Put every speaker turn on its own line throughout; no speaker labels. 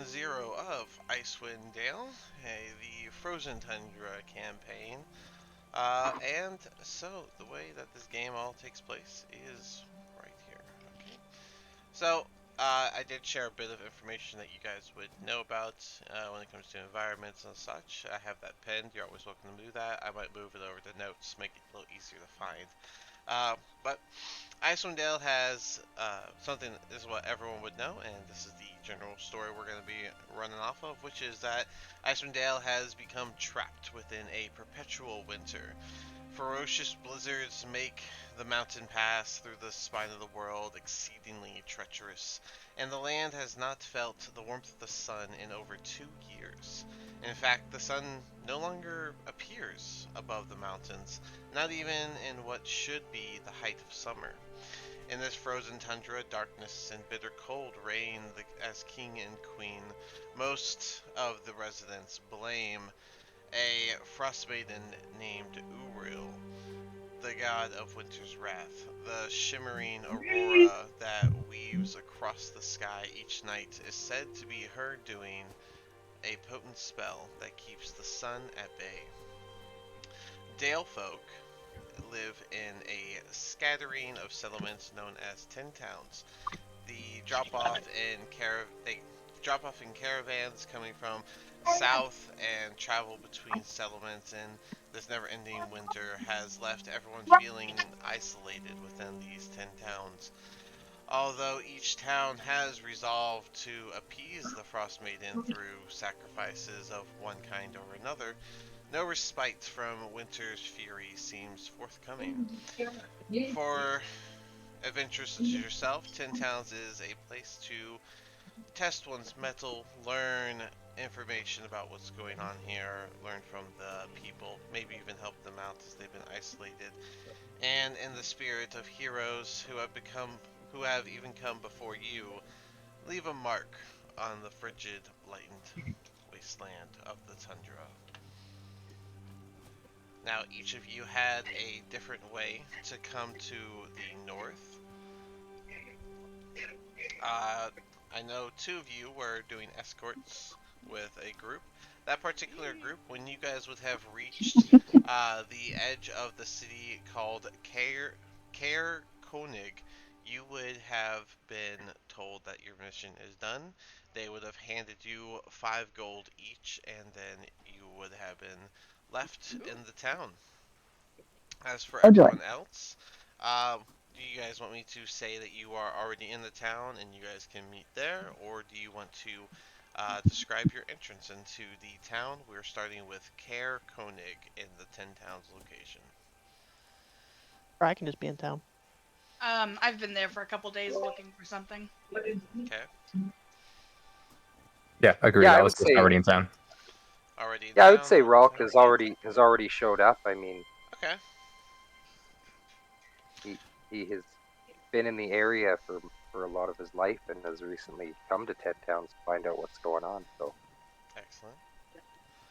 0 of Icewind Dale, the Frozen Tundra campaign. And so the way that this game all takes place is right here. Okay. So I did share a bit of information that you guys would know about when it comes to environments and such. I have that pinned. You're always welcome to do that. I might move it over to notes, make it a little easier to find. But Icewind Dale has something that is what everyone would know, and this is the general story we're going to be running off of, which is that Icewind Dale has become trapped within a perpetual winter. Ferocious blizzards make the mountain pass through the spine of the world exceedingly treacherous, and the land has not felt the warmth of the sun in over 2 years. In fact, the sun no longer appears above the mountains, not even in what should be the height of summer. In this frozen tundra, darkness and bitter cold reign as king and queen. Most of the residents blame a frost maiden named Uriel, the god of winter's wrath. The shimmering aurora that weaves across the sky each night is said to be her doing, a potent spell that keeps the sun at bay. Dale folk live in a scattering of settlements known as 10 towns. The they drop off in caravans coming from south and travel between settlements, and this never-ending winter has left everyone feeling isolated within these 10 towns. Although each town has resolved to appease the Frost Maiden through sacrifices of one kind or another, no respite from winter's fury seems forthcoming. For adventurers such as yourself, 10 Towns is a place to test one's mettle, learn information about what's going on here, learn from the people, maybe even help them out as they've been isolated, and in the spirit of heroes who have even come before you, leave a mark on the frigid, blighted wasteland of the tundra. Now, each of you had a different way to come to the north. I know two of you were doing escorts with a group. That particular group, when you guys would have reached the edge of the city called Koenig, you would have been told that your mission is done. They would have handed you 5 gold each, and then you would have been left in the town. As for
Enjoy.
everyone else, do you guys want me to say that you are already in the town and you guys can meet there, or do you want to describe your entrance into the town? We're starting with Care Koenig in the 10 Towns location.
Or I can just be in town.
I've been there for a couple days looking for something.
Okay,
Yeah, agreed.
Yeah,
I
I
was
would
just
say.
already in town.
already in
Yeah, I would
town,
say
all in
Rolk
town.
has already showed up. I mean,
Okay,
he has been in the area for a lot of his life and has recently come to 10 Towns to find out what's going on. So
excellent.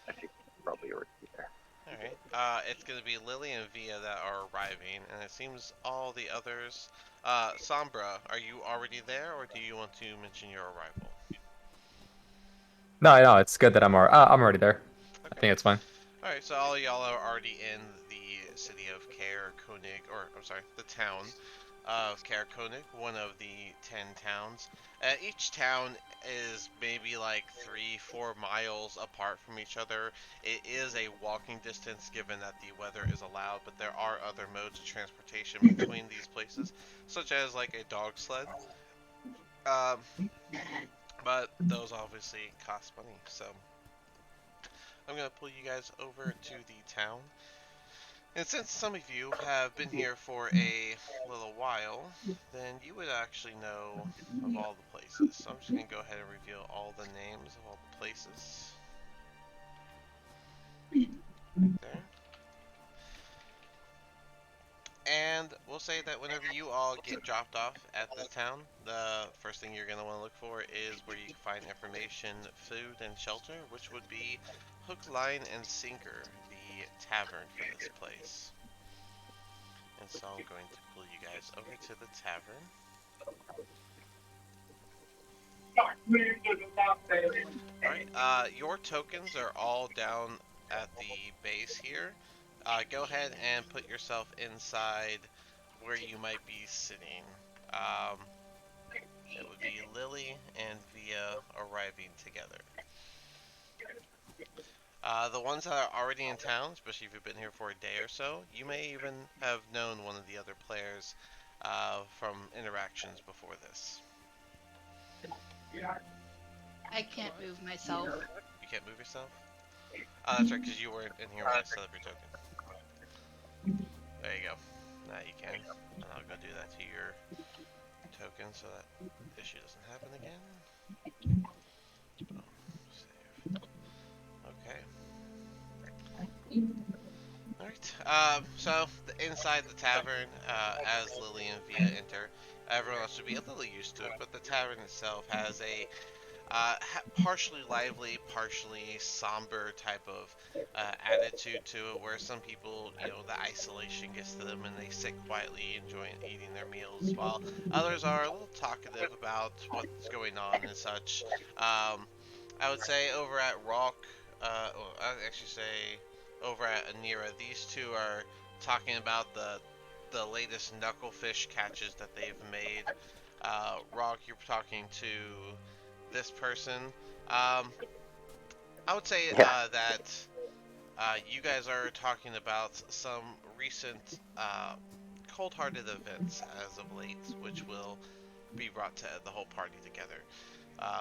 I think he's probably already there.
Alright, it's going to be Lily and Via that are arriving, and it seems all the others. Sombra, are you already there, or do you want to mention your arrival?
No, it's good that I'm already there. I
Okay.
think it's fine.
Alright, so all y'all are already in the city of Kaer Koenig, or I'm sorry, the town of Kaer Koenig, one of the 10 towns. Each town is maybe like 3-4 miles apart from each other. It is a walking distance given that the weather is allowed, but there are other modes of transportation between these places, such as like a dog sled. Um, but those obviously cost money, so I'm gonna pull you guys over to the town. And since some of you have been here for a little while, then you would actually know of all the places. So I'm just going to go ahead and reveal all the names of all the places. Right there. And we'll say that whenever you all get dropped off at this town, the first thing you're going to want to look for is where you can find information, food, and shelter, which would be Hook, Line, and Sinker, the tavern for this place. And so I'm going to pull you guys over to the tavern. Alright, your tokens are all down at the base here. Go ahead and put yourself inside where you might be sitting. Um, it would be Lily and Via arriving together. The ones that are already in town, especially if you've been here for a day or so, you may even have known one of the other players from interactions before this.
I can't move myself.
You can't move yourself? Oh, that's right, because you weren't in here when I set up your token. There you go. Now you can. And I'll go do that to your token so that issue doesn't happen again. Boom. Save. Okay. Alright. So inside the tavern, as Lily and Via enter, everyone else should be a little used to it, but the tavern itself has a partially lively, partially somber type of attitude to it, where some people, the isolation gets to them and they sit quietly enjoying eating their meals, while others are a little talkative about what's going on and such. I would say over at Rock, well, I'd actually say over at Anira, these two are talking about the latest knucklefish catches that they've made. Rock, you're talking to this person. I would say
Yeah.
that you guys are talking about some recent cold-hearted events as of late, which will be brought to the whole party together.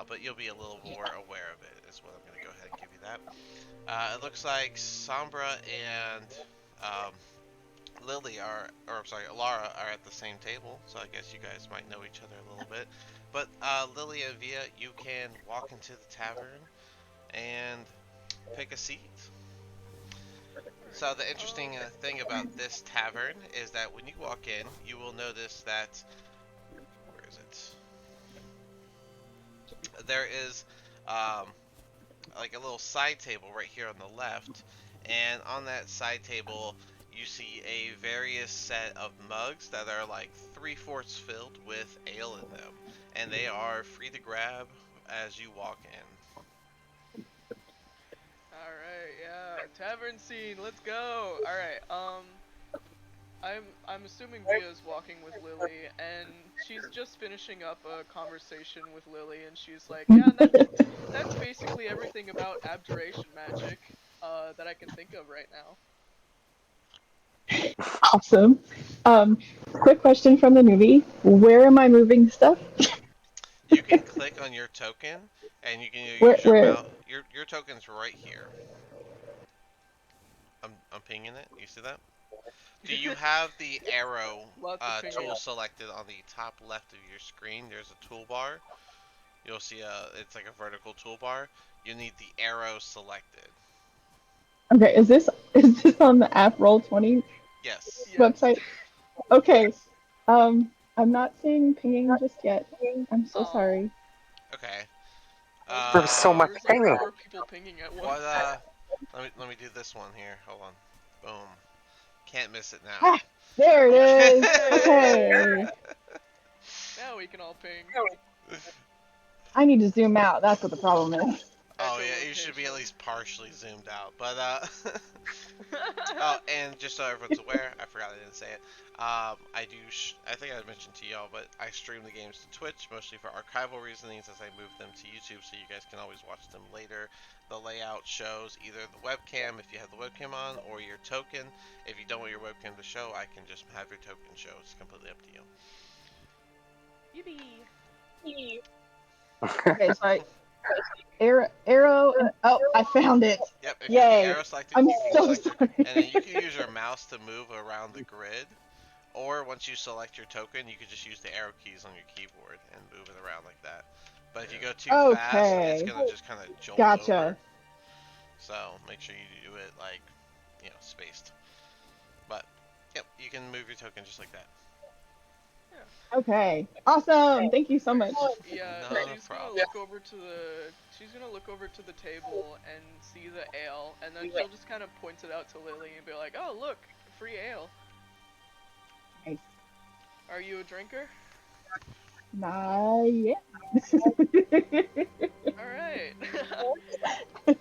But you'll be a little more aware of it, is what I'm going to go ahead and give you that. It looks like Sombra and um, Lily are, or I'm sorry, Alara are at the same table, so I guess you guys might know each other a little bit. But Lily and Via, you can walk into the tavern and pick a seat. So the interesting thing about this tavern is that when you walk in, you will notice that, where is it? There is like a little side table right here on the left, and on that side table you see a various set of mugs that are like 3/4 filled with ale in them, and they are free to grab as you walk in.
Alright, yeah. Tavern scene, let's go! Alright, I'm assuming Via's walking with Lily, and she's just finishing up a conversation with Lily, and she's like, yeah, that's basically everything about abjuration magic, that I can think of right now.
Awesome. Quick question from the newbie. Where am I moving stuff?
You can click on your token, and you can
Where
use your
where
mouse. Your token's right here. I'm pinging it. You see that? Do you have the arrow
Lots of pinging.
tool selected on the top left of your screen? There's a toolbar. You'll see it's like a vertical toolbar. You need the arrow selected.
Okay, is this on the app Roll20
Yes.
Yes.
website? Okay. I'm not seeing pinging just yet. I'm so
Aw.
sorry.
Okay.
There was so much
There's like
pinging.
4 people pinging at once.
What let me do this one here. Hold on. Boom. Can't miss it now.
Ah, there it is.
Hey!
Okay.
Now we can all ping.
I need to zoom out. That's what the problem is.
Oh yeah, you should be at
Echolocation.
least partially zoomed out. But oh, and just so everyone's aware, I forgot I didn't say it. I think I mentioned to y'all, but I stream the games to Twitch, mostly for archival reasons, as I move them to YouTube, so you guys can always watch them later. The layout shows either the webcam, if you have the webcam on, or your token. If you don't want your webcam to show, I can just have your token show. It's completely up to you.
Yippee!
Okay, so arrow and oh, I found it.
Yep, if you have the
Yay.
arrow selected,
I'm
you can
so
select your,
sorry.
and then you can use your mouse to move around the grid. Or once you select your token, you can just use the arrow keys on your keyboard and move it around like that. But if you go too fast, it's
Okay.
gonna just kind of jolt
Gotcha.
over. So make sure you do it like, spaced. But yep, you can move your token just like that.
Okay. Awesome. Thank you so much.
Yeah,
Not a
she's gonna
problem.
look over to the table and see the ale, and then she'll just kind of point it out to Lily and be like, "Oh, look, free ale.
Nice.
Are you a drinker?"
Not yet.
Alright.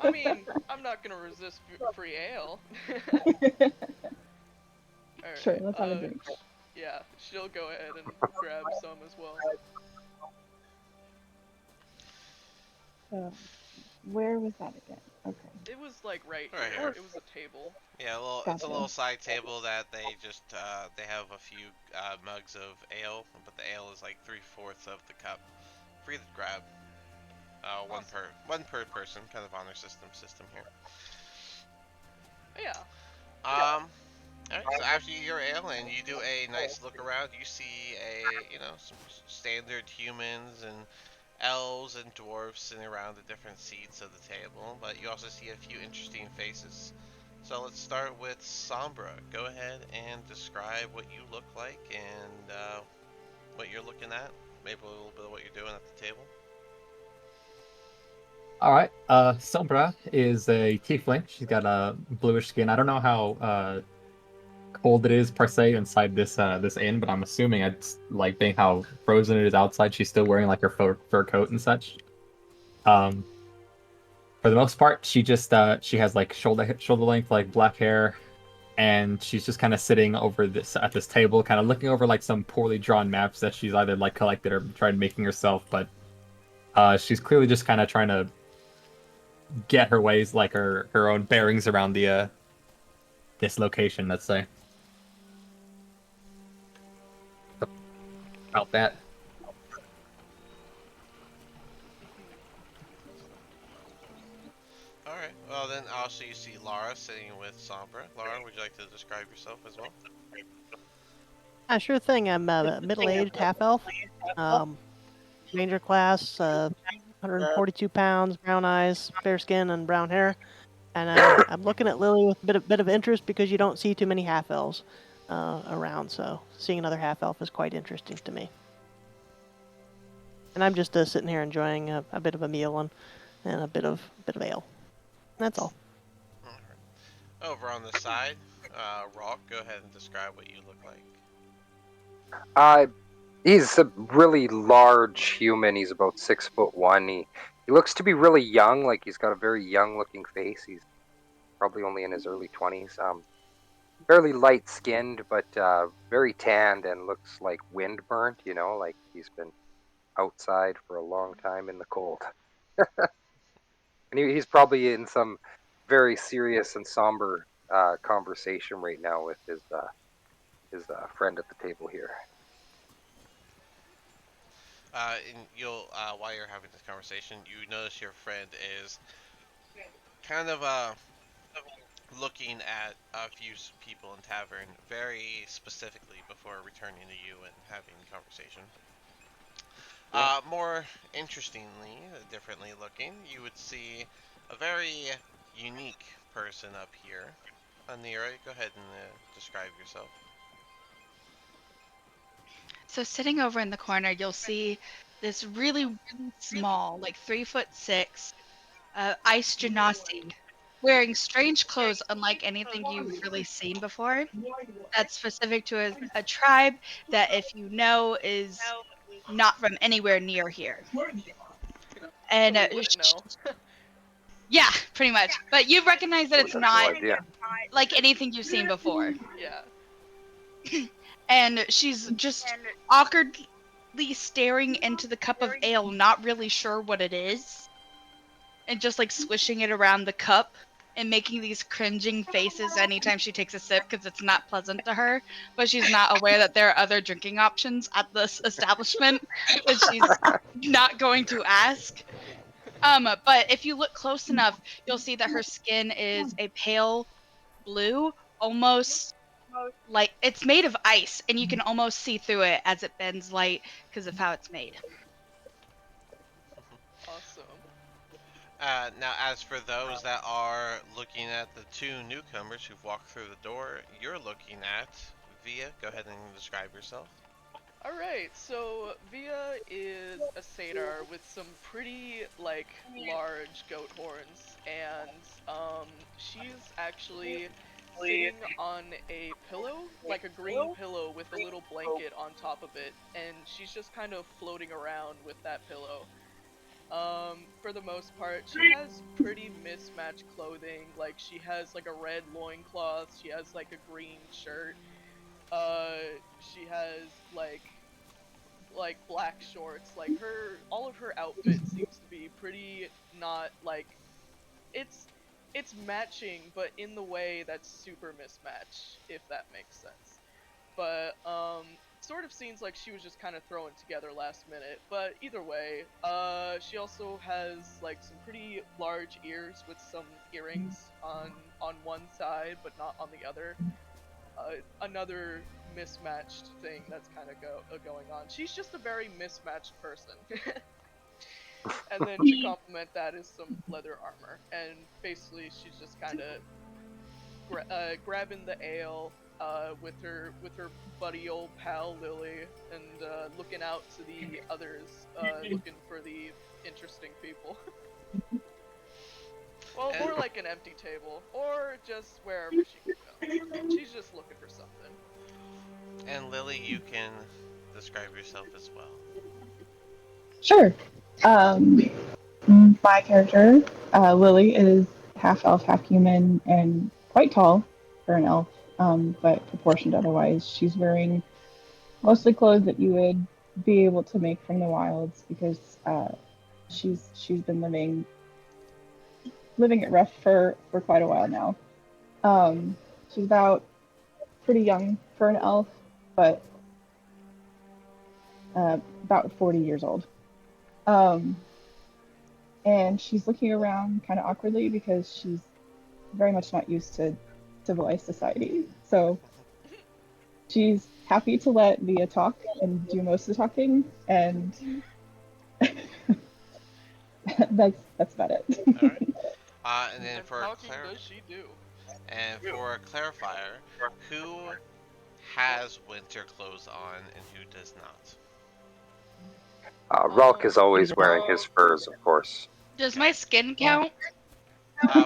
I mean, I'm not gonna resist free ale.
Sure,
Alright,
let's have a drink.
yeah, she'll go ahead and grab some as well.
So, where was that again? Okay,
It was like right
Right
here.
here.
It was a table.
Yeah, it's a
gotcha.
little side table that they just they have a few mugs of ale, but the ale is like 3/4 of the cup, free to grab.
Awesome.
One per person, kind of honor system here.
Yeah.
Alright, so after you get your ale and you do a nice look around, you see some standard humans and elves and dwarves sitting around the different seats of the table, but you also see a few interesting faces. So let's start with Sombra. Go ahead and describe what you look like and what you're looking at. Maybe a little bit of what you're doing at the table.
All right. Sombra is a tiefling. She's got a bluish skin. I don't know how cold it is per se inside this inn, but I'm assuming it's like being how frozen it is outside. She's still wearing like her fur coat and such. Um, for the most part, she has like shoulder length like black hair, and she's just kind of sitting over this at this table, kind of looking over like some poorly drawn maps that she's either like collected or tried making herself. But she's clearly just kind of trying to get her ways, like her own bearings around the this location. Let's say about that.
Alright, well then also you see Lara sitting with Sombra. Lara, would you like to describe yourself as well?
Sure thing. I'm a middle-aged half elf. Ranger class, 142 pounds, brown eyes, fair skin, and brown hair. And I'm looking at Lily with a bit of interest because you don't see too many half elves around. So seeing another half elf is quite interesting to me. And I'm just sitting here enjoying a bit of a meal and a bit of ale. That's all.
Alright. Over on the side, Rock, go ahead and describe what you look like.
He's a really large human. He's about 6'1". He looks to be really young. Like he's got a very young looking face. He's probably only in his early 20s. Fairly light skinned, but very tanned and looks like wind burnt. You know, like he's been outside for a long time in the cold. And he's probably in some very serious and somber conversation right now with his friend at the table here.
And you'll while you're having this conversation, you notice your friend is kind of looking at a few people in tavern very specifically before returning to you and having the conversation. More interestingly, differently looking, you would see a very unique person up here. Anira, go ahead and describe yourself.
So sitting over in the corner, you'll see this really small, like 3'6", ice genasi, wearing strange clothes unlike anything you've really seen before. That's specific to a tribe that, if you know, is not from anywhere near here. And
So we wouldn't know.
yeah, pretty much. But you recognize that
I
it's
have no
not
idea.
like anything you've seen before.
Yeah.
And she's just awkwardly staring into the cup of ale, not really sure what it is, and just like swishing it around the cup and making these cringing faces anytime she takes a sip because it's not pleasant to her. But she's not aware that there are other drinking options at this establishment that she's not going to ask. But if you look close enough, you'll see that her skin is a pale blue, almost like it's made of ice, and you can almost see through it as it bends light because of how it's made.
Awesome.
Now, as for those that are looking at the two newcomers who've walked through the door, you're looking at Via. Go ahead and describe yourself.
Alright, so Via is a satyr with some pretty, large goat horns, and, she's actually sitting on a pillow, like a green pillow with a little blanket on top of it, and she's just kind of floating around with that pillow. For the most part, she has pretty mismatched clothing. Like she has like a red loincloth, she has like a green shirt, she has like black shorts. Like all of her outfit seems to be pretty not like it's it's matching, but in the way that's super mismatched, if that makes sense. But sort of seems like she was just kind of thrown together last minute. But either way, she also has like some pretty large ears with some earrings on one side, but not on the other. Another mismatched thing that's kind of going on. She's just a very mismatched person. And then to complement that is some leather armor, and basically she's just kind of grabbing the ale with her buddy old pal Lily, and looking out to the others, looking for the interesting people. Well,
And
more like an empty table, or just wherever she can go. She's just looking for something.
and Lily, you can describe yourself as well.
Sure. Um, my character, Lily, is half elf, half human, and quite tall for an elf, but proportioned otherwise. She's wearing mostly clothes that you would be able to make from the wilds because she's been living it rough for quite a while now. She's about pretty young for an elf, but about 40 years old. Um, and she's looking around kind of awkwardly because she's very much not used to civilized society. So she's happy to let Leah talk and do most of the talking, and that's about it.
All right. And then
And talking does she do?
for a clarifier, who has winter clothes on and who does not?
Relk is always
Jesus.
wearing his furs, of course.
Does
Okay.
my skin
Yeah.
count?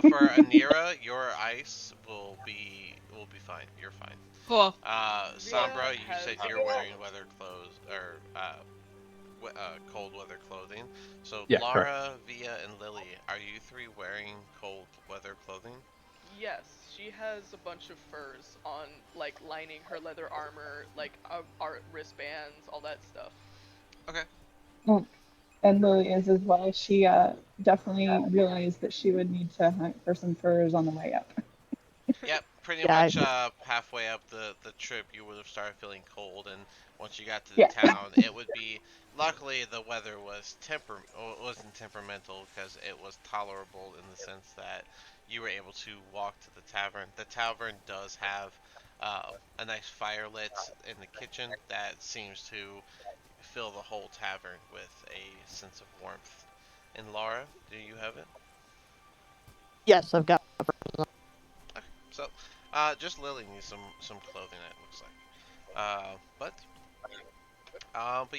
For Anira, your ice will be fine. You're fine.
Cool.
Via
Sombra, you
has
said you're wearing weather clothes or cold weather clothing. So
Yeah, correct.
Lara, Via, and Lily, are you three wearing cold weather clothing?
Yes, she has a bunch of furs on, like lining her leather armor, like art wristbands, all that stuff.
Okay.
Mm. And Lily is as well. She definitely realized that she would need to hunt for some furs on the way up.
Yep, pretty
Yeah,
much halfway up the trip, you would have started feeling cold, and once you got to the
Yeah.
town, it would be. Luckily, the weather wasn't temperamental because it was tolerable in the sense that you were able to walk to the tavern. The tavern does have a nice fire lit in the kitchen that seems to fill the whole tavern with a sense of warmth. And Laura, do you have it?
yes, I've got.
Okay, so just Lily needs some clothing. It looks like. But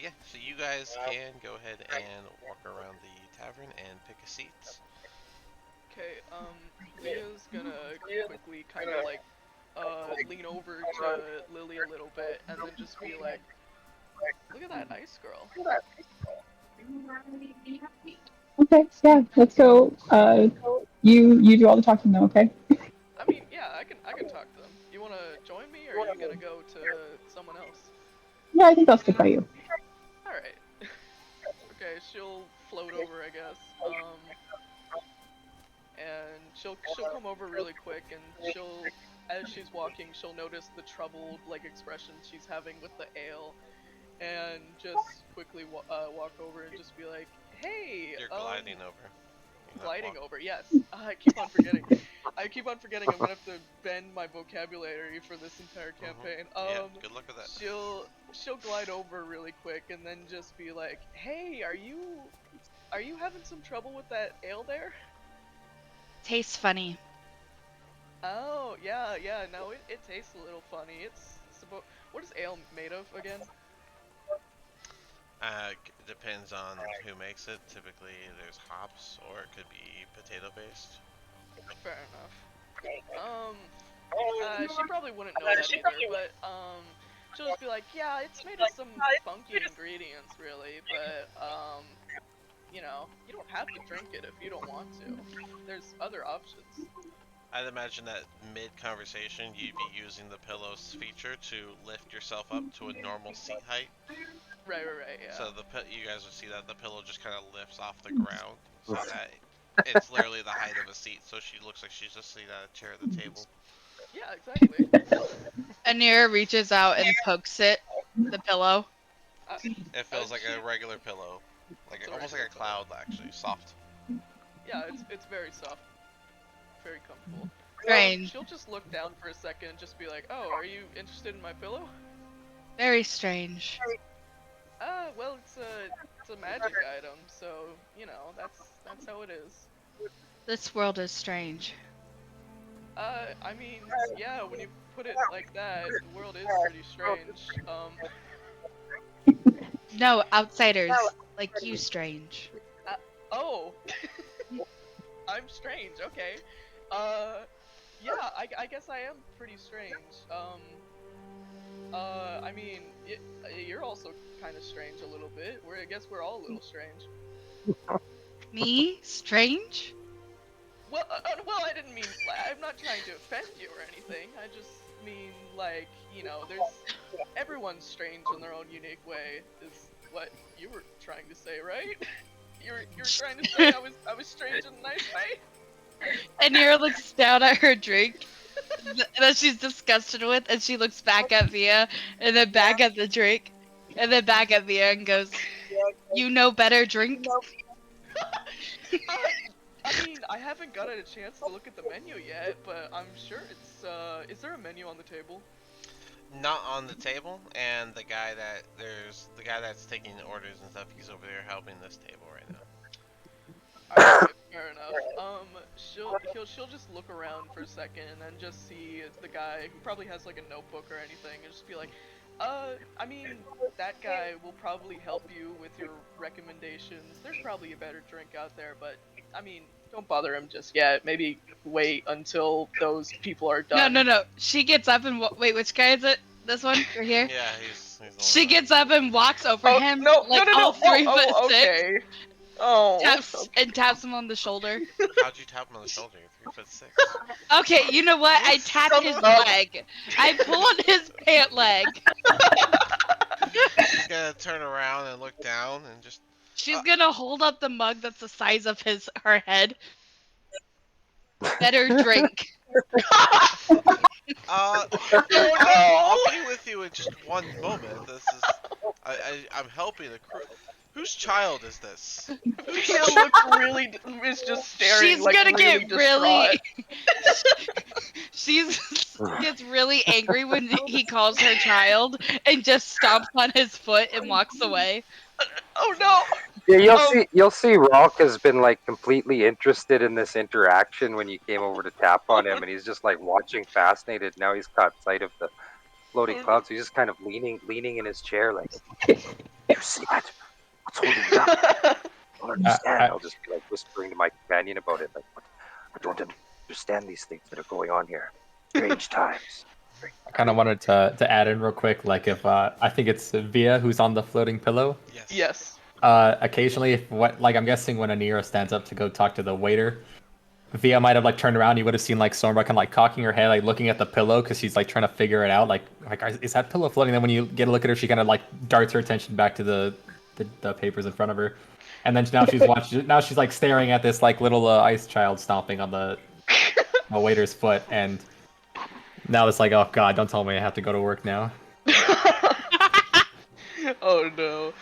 yeah, so you guys can go ahead and walk around the tavern and pick a seat.
Okay, Leah's gonna quickly kind of like lean over to Lily a little bit, and then just be like, "Look at that ice girl."
Okay, yeah, let's go. You do all the talking though, okay?
I mean, yeah, I can talk to them. You wanna join me, or are you gonna go to someone else?
Yeah, I think I'll stick by you.
All right. Okay, she'll float over, I guess. And she'll come over really quick, and she'll as she's walking, she'll notice the troubled like expression she's having with the ale, and just quickly walk over and just be like, "Hey,
You're gliding over. You're not
gliding
walking.
over." Yes, I keep on forgetting. I keep on forgetting. I'm gonna have to bend my vocabulary for this entire campaign.
Yeah, good luck with that.
She'll glide over really quick, and then just be like, "Hey, are you having some trouble with that ale there?"
Tastes funny.
Oh, yeah, yeah, no, it tastes a little funny. What is ale made of again?
Depends on who makes it. Typically, there's hops, or it could be potato based.
Fair enough. She probably wouldn't know that either, but she'll just be like, yeah, it's made of some funky ingredients, really, but you know, you don't have to drink it if you don't want to. There's other options.
I'd imagine that mid-conversation, you'd be using the pillows feature to lift yourself up to a normal seat height.
Right, yeah.
So you guys would see that the pillow just kind of lifts off the ground, so that it's literally the height of a seat. So she looks like she's just sitting at a chair at the table.
Yeah, exactly.
Anira reaches out and pokes the pillow.
It feels like a regular pillow, almost like a cloud, actually, soft.
Yeah, it's very soft, very comfortable.
Strange.
She'll just look down for a second and just be like, "Oh, are you interested in my pillow?"
Very strange.
Well, it's a magic item, so you know that's how it is.
This world is strange.
I mean, yeah, when you put it like that, the world is pretty strange.
No, outsiders like you strange.
Oh, I'm strange. Okay. Yeah, I guess I am pretty strange. I mean, you're also kind of strange a little bit. I guess we're all a little strange.
Me? Strange?
Well, I didn't mean. I'm not trying to offend you or anything. I just mean, like, you know, everyone's strange in their own unique way. Is what you were trying to say, right? You were trying to say I was strange in a nice way.
Anira looks down at her drink that she's disgusted with, and she looks back at Via, and then back at the drink, and then back at Via, and goes, "You know better, drink."
I mean, I haven't gotten a chance to look at the menu yet, but I'm sure it's. Is there a menu on the table?
Not on the table, and the guy that's taking orders and stuff, he's over there helping this table right now.
Alright, fair enough. She'll just look around for a second and then just see the guy who probably has like a notebook or anything and just be like, I mean, that guy will probably help you with your recommendations. There's probably a better drink out there, but I mean, don't bother him just yet. Maybe wait until those people are done.
No. She gets up and wait. Which guy is it? This one right here.
Yeah, he's the one.
She gets up and walks over him.
No,
all 3 foot
okay.
6.
Oh.
Taps him on the shoulder.
How'd you tap him on the shoulder? You're 3'6".
Okay, you know what? I tap his leg. I pull on his pant leg.
She's gonna turn around and look down and just.
She's gonna hold up the mug that's the size of her head. Better drink.
I'll be with you in just one moment. This is. I'm helping the crew. Whose child is this?
Via is just staring.
She's
like,
gonna
really
get
distraught.
really. She gets really angry when he calls her child and just stomps on his foot and walks away.
Oh no!
Yeah, you'll see Rock has been like completely interested in this interaction when you came over to tap on him, and he's just like watching fascinated. Now he's caught sight of the floating clouds, so he's just kind of leaning in his chair like, you see that? What's holding it up? I don't understand. I'll just be like whispering to my companion about it, like, what? I don't understand these things that are going on here. Strange times.
I kind of wanted to add in real quick, like if I think it's Via who's on the floating pillow.
Yes.
Occasionally, I'm guessing when Anira stands up to go talk to the waiter, Via might have like turned around. You would have seen like Sombra kind of like cocking her head, like looking at the pillow because she's like trying to figure it out. Like is that pillow floating? Then when you get a look at her, she kind of like darts her attention back to the papers in front of her, and then now she's watching. Now she's like staring at this like little ice child stomping on the waiter's foot, and now it's like, oh god, don't tell me I have to go to work now.
Oh no.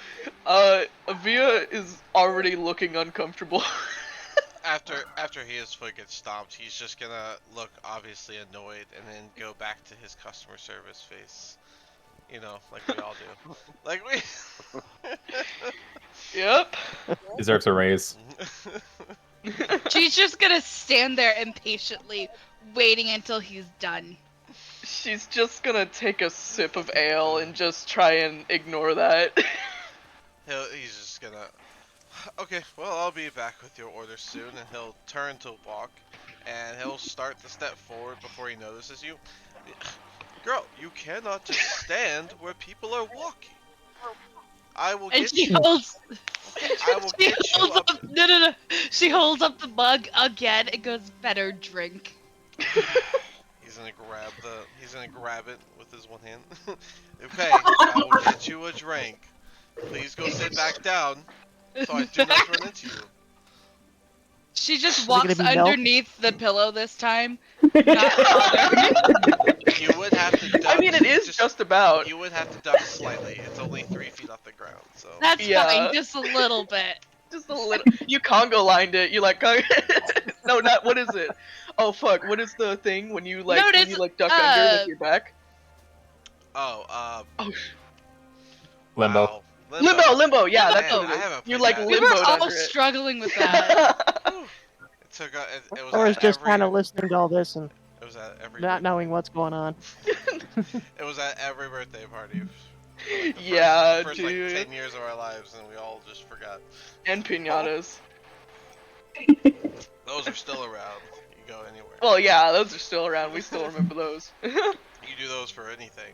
Via is already looking uncomfortable.
After his foot gets stomped, he's just gonna look obviously annoyed and then go back to his customer service face. You know, like we all do. Like we.
Yep.
Deserves a raise.
She's just gonna stand there impatiently, waiting until he's done.
She's just gonna take a sip of ale and just try and ignore that.
He's just gonna. Okay, well, I'll be back with your order soon, and he'll turn to walk, and he'll start to step forward before he notices you. Girl, you cannot just stand where people are walking. I will
And
get
she
you.
holds.
I will
She
get you
holds
up.
up. No, no, no. She holds up the mug again and goes, "Better drink."
He's gonna grab it with his one hand. Okay, I will get you a drink. Please go sit back down so I do not run into you.
She just
Is it gonna
walks
be milk?
underneath the pillow this time. Not bothered.
You would have to duck.
I mean, it is just about.
You would have to duck slightly. It's only 3 feet off the ground, so.
That's
Yeah.
fine, just a little bit.
Just a little. You Congo lined it. You like. No, not. What is it? Oh fuck! What is the thing when you like
Notice,
duck under with your back?
Oh,
Oh,
Limbo.
wow.
limbo. Yeah, that's
Man,
what
I
it is.
haven't
You
played
like
that.
We were
limboed
all
under it.
struggling with that.
Whew. It took. It was
Or is
at
just
every.
kind of listening to all this and
It was at every.
not knowing what's going on.
It was at every birthday party. For like the
Yeah,
first
dude.
like 10 years of our lives, and we all just forgot.
And pinatas.
Those are still around. You go anywhere.
Well, yeah, those are still around. We still remember those.
You do those for anything.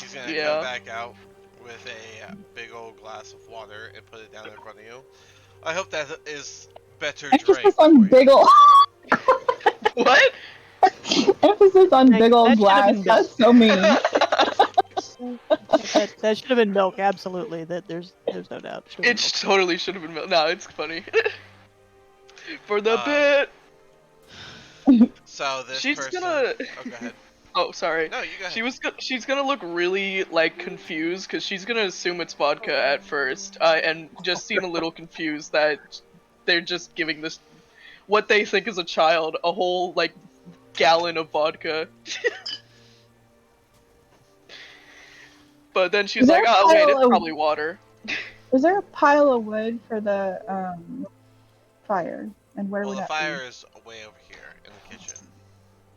He's gonna
Yeah.
come back out with a big old glass of water and put it down in front of you. I hope that is better drink.
Emphasis on
for you.
big ol'.
What?
Emphasis on
That-
big ol'
that should've
glass.
been
That's so mean.
That should have been milk, absolutely. There's no doubt. Should've been
It totally should have been. No, it's funny. For the bit.
So this
She's
person.
gonna.
Oh, go ahead.
Oh, sorry.
No, you go ahead.
She's gonna look really like confused because she's gonna assume it's vodka at first, and just seem a little confused that they're just giving this what they think is a child a whole like gallon of vodka. But then she's
Is there
like,
a
oh wait,
pile
it's
of-
probably water.
Is there a pile of wood for the fire? And where
Well,
would
the
that
fire is way over here in the kitchen,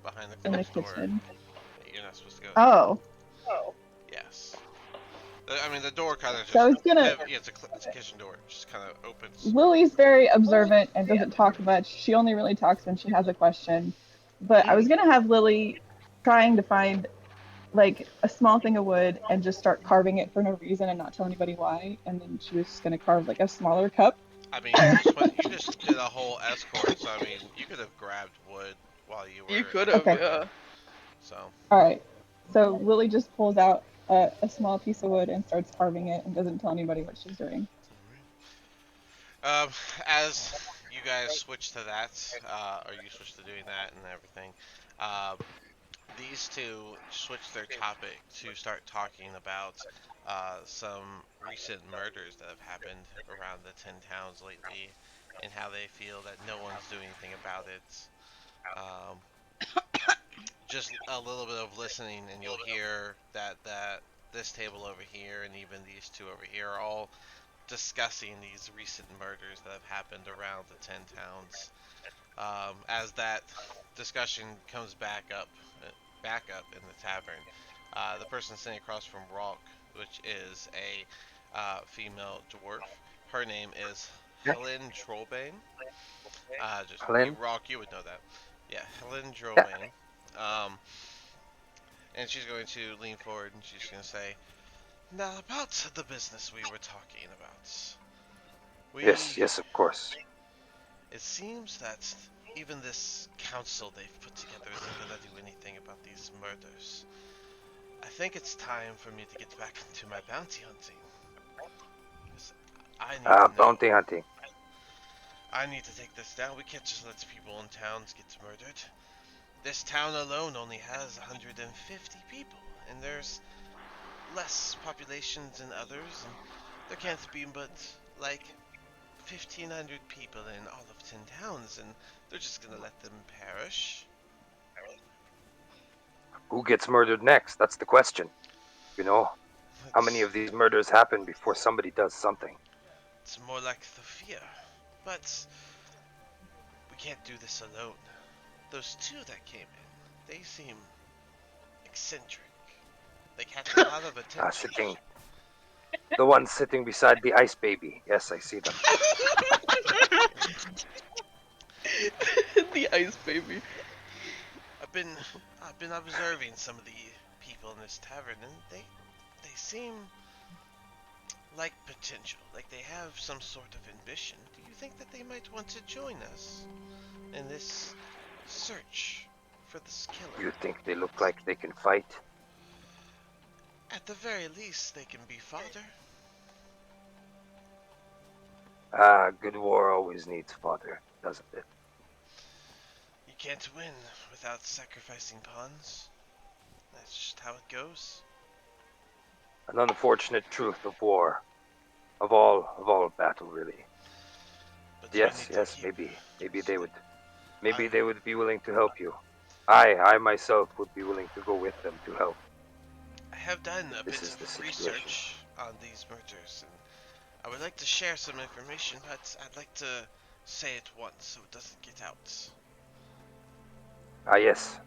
behind the
be? In the
closed door.
kitchen.
You're not supposed to go.
Oh.
Yes. I mean, the door kind of just.
So I was gonna-
Yeah, it's a kitchen door. It just kind of opens.
Lily's very observant and doesn't talk much. She only really talks when she has a question. But I was gonna have Lily trying to find like a small thing of wood and just start carving it for no reason and not tell anybody why. And then she was gonna carve like a smaller cup.
I mean, you just did a whole escort, so I mean, you could have grabbed wood while you were.
You could have,
Okay.
yeah.
So.
All right. So Lily just pulls out a small piece of wood and starts carving it and doesn't tell anybody what she's doing.
As you guys switch to that, or you switch to doing that and everything, these two switch their topic to start talking about some recent murders that have happened around the 10 towns lately, and how they feel that no one's doing anything about it. Just a little bit of listening, and you'll hear that this table over here and even these two over here are all discussing these recent murders that have happened around the 10 towns. As that discussion comes back up in the tavern, the person sitting across from Rock, which is a female dwarf, her name is Helen Trollbane.
Helen?
Rock, you would know that. Yeah, Helen Trollbane. And she's going to lean forward and she's going to say, now about the business we were talking about.
Yes, of course.
It seems that even this council they've put together isn't going to do anything about these murders. I think it's time for me to get back into my bounty hunting. Because I need to know.
Bounty hunting.
I need to take this down. We can't just let people in towns get murdered. This town alone only has 150 people, and there's less populations than others, and there can't be but like 1,500 people in all of 10 towns, and they're just gonna let them perish.
Who gets murdered next? That's the question. You know, how many of these murders happen before somebody does something?
It's more like the fear, but we can't do this alone. Those two that came in, they seem eccentric. They catch a lot of attention.
The one sitting beside the ice baby. Yes, I see them.
The ice Nice, baby.
I've been observing some of the people in this tavern, and they seem like potential, like they have some sort of ambition. Do you think that they might want to join us in this search for this killer?
You think they look like they can fight?
At the very least, they can be fodder.
Good war always needs fodder, doesn't it?
You can't win without sacrificing pawns. That's just how it goes.
An unfortunate truth of war. Of all battle, really.
But
Yes,
we need to keep...
maybe they would be willing to help you. I myself would be willing to go with them to help.
I have done a
This
bit
is the
of
situation.
research on these murders, and I would like to share some information, but I'd like to say it once so it doesn't get out.
Yes.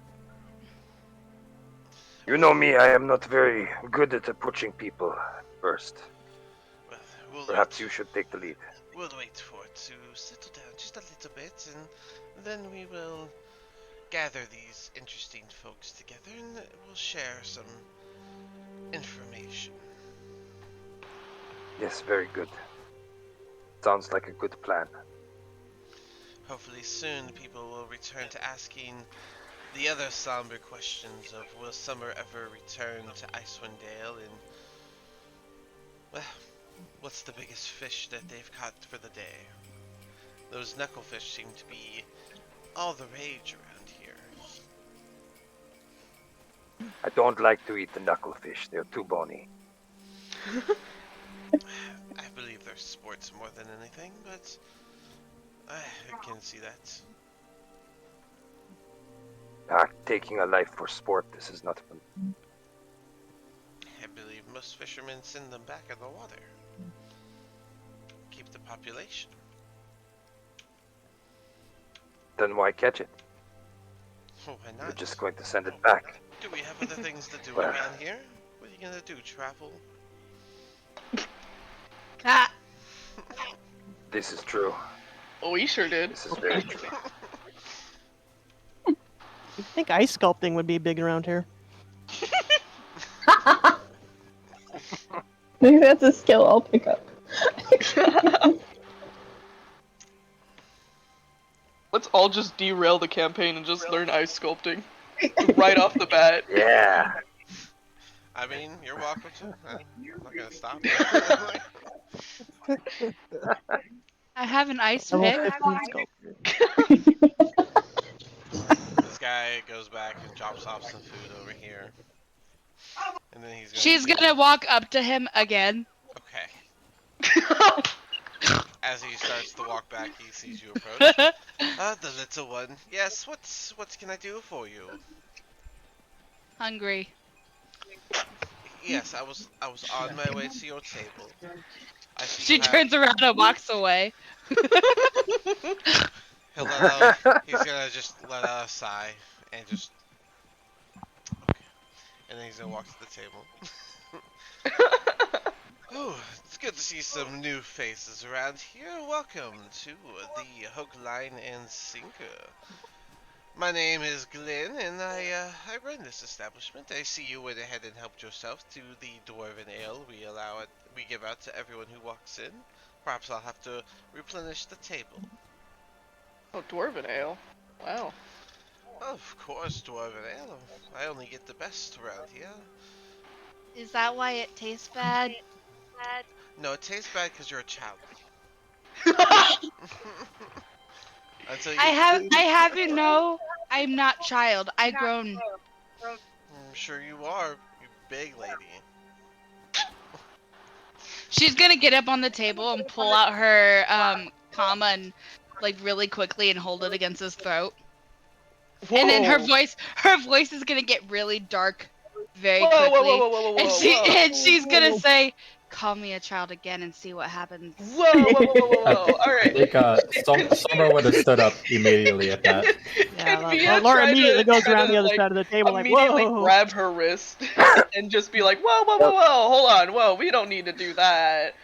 You know me, I am not very good at approaching people first.
Well, we'll
Perhaps
wait.
you should take the lead.
We'll wait for it to settle down just a little bit, and then we will gather these interesting folks together, and we'll share some information.
Yes, very good. Sounds like a good plan.
Hopefully soon people will return to asking the other somber questions of will Summer ever return to Icewind Dale, and well, what's the biggest fish that they've caught for the day? Those knucklefish seem to be all the rage around here.
I don't like to eat the knucklefish. They're too bony.
I believe they're sports more than anything, but I can see that.
Taking a life for sport, this is not fun.
I believe most fishermen send them back in the water. Keep the population.
Then why catch it?
Why
You're
not?
just going to send it back.
Do we have other things to do
Well.
around here? What are you gonna do, travel?
Ah,
This is true.
Oh, we sure did.
This is very true.
I think ice sculpting would be big around here.
Maybe that's a skill I'll pick up.
Let's all just derail the campaign and just learn ice sculpting. Right off the bat.
Yeah.
I mean, you're welcome to. I'm not gonna stop.
I have an ice
Level
pick.
15 sculptor.
This guy goes back and drops off some food over here. And then he's gonna...
She's gonna walk up to him again.
Okay. As he starts to walk back, he sees you approach. The little one. Yes, what can I do for you?
Hungry.
Yes, I was on my way to your table. I see
She
you have...
turns around and walks away.
He's gonna just let out a sigh and just... Okay. And then he's gonna walk to the table. Oh, it's good to see some new faces around here. Welcome to the Hook, Line, and Sinker. My name is Glenn, and I run this establishment. I see you went ahead and helped yourself to the Dwarven Ale we give out to everyone who walks in. Perhaps I'll have to replenish the table.
Oh, Dwarven Ale. Wow.
Of course, Dwarven Ale. I only get the best around here.
Is that why it tastes bad?
No, it tastes bad because you're a child. Until you...
I have you know, I'm not child. I grown.
I'm sure you are, you big lady.
She's gonna get up on the table and pull out her comma and like really quickly and hold it against his throat.
Whoa.
And then her voice is gonna get really dark very
Whoa,
quickly.
whoa,
And she's gonna say, "Call me a child again and see what happens."
Whoa. Alright.
I think Summer would have stood up immediately at that.
Yeah, Laura immediately goes around the other side of the table like,
immediately
whoa!
grab her wrist and just be like, whoa, hold on, whoa, we don't need to do that.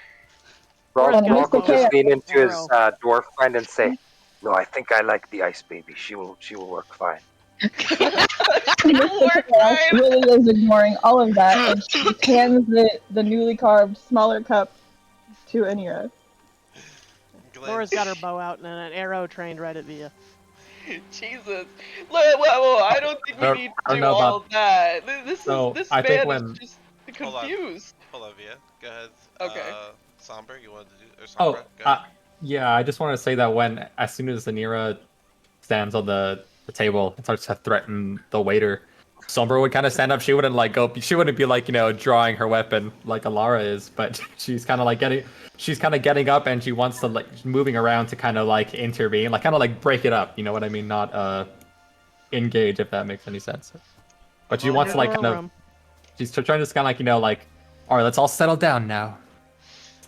Rock
Where's
will
Ghost
just
Chaos?
lean into his
Arrow.
dwarf friend and say, No, I think I like the ice baby. She will work fine.
It'll work fine.
Lily is ignoring all of that, and she hands the newly carved smaller cup to Anira.
Laura's got her bow out and an arrow trained right at Via.
Jesus. Well, I don't think we
I
need to
don't
do
know
all
about-
of that.
So,
This
I think
man is
when-
just
Hold on.
confused.
Hold on, Via. Go ahead.
Okay.
Somber, you wanted to do... Or
Oh,
Sombra, go ahead.
yeah. I just want to say that as soon as Anira stands on the table and starts to threaten the waiter, Sombra would kind of stand up. She wouldn't like go. She wouldn't be like drawing her weapon like Alara is, but she's kind of like getting up and she wants to like moving around to kind of like intervene, like kind of like break it up. You know what I mean? Not engage, if that makes any sense. But she wants to like kind of. She's trying to just kind of like, all right, let's all settle down now.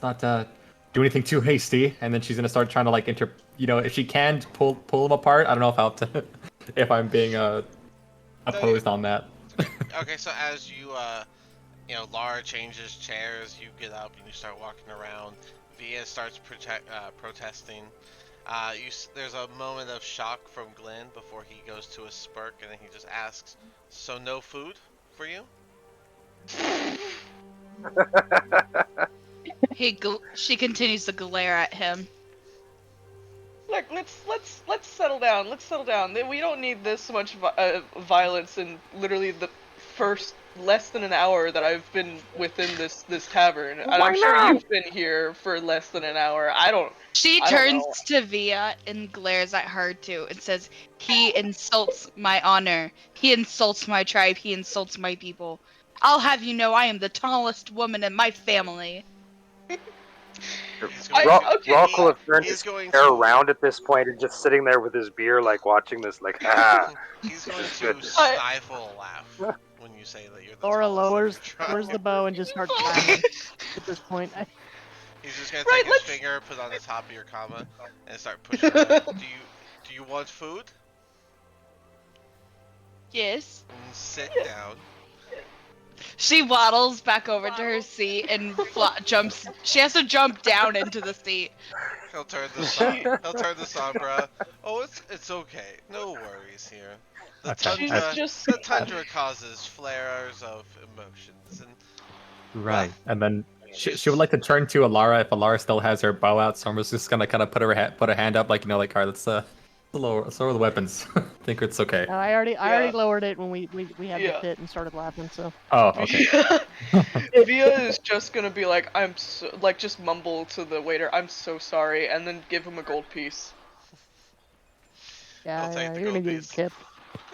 Let's not do anything too hasty. And then she's gonna start trying to like if she can pull them apart. I don't know if I'll if I'm being opposed on that.
Okay, so as you, Lara changes chairs, you get up and you start walking around. Via starts protesting. There's a moment of shock from Glenn before he goes to a smirk, and then he just asks, "So no food for you?"
She continues to glare at him.
Look, let's settle down. Let's settle down. We don't need this much violence in literally the first less than an hour that I've been within this tavern. And I'm sure you've been here for less than an hour.
She
I don't
turns
know.
to Via and glares at her too and says, "He insults my honor. He insults my tribe. He insults my people. I'll have you know I am the tallest woman in my family."
Rock will have turned
he's
his
going
hair
to-
around at this point and just sitting there with his beer, like watching this, like, ah.
He's going
is
to
good.
stifle a laugh when you say that you're the
Laura
tallest in
lowers
your tribe.
the bow and just starts laughing at this point.
He's just gonna take his finger, put it on the top of your comma, and start pushing it away. Do you want food?
Yes.
Sit down.
She waddles back over to her seat and jumps. She has to jump down into the seat.
He'll turn to Sombra. Oh, it's okay. No worries here. The tundra causes flares of emotions, and
right. And then she would like to turn to Alara if Alara still has her bow out. Sombra's just gonna kind of put her hand up, like all right, let's lower the weapons. I think it's okay.
No, I already lowered it when we had the fit and started laughing. So.
Oh, okay.
Via is just gonna be like, just mumble to the waiter, "I'm so sorry," and then give him a gold piece.
Yeah,
I'll take the
you're gonna
gold
get
piece.
tipped.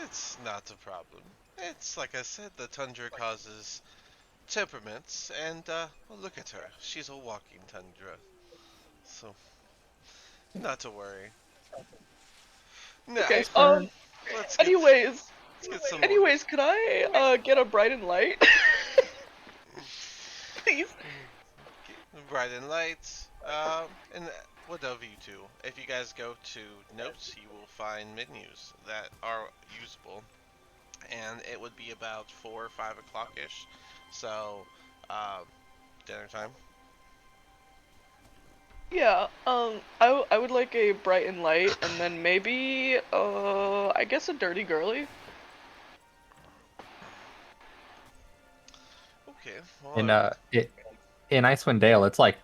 It's not a problem. It's like I said, the tundra causes temperaments, and look at her. She's a walking tundra. So, not to worry. Now,
Okay.
let's get some
Anyways, could I get a bright and light? Please.
bright and lights. And what of you two? If you guys go to notes, you will find menus that are usable, and it would be about 4 or 5 o'clock ish. So, dinner time.
Yeah. I would like a bright and light, and then maybe I guess a dirty girly.
Okay. Well,
In Icewind Dale, it's like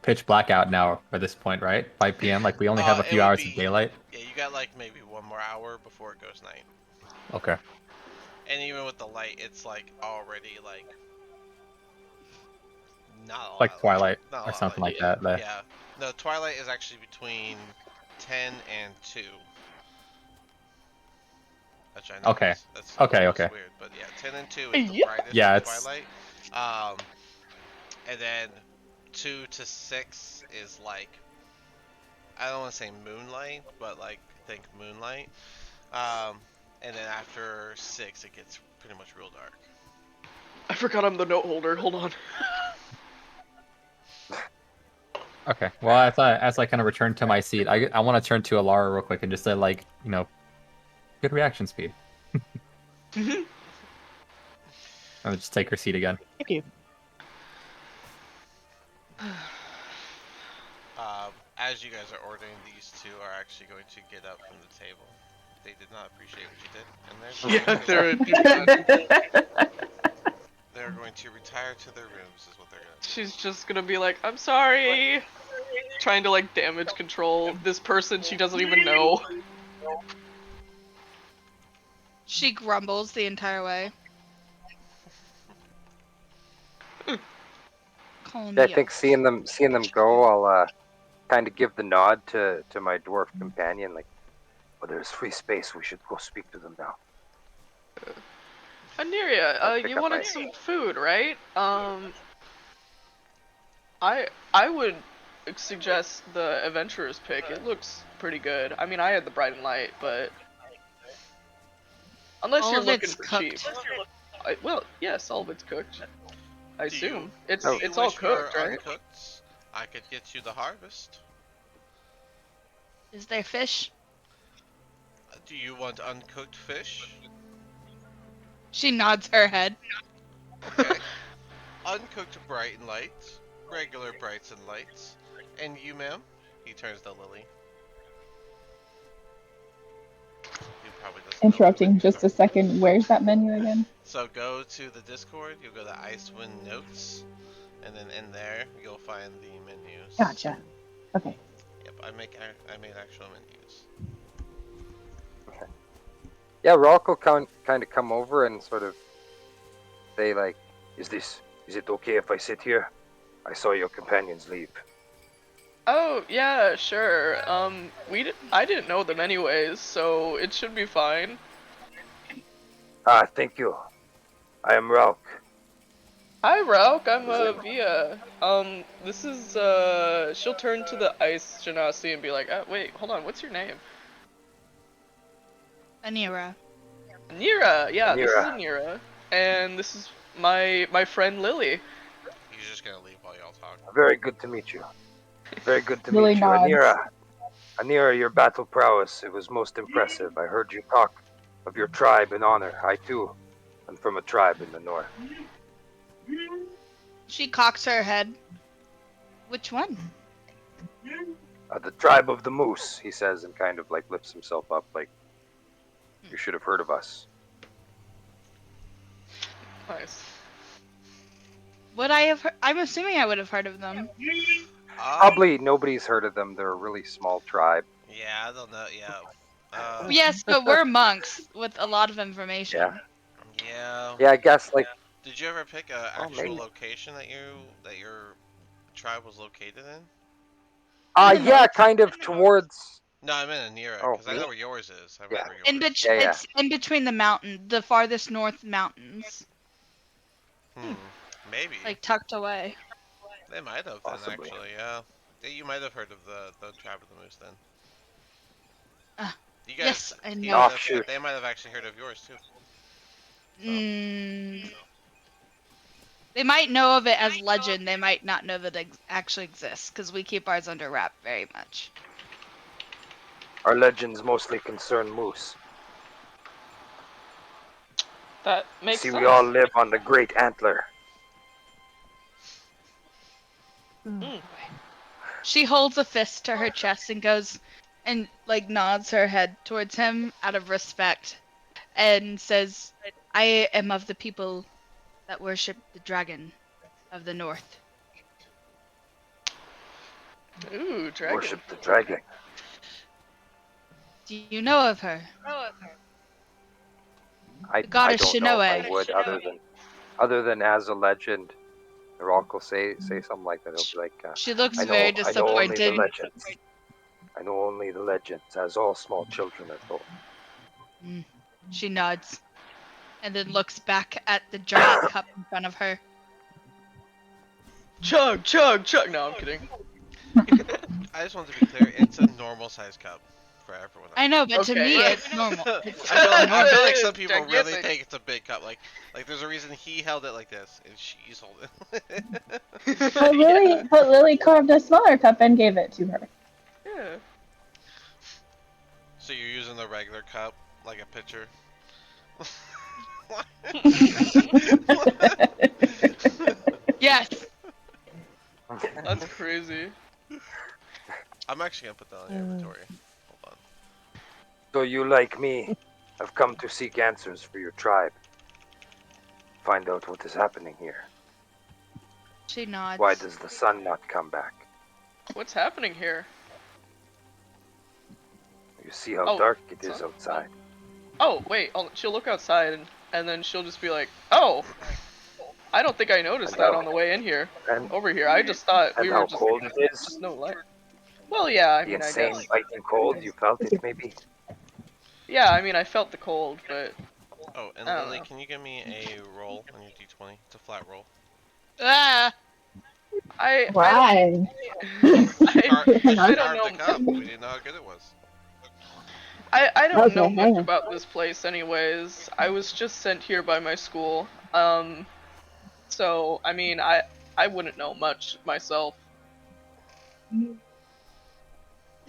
pitch blackout now at this point, right? 5 p.m. Like we only have a few hours of daylight.
Yeah, you got like maybe one more hour before it goes night.
Okay.
And even with the light, it's like already like not a
like
lot
Twilight
not a
or
lot
something
light.
like that.
Yeah. No, Twilight is actually between 10 and 2. Which I know
Okay.
that's
Okay.
weird, but yeah, 10 and 2 is the
Yeah.
brightest
Yeah,
in
it's-
Twilight. And then 2 to 6 is like, I don't want to say moonlight, but like think moonlight. And then after 6, it gets pretty much real dark.
I forgot I'm the note holder. Hold on.
Okay. Well, as I kind of return to my seat, I want to turn to Alara real quick and just say good reaction speed. I'll just take her seat again.
Thank you.
as you guys are ordering, these two are actually going to get up from the table. They did not appreciate what you did, and they're going to retire to their rooms. Is what they're gonna do.
She's just gonna be like, I'm sorry. Trying to like damage control this person she doesn't even know.
She grumbles the entire way. Call me
I think
up.
seeing them go, I'll kind of give the nod to my dwarf companion, like, "Well, there's free space. We should go speak to them now."
Aniria,
I'll pick
you
up
wanted
my-
some food, right? I would suggest the adventurer's pick. It looks pretty good. I mean, I had the bright and light, but unless
All
you're
of
looking
it's
for
cooked.
cheap. Well, yes, all of it's cooked. I
Do you-
assume it's
Oh.
it's all
wish for
cooked, right?
uncooked? I could get you the harvest.
Is there fish?
Do you want uncooked fish?
She nods her head.
Okay. Uncooked bright and lights, regular brights and lights, and you, ma'am. He turns to Lily. He probably doesn't know what
Interrupting
menus
just
are.
a second. Where's that menu again?
So go to the Discord. You'll go to Icewind Notes, and then in there you'll find the menus.
Gotcha. Okay.
Yep, I made actual menus.
Yeah, Rock will kind of come over and sort of say, like, is it okay if I sit here? I saw your companions leave."
Oh yeah, sure. I didn't know them anyways, so it should be fine.
"Ah, thank you. I am Rauk."
Hi, Rauk. I'm Via. This is She'll turn to the ice genasi and be like, wait, hold on. What's your name?
Anira.
Anira. Yeah, this is
Anira.
Anira, and this is my friend Lily.
He's just gonna leave while y'all talk.
"Very good to meet you. Very good to
Lily
meet you,
nods.
Anira, your battle prowess, it was most impressive. I heard you talk of your tribe in honor. I too am from a tribe in the north."
She cocks her head. Which one?
"The tribe of the moose," he says, and kind of like lifts himself up, like, "You should have heard of us."
Nice.
Would I have? I'm assuming I would have heard of them.
Probably nobody's heard of them. They're a really small tribe.
Yeah, I don't know. Yeah.
Yes, but we're monks with a lot of information.
Yeah.
Yeah.
Yeah, I guess, like,
Did you ever pick a
Oh,
actual
maybe.
location that your tribe was located in?
yeah, kind of towards.
No, I meant Anira,
Oh,
because I
me?
know where yours is. I
Yeah.
remember yours.
Yeah.
It's in between the farthest north mountains,
Maybe.
like tucked away.
They might have
Possibly.
then, actually. Yeah. You might have heard of the tribe of the moose then. You guys,
Yes, I
he
know.
might have-
Offshoot.
They might have actually heard of yours too.
They might know of it as legend. They might not know that it actually exists because we keep ours under wrap very much.
Our legends mostly concern moose.
That makes
See,
sense.
we all live on the Great Antler.
She holds a fist to her chest and goes and like nods her head towards him out of respect and says, "I am of the people that worship the dragon of the north."
Ooh, dragon.
Worship the dragon.
Do you know of her?
I
goddess
don't know if I
Shinoe.
would, other than as a legend. Rock will say something like that. He'll be like,
She looks
I know
very
only the
disappointed.
legends. I know only the legends, as all small children are told."
She nods and then looks back at the giant cup in front of her.
Chug, chug, chug. No, I'm kidding.
I just want to be clear, it's a normal size cup for everyone else.
I know, but to
Okay.
me it's normal.
I feel like some people really
Gigantic.
think it's a big cup. Like there's a reason he held it like this and she's holding it.
But Lily carved a smaller cup and gave it to her.
Yeah.
So you're using the regular cup, like a pitcher.
Yes.
That's crazy.
I'm actually gonna put that on your inventory. Hold on.
So you, like me, have come to seek answers for your tribe. Find out what is happening here.
She nods.
Why does the sun not come back?
What's happening here?
You see how
Oh,
dark it is
sun?
outside.
Oh, wait. She'll look outside and then she'll just be like, "Oh, I don't think I noticed that on the way in here.
And,
Over here. I just thought we
and
were
how
just
cold it is.
just no light." Well, yeah. I
The
mean, I
insane
guess.
biting cold. You felt it, maybe?
Yeah. I mean, I felt the cold, but
Oh, and
I don't
Lily,
know.
can you give me a roll on your d20? It's a flat roll.
Ah!
I
Why?
Car-
I
she
don't
carved
know.
a cup. We didn't know how good it was.
I don't know
Okay,
much
hang on.
about this place, anyways. I was just sent here by my school. So I mean, I wouldn't know much myself.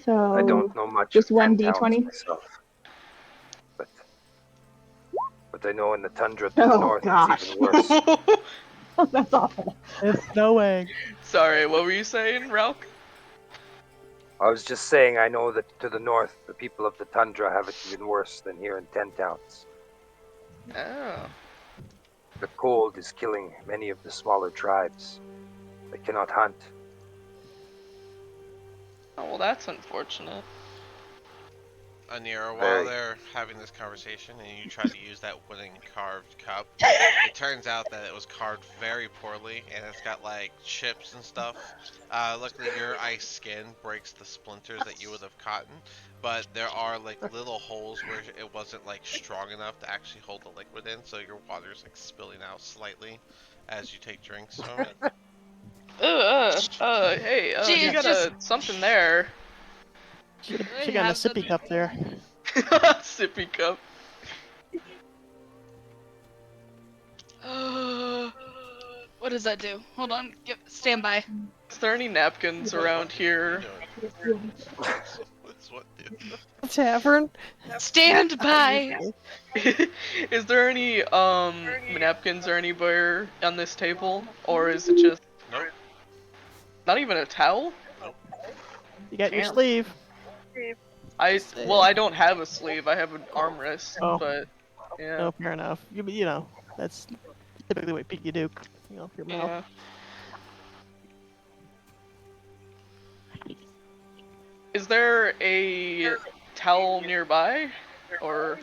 So
I don't know much of
just one
10 towns
d20.
myself. But I know in the tundra to the
Oh
north
gosh,
it's even worse.
that's awful.
It's snowing.
Sorry, what were you saying, Ralph?
I was just saying I know that to the north the people of the tundra have it even worse than here in 10 towns.
Oh.
The cold is killing many of the smaller tribes. They cannot hunt.
Oh, well, that's unfortunate.
Anira, while
Very.
they're having this conversation and you try to use that wooden carved cup, it turns out that it was carved very poorly and it's got like chips and stuff. Luckily, your ice skin breaks the splinters that you would have caught in, but there are like little holes where it wasn't like strong enough to actually hold the liquid in, so your water's like spilling out slightly as you take drinks from it.
Hey,
She
you
is
got
just-
something there.
Should
I
have gotten a
have
sippy
something.
cup there.
Sippy cup.
What does that do? Hold on. Stand by.
Is there any napkins around
What
here?
are you doing? What's what do?
Tavern.
Stand by.
Is there any napkins or anywhere on this table, or is it just
Nope.
not even a towel?
Nope.
You got your
Damn.
sleeve.
Well, I don't have a sleeve. I have an armrest,
Oh.
but yeah,
No, fair enough. You know, that's typically what you do. You know, your mouth.
yeah. Is there a towel nearby, or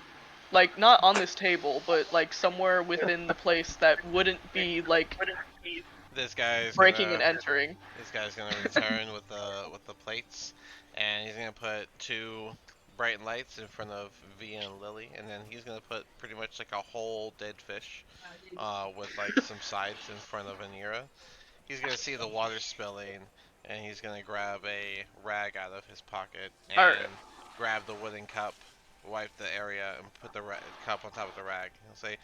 like not on this table, but like somewhere within the place that wouldn't be like
This guy's
breaking and
gonna
entering?
This guy's gonna return with the plates, and he's gonna put two bright lights in front of V and Lily, and then he's gonna put pretty much like a whole dead fish, with like some sides in front of Anira. He's gonna see the water spilling, and he's gonna grab a rag out of his pocket
Alright.
and grab the wooden cup, wipe the area, and put the cup on top of the rag. He'll say,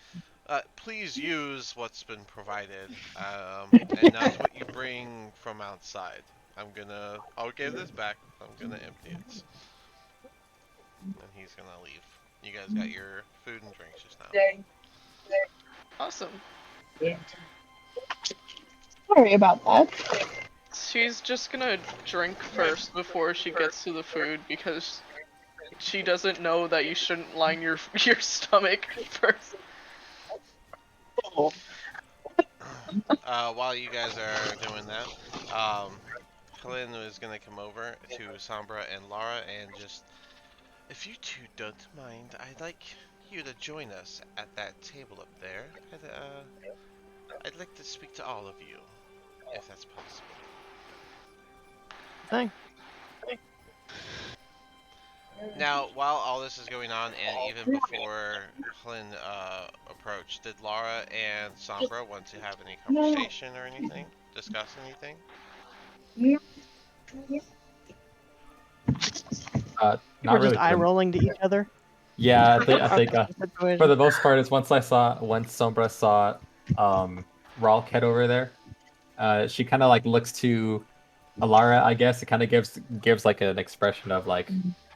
please use what's been provided, and not what you bring from outside. I'll give this back. I'm gonna empty it. And he's gonna leave. You guys got your food and drinks just now.
Awesome.
Sorry about that.
She's just gonna drink first before she gets to the food because she doesn't know that you shouldn't line your stomach first.
While you guys are doing that, Helen is gonna come over to Sombra and Lara and just, if you two don't mind, I'd like you to join us at that table up there. I'd like to speak to all of you, if that's possible.
Thing.
Now, while all this is going on, and even before Helen approached, did Lara and Sombra want to have any conversation or anything? Discuss anything?
We're
Not
just
really.
eye rolling to each other.
Yeah, I think
Situation.
for the most part, is once Sombra saw Ralk head over there, she kind of like looks to Alara, I guess. It kind of gives like an expression of like,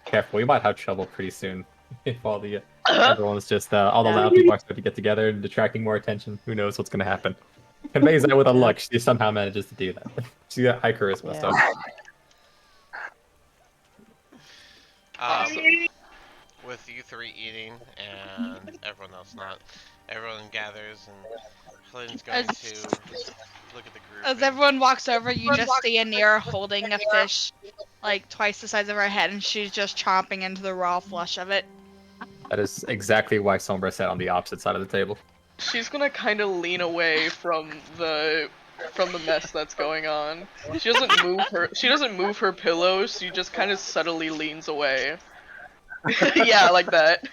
careful, we might have trouble pretty soon if all the everyone's just all the loud people are starting to get together and attracting more attention. Who knows what's gonna happen? Conveys that with a look. She somehow manages to do that. She's got high charisma,
Yeah.
so
Awesome.
With you three eating and everyone else not, everyone gathers and Flynn's going
As
to look at the group
as
and
everyone walks over, you just see Anira holding a fish, like twice the size of her head, and she's just chomping into the raw flesh of it.
That is exactly why Sombra sat on the opposite side of the table.
She's gonna kind of lean away from the mess that's going on. She doesn't move her pillows. She just kind of subtly leans away. Yeah, like that.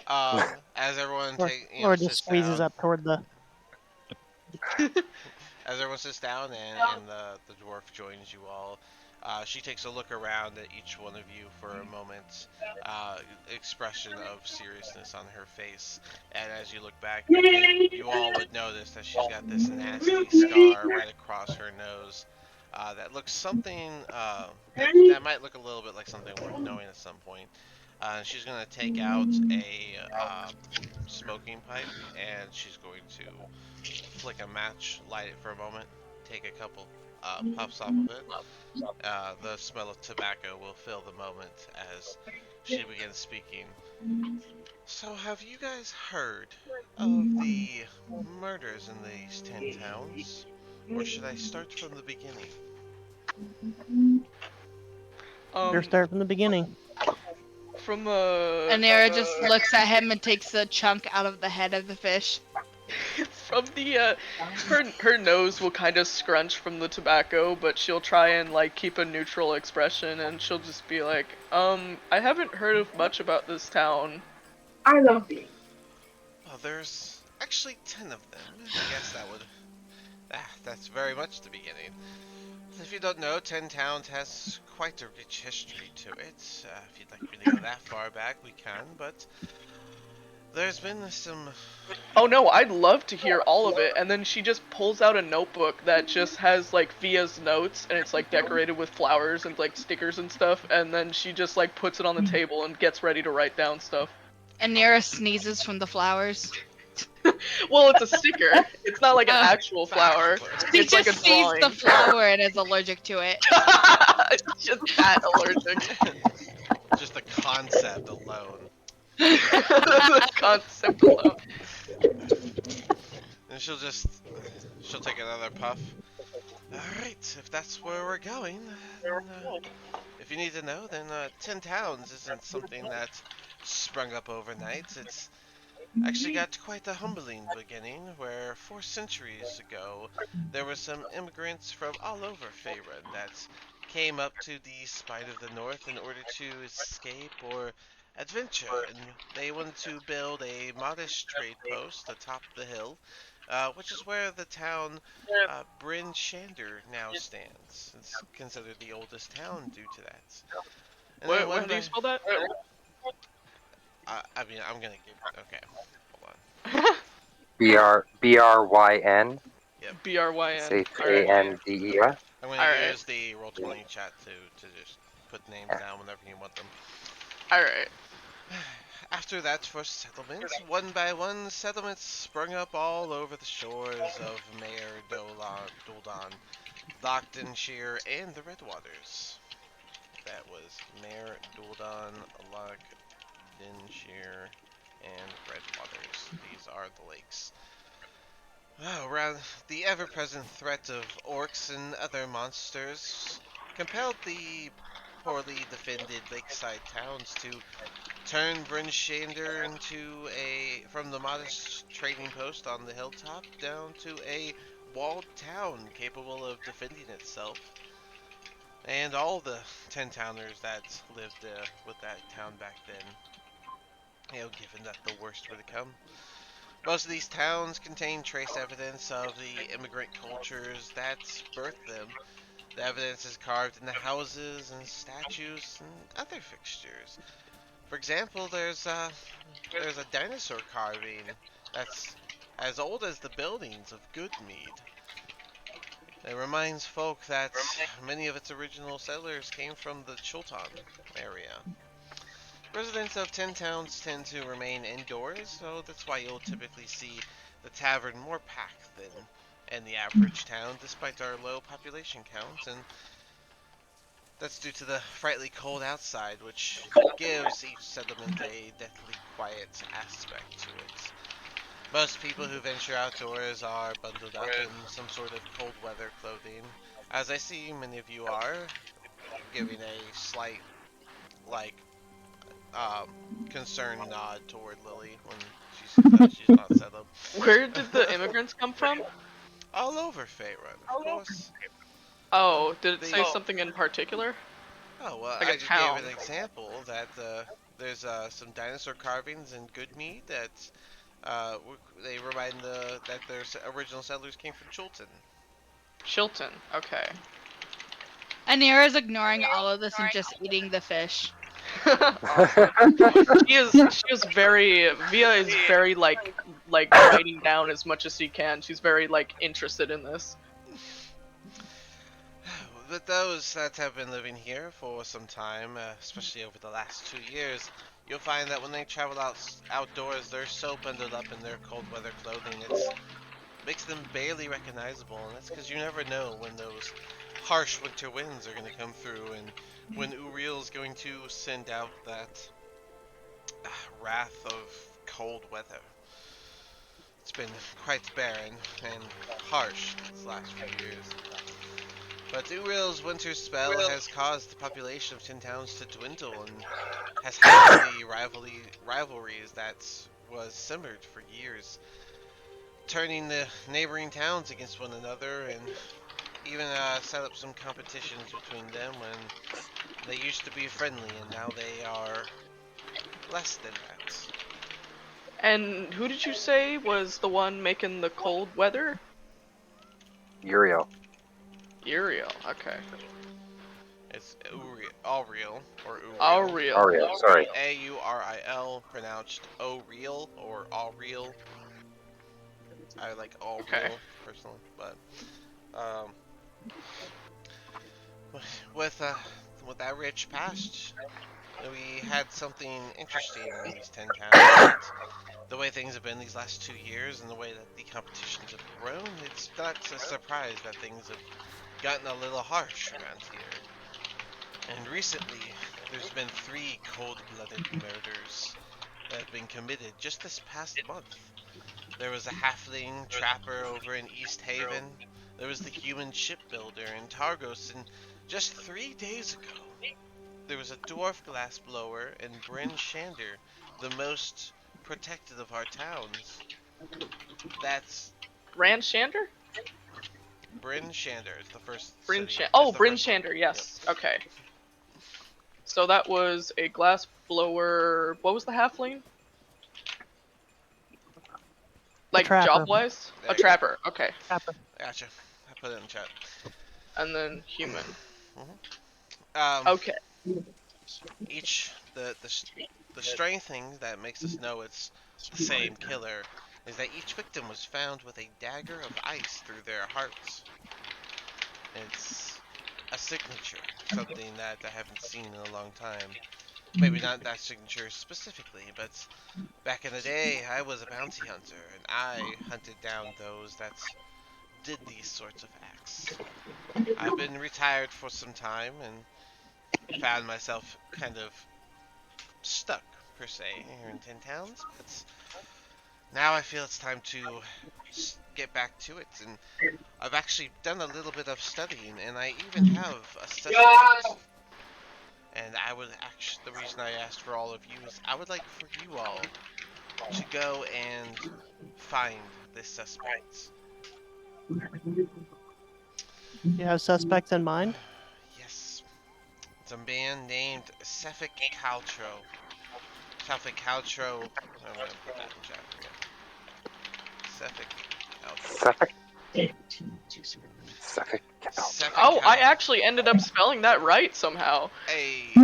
as everyone
Or just
sits
squeezes
down,
up toward the.
as everyone sits down and the dwarf joins you all, she takes a look around at each one of you for a moment, expression of seriousness on her face, and as you look back, you all would notice that she's got this nasty scar right across her nose. That looks something that might look a little bit like something worth knowing at some point. She's gonna take out a smoking pipe and she's going to flick a match, light it for a moment, take a couple puffs off of it. The smell of tobacco will fill the moment as she begins speaking. So, have you guys heard of the murders in these 10 towns? Or should I start from the beginning?
Better start from the beginning.
From
Anira just looks at him and takes a chunk out of the head of the fish.
from the her nose will kind of scrunch from the tobacco, but she'll try and like keep a neutral expression, and she'll just be like, I haven't heard of much about this town.
Well, there's actually 10 of them. I guess that's very much the beginning. If you don't know, 10 Towns has quite a rich history to it. If you'd like me to go that far back, we can, but there's been some...
Oh no, I'd love to hear all of it. And then she just pulls out a notebook that just has like Via's notes, and it's like decorated with flowers and like stickers and stuff, and then she just like puts it on the table and gets ready to write down stuff.
Anira sneezes from the flowers.
Well, it's a sticker. It's not like an actual flower.
She
It's like a
just sees
drawing.
the flower and is allergic to it.
It's just that allergic.
Just the concept alone.
The concept alone.
And she'll take another puff. Alright, if that's where we're going, then, if you need to know, then 10 Towns isn't something that sprung up overnight. It's actually got quite a humbling beginning, where 4 centuries ago, there were some immigrants from all over Faerun that came up to the Spine of the North in order to escape or adventure, and they wanted to build a modest trade post atop the hill, which is where the town Bryn Shander now stands. It's considered the oldest town due to that. And then
What do you spell that?
I mean, I'm gonna give... Okay, hold on.
Bryn.
Yep.
Bryn.
Say Andes.
I'm gonna
Alright.
use the Roll20 chat to just put names down whenever you want them.
Alright.
After that first settlement, one by one, settlements sprung up all over the shores of Mare Doldan, Lochdenshire, and the Redwaters. That was Mare, Doldan, Lochdenshire, and Redwaters. These are the lakes. Around the ever-present threat of orcs and other monsters compelled the poorly defended lakeside towns to turn Brinshander from the modest trading post on the hilltop down to a walled town capable of defending itself. And all the 10 towners that lived with that town back then, given that the worst were to come. Most of these towns contain trace evidence of the immigrant cultures that birthed them. The evidence is carved in the houses and statues and other fixtures. For example, there's a dinosaur carving that's as old as the buildings of Goodmead. It reminds folk that many of its original settlers came from the Chultan area. Residents of 10 towns tend to remain indoors, so that's why you'll typically see the tavern more packed than in the average town, despite our low population count. And That's due to the frightfully cold outside, which gives each settlement a deathly quiet aspect to it. Most people who venture outdoors are bundled up in some sort of cold weather clothing, as I see many of you are, giving a slight, like, um, concerned nod toward Lily when she sees that she's not settled.
Where did the immigrants come from?
All over Faerun, of course.
Oh, did it
The
say something in particular?
Oh, well,
Like a
I just gave an
town.
example that there's some dinosaur carvings in Good Mead that they remind that their original settlers came from Chulton.
Chilton. Okay.
Anira's ignoring all of this and just eating the fish.
Awesome. She is very Via is very like writing down as much as she can. She's very like interested in this.
But those that have been living here for some time, especially over the last 2 years, you'll find that when they travel outdoors, they're so bundled up in their cold weather clothing, it makes them barely recognizable, and that's because you never know when those harsh winter winds are going to come through, and when Uriel's going to send out that wrath of cold weather. It's been quite barren and harsh these last few years. But Uriel's winter spell has caused the population of Tin Towns to dwindle and has had the rivalries that was simmered for years, turning the neighboring towns against one another and even set up some competitions between them when they used to be friendly and now they are less than that.
And who did you say was the one making the cold weather?
Uriel.
Uriel. Okay.
It's Auriel, or Uriel.
Ariel.
Ariel, sorry.
Auril, pronounced O-Real, or Auriel. I like Auriel,
Okay.
personally, but, um, with that rich past, we had something interesting in these 10 towns, and the way things have been these last 2 years and the way that the competitions have grown, it's not a surprise that things have gotten a little harsh around here. And recently, there's been 3 cold-blooded murders that have been committed just this past month. There was a halfling trapper over in East Haven. There was the human shipbuilder in Targos, and just 3 days ago, there was a dwarf glassblower in Bryn Shander, the most protected of our towns. That's
Rand Shander?
Bryn Shander. It's the first
Bryn
city.
Oh,
It's the
Bryn
first one.
Shander. Yes. Okay. So that was a glass blower. What was the halfling? Like
trapper.
job wise?
There
A
you go.
trapper. Okay.
Trapper.
Gotcha. I put it in the chat.
And then human.
Um,
Okay.
each the strange thing that makes us know it's the same killer is that each victim was found with a dagger of ice through their hearts. It's a signature, something that I haven't seen in a long time. Maybe not that signature specifically, but back in the day, I was a bounty hunter, and I hunted down those that did these sorts of acts. I've been retired for some time and found myself kind of stuck, per se, here in Tin Towns, but now I feel it's time to get back to it, and I've actually done a little bit of studying, and I even have a suspect. And I would actually, the reason I asked for all of you is I would like for you all to go and find this suspect.
You have suspects in mind?
Yes, it's a man named Sefik Caltro. Sefik Caltro. I'm gonna put that in chat for you. Sefik Caltro.
Suffolk. Suffolk.
Sefik
Oh, I
Cal-
actually ended up spelling that right somehow.
Hey,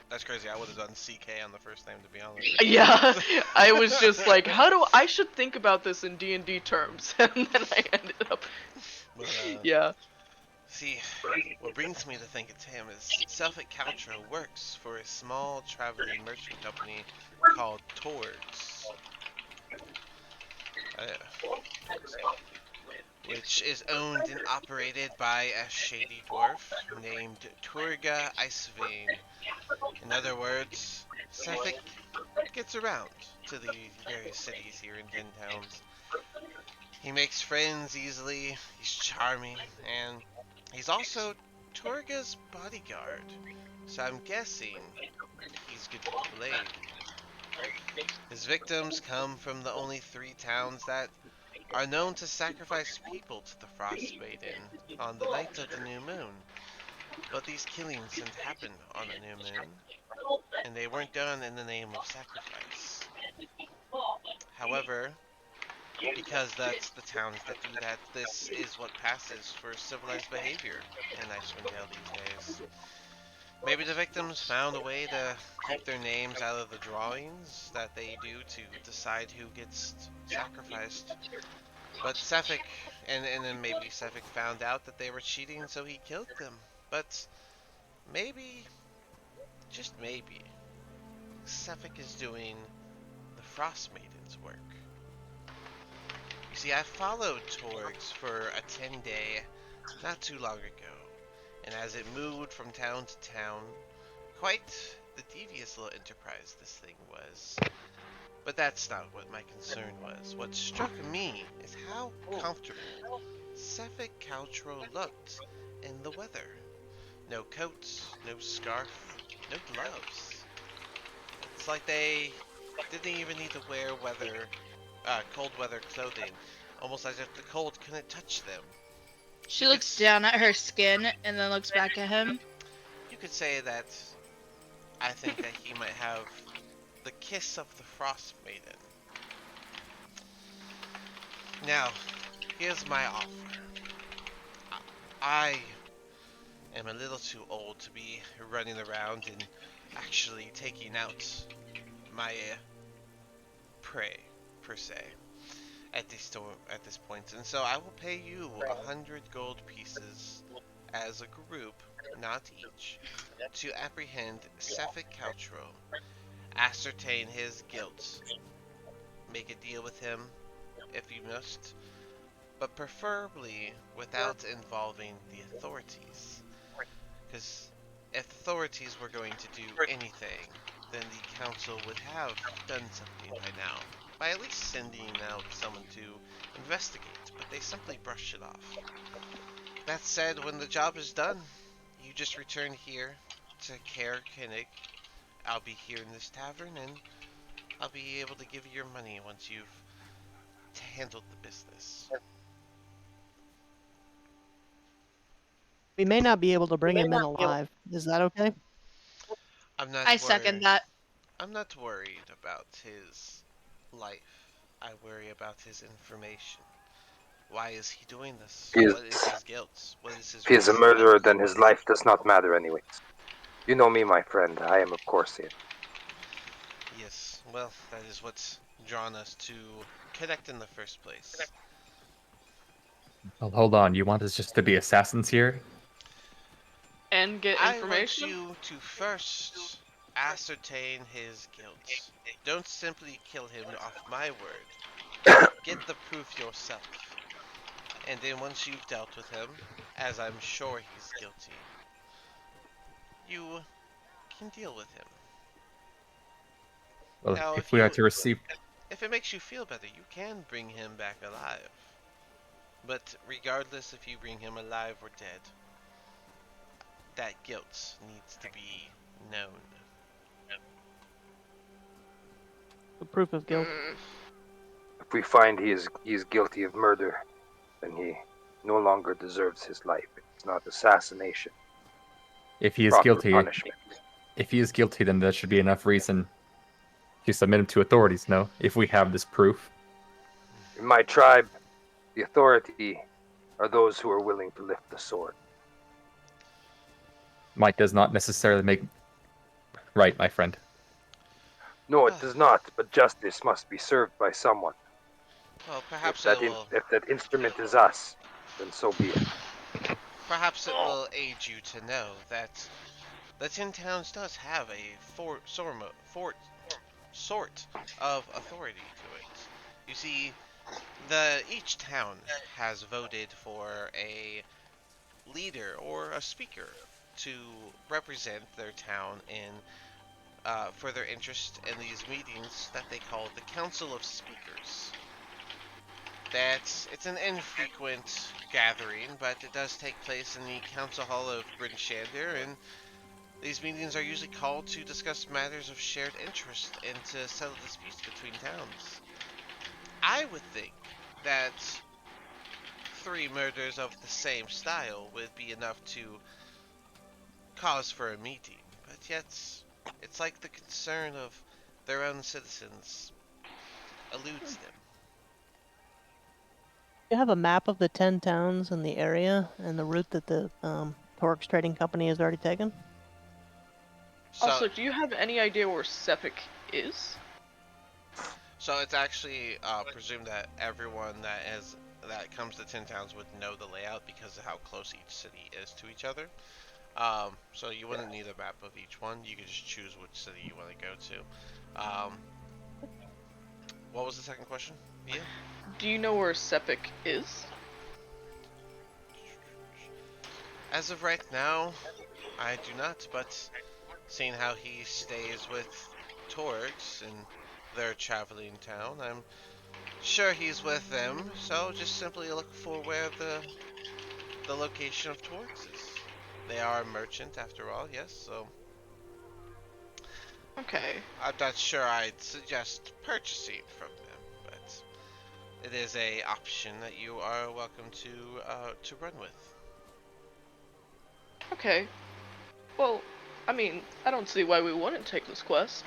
that's crazy. I would have done CK on the first name, to be honest.
Yeah, I was just like, I should think about this in D&D terms, and then I ended up,
But,
yeah.
see, what brings me to think it's him is Suffolk Caltro works for a small traveling merchant company called Torgs. which is owned and operated by a shady dwarf named Turga Icewind. In other words, Suffolk gets around to the various cities here in Ten Towns. He makes friends easily, he's charming, and he's also Turga's bodyguard. So I'm guessing he's good with the blade. His victims come from the only three towns that are known to sacrifice people to the Frost Maiden on the night of the new moon. But these killings didn't happen on a new moon, and they weren't done in the name of sacrifice. However, because that's the towns that do that, this is what passes for civilized behavior in Icewind Dale these days. Maybe the victims found a way to keep their names out of the drawings that they do to decide who gets sacrificed. But Sefik, and then maybe Sefik found out that they were cheating, so he killed them. But maybe, just maybe, Sefik is doing the Frost Maiden's work. You see, I followed Torgs for a 10-day not too long ago, and as it moved from town to town, quite the devious little enterprise this thing was. But that's not what my concern was. What struck me is how comfortable Sefik Caltro looked in the weather. No coats, no scarf, no gloves. It's like they didn't even need to wear cold weather clothing, almost as if the cold couldn't touch them.
She
You could
looks down at her skin and then looks back at him.
you could say that I think that he might have the kiss of the Frost Maiden. Now, here's my offer. I am a little too old to be running around and actually taking out my prey, per se, at this point. And so I will pay you 100 gold pieces as a group, not each, to apprehend Sefik Caltro, ascertain his guilt, make a deal with him if you must, but preferably without involving the authorities. Because if the authorities were going to do anything, then the council would have done something by now, by at least sending out someone to investigate, but they simply brush it off. That said, when the job is done, you just return here to Care Kinnick. I'll be here in this tavern, and I'll be able to give you your money once you've handled the business.
We may not be able to bring him in alive. Is that okay?
I'm not
I second
worried.
that.
I'm not worried about his life. I worry about his information. Why is he doing this?
He is,
What is his guilt? What is his
if he is a
reasoning?
murderer, then his life does not matter anyways. You know me, my friend. I am of course in.
Yes, well, that is what's drawn us to connect in the first place.
Well, hold on. You want us just to be assassins here?
And get
I want
information?
you to first ascertain his guilt. Don't simply kill him off my word. Get the proof yourself. And then once you've dealt with him, as I'm sure he's guilty, you can deal with him.
Well,
Now,
if we are to receive,
if it makes you feel better, you can bring him back alive. But regardless if you bring him alive or dead, that guilt needs to be known.
The proof of guilt.
If we find he is guilty of murder, then he no longer deserves his life. It's not assassination.
if he is
Proper
guilty,
punishment.
if he is guilty, then there should be enough reason to submit him to authorities. No, if we have this proof.
In my tribe, the authority are those who are willing to lift the sword.
Might does not necessarily make right, my friend.
No, it does not, but justice must be served by someone.
Well,
If
perhaps
that,
it will.
if that instrument is us, then so be it.
Perhaps it will aid you to know that the Ten Towns does have a sort of authority to it. You see, Each town has voted for a leader or a speaker to represent their town in for their interest in these meetings that they call the Council of Speakers. It's an infrequent gathering, but it does take place in the Council Hall of Bryn Shander, and these meetings are usually called to discuss matters of shared interest and to settle disputes between towns. I would think that 3 murders of the same style would be enough to cause for a meeting, but yet it's like the concern of their own citizens eludes them.
You have a map of the 10 towns in the area and the route that the Torx Trading Company has already taken?
So,
Also, do you have any idea where Sepik is?
so it's actually presumed that everyone that comes to 10 towns would know the layout because of how close each city is to each other. So you wouldn't need a map of each one. You could just choose which city you want to go to. What was the second question? Yeah.
Do you know where Sepik is?
As of right now, I do not, but seeing how he stays with Torx in their traveling town, I'm sure he's with them. So just simply look for where the location of Torx is. They are a merchant after all, yes. So
Okay.
I'm not sure I'd suggest purchasing from them, but it is a option that you are welcome to run with.
Okay. Well, I mean, I don't see why we wouldn't take this quest.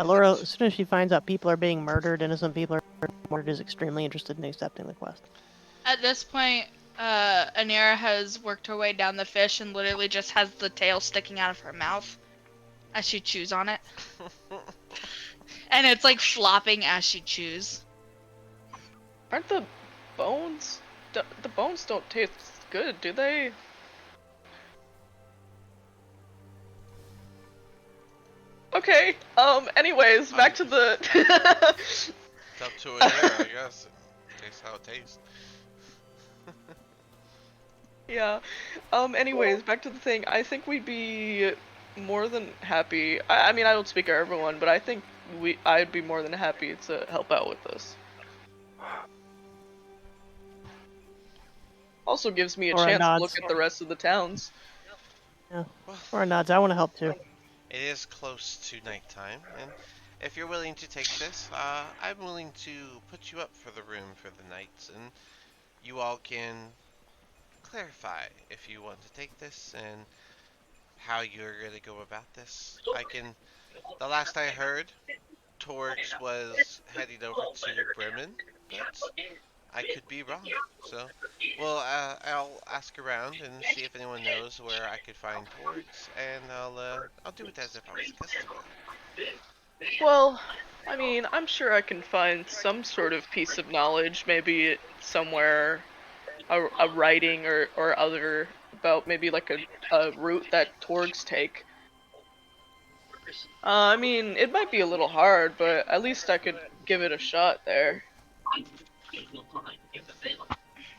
Laura, as soon as she finds out people are being murdered, innocent people are murdered, is extremely interested in accepting the quest.
At this point, Anira has worked her way down the fish and literally just has the tail sticking out of her mouth as she chews on it. And it's like flopping as she chews.
Aren't the bones? The bones don't taste good, do they? Okay. Anyways, back to the.
It's up to a year, I guess. It tastes how it tastes.
Yeah. Anyways, back to the thing. I think we'd be more than happy. I mean, I don't speak for everyone, but I think I'd be more than happy to help out with this. Also gives me a
Laura
chance to look
nods.
at the rest of the towns.
Yeah.
Well,
Laura nods. I want to help too.
it is close to nighttime, and if you're willing to take this, I'm willing to put you up for the room for the night, and you all can clarify if you want to take this and how you're going to go about this. The last I heard, Torx was heading over to Bremen, but I could be wrong. So, well, I'll ask around and see if anyone knows where I could find Torx, and I'll do it as if I was a customer.
Well, I mean, I'm sure I can find some sort of piece of knowledge, maybe somewhere, a writing or other about maybe like a route that Torgs take. I mean, it might be a little hard, but at least I could give it a shot there.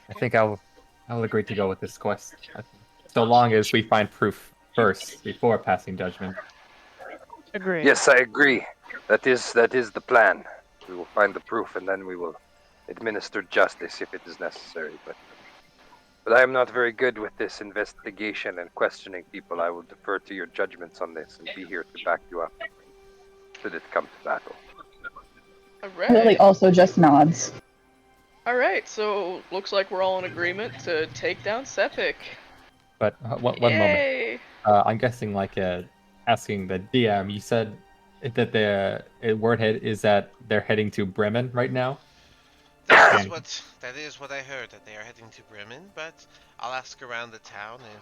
I think I'll agree to go with this quest. So long as we find proof first before passing judgment.
Agreed.
Yes, I agree. That is the plan. We will find the proof, and then we will administer justice if it is necessary. But I am not very good with this investigation and questioning people. I will defer to your judgments on this and be here to back you up should it come to battle.
Lily
Alright.
also just nods.
Alright, so looks like we're all in agreement to take down Sepik.
But one moment.
Yay!
I'm guessing, asking the DM, you said that the wordhead is that they're heading to Bremen right now?
That is what I heard, that they are heading to Bremen, but I'll ask around the town, and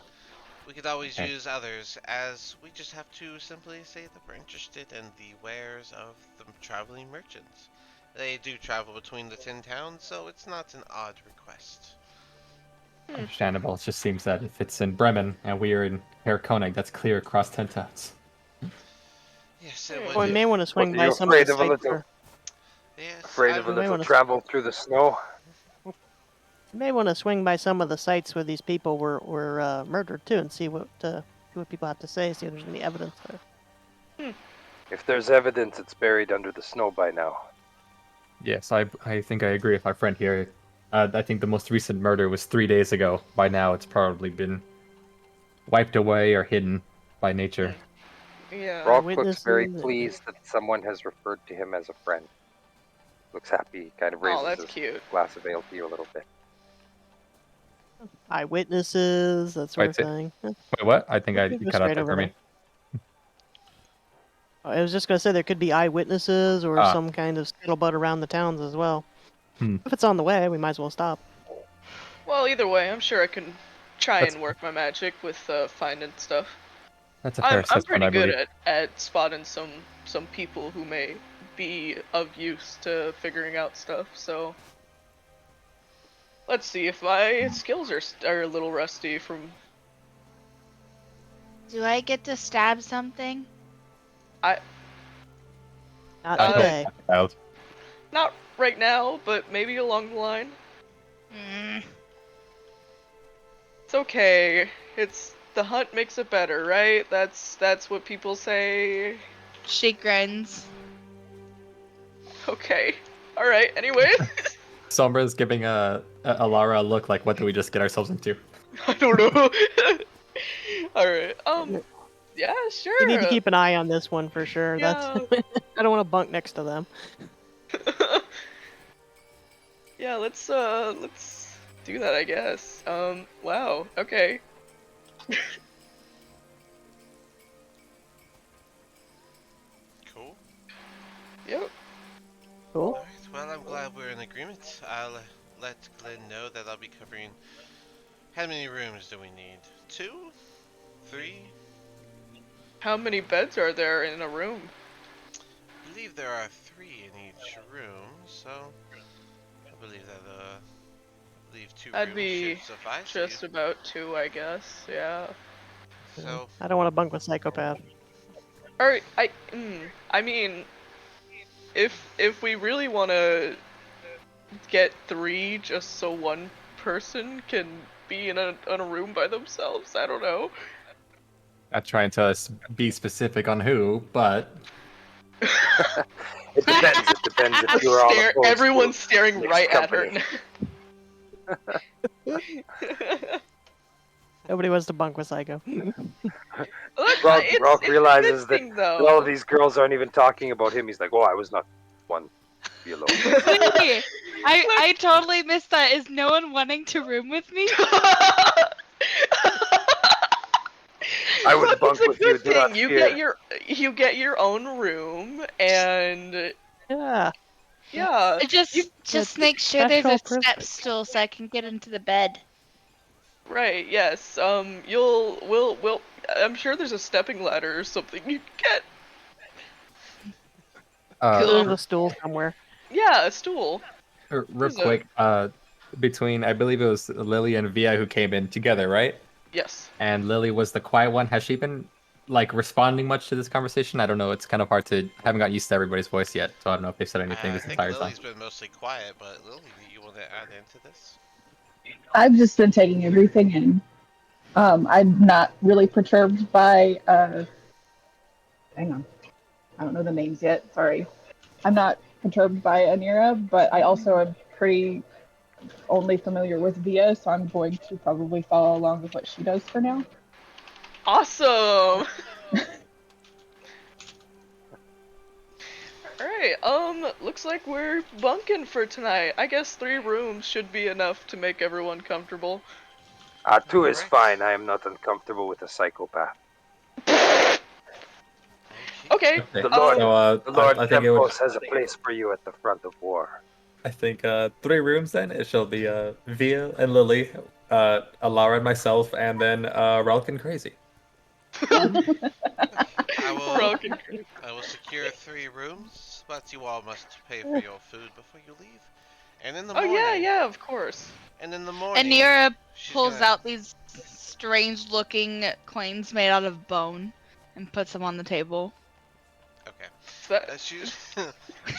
we could always
Okay.
use others, as we just have to simply say that we're interested in the wares of the traveling merchants. They do travel between the 10 towns, so it's not an odd request.
Understandable. It just seems that if it's in Bremen and we are in Herr Koenig, that's clear across 10 towns.
Yes, it
Well, we
would.
may want to
What,
swing
are
by
you
some of the
afraid of a
sites.
little?
Yes,
Afraid
I
of a
We may
little
wanna-
travel through the snow?
You may want to swing by some of the sites where these people were murdered too, and see what people have to say. See if there's any evidence there.
If there's evidence, it's buried under the snow by now.
Yes, I think I agree with my friend here. I think the most recent murder was 3 days ago. By now, it's probably been wiped away or hidden by nature.
Yeah.
Rock looks very
Eyewitnesses.
pleased that someone has referred to him as a friend. Looks happy, kind of
Oh,
raises
that's
his
cute.
glass of ale to you a little bit.
Eyewitnesses, that sort of
Wait,
thing.
Wait, what? I think
You
you
go
cut out
straight
there
over
for
there.
me.
I was just gonna say there could be eyewitnesses or
Ah.
some kind of scuttlebutt around the towns as well.
Hmm.
If it's on the way, we might as well stop.
Well, either way, I'm sure I can try
That's-
and work my magic with finding stuff.
That's a fair
I'm
assessment,
pretty
I
good
believe.
at spotting some people who may be of use to figuring out stuff. So let's see if my skills are a little rusty from.
Do I get to stab something?
Not
Uh,
today.
Out.
Not right now, but maybe along the line.
Mm.
It's okay. It's the hunt makes it better, right? That's what people say.
She grins.
Okay. All right. Anyway,
Sombra's giving Alara a look like, what did we just get ourselves into?
I don't know. All right. Yeah, sure.
You need to keep an eye on this one for sure. That's
Yeah.
I don't want to bunk next to them.
Yeah, let's do that, I guess. Wow. Okay.
Cool.
Yep.
Cool.
Alright, well, I'm glad we're in agreement. I'll let Glenn know that I'll be covering. How many rooms do we need? 2? 3?
How many beds are there in a room?
I believe there are 3 in each room, so I believe that I believe 2
That'd
rooms
be
should suffice.
Just about 2, I guess. Yeah.
So
I don't want to bunk with psychopath.
Or I mean, if we really want to get 3 just so one person can be in a room by themselves, I don't know.
Not trying to be specific on who, but
It depends. It depends if you're all opposed to
Everyone's staring
mixed
right
company.
at her.
Nobody wants to bunk with psycho.
Look,
Rock,
it's
Rock
a
realizes
good
that
thing, though.
all of these girls aren't even talking about him. He's like, "Oh, I was not one to be alone."
Wait, I totally missed that. Is no one wanting to room with me?
I would
Look,
bunk
it's a
with you.
good
Do not
thing.
fear.
You get your own room, and
Yeah.
yeah,
Just make sure there's a
special
step
privilege.
stool so I can get into the bed.
right. Yes. We'll. I'm sure there's a stepping ladder or something you can get.
There's a stool somewhere.
Yeah, a stool.
real
There's a-
quick, between, I believe it was Lily and Via who came in together, right?
Yes.
And Lily was the quiet one. Has she been like responding much to this conversation? I don't know. It's kind of hard to. I haven't got used to everybody's voice yet, so I don't know if they've said anything
I
this
think
entire time.
Lily's been mostly quiet, but Lily, do you want to add into this?
I've just been taking everything in. I'm not really perturbed by. Hang on, I don't know the names yet. Sorry, I'm not perturbed by Anira, but I also am pretty only familiar with Via, so I'm going to probably follow along with what she does for now.
Awesome. Alright, looks like we're bunking for tonight. I guess 3 rooms should be enough to make everyone comfortable.
2 is
Alright.
fine. I am not uncomfortable with a psychopath.
Okay.
The Lord,
So,
the Lord
I think it would.
Tempos has a place for you at the front of war.
I think 3 rooms then. It shall be Via and Lily, Alara and myself, and then Ralk and Crazy.
I will secure 3 rooms, but you all must pay for your food before you leave. And in the
Oh
morning.
yeah, of course.
And in the morning.
Anira
she's
pulls
gonna-
out these strange-looking coins made out of bone and puts them on the table.
Okay.
That,
She's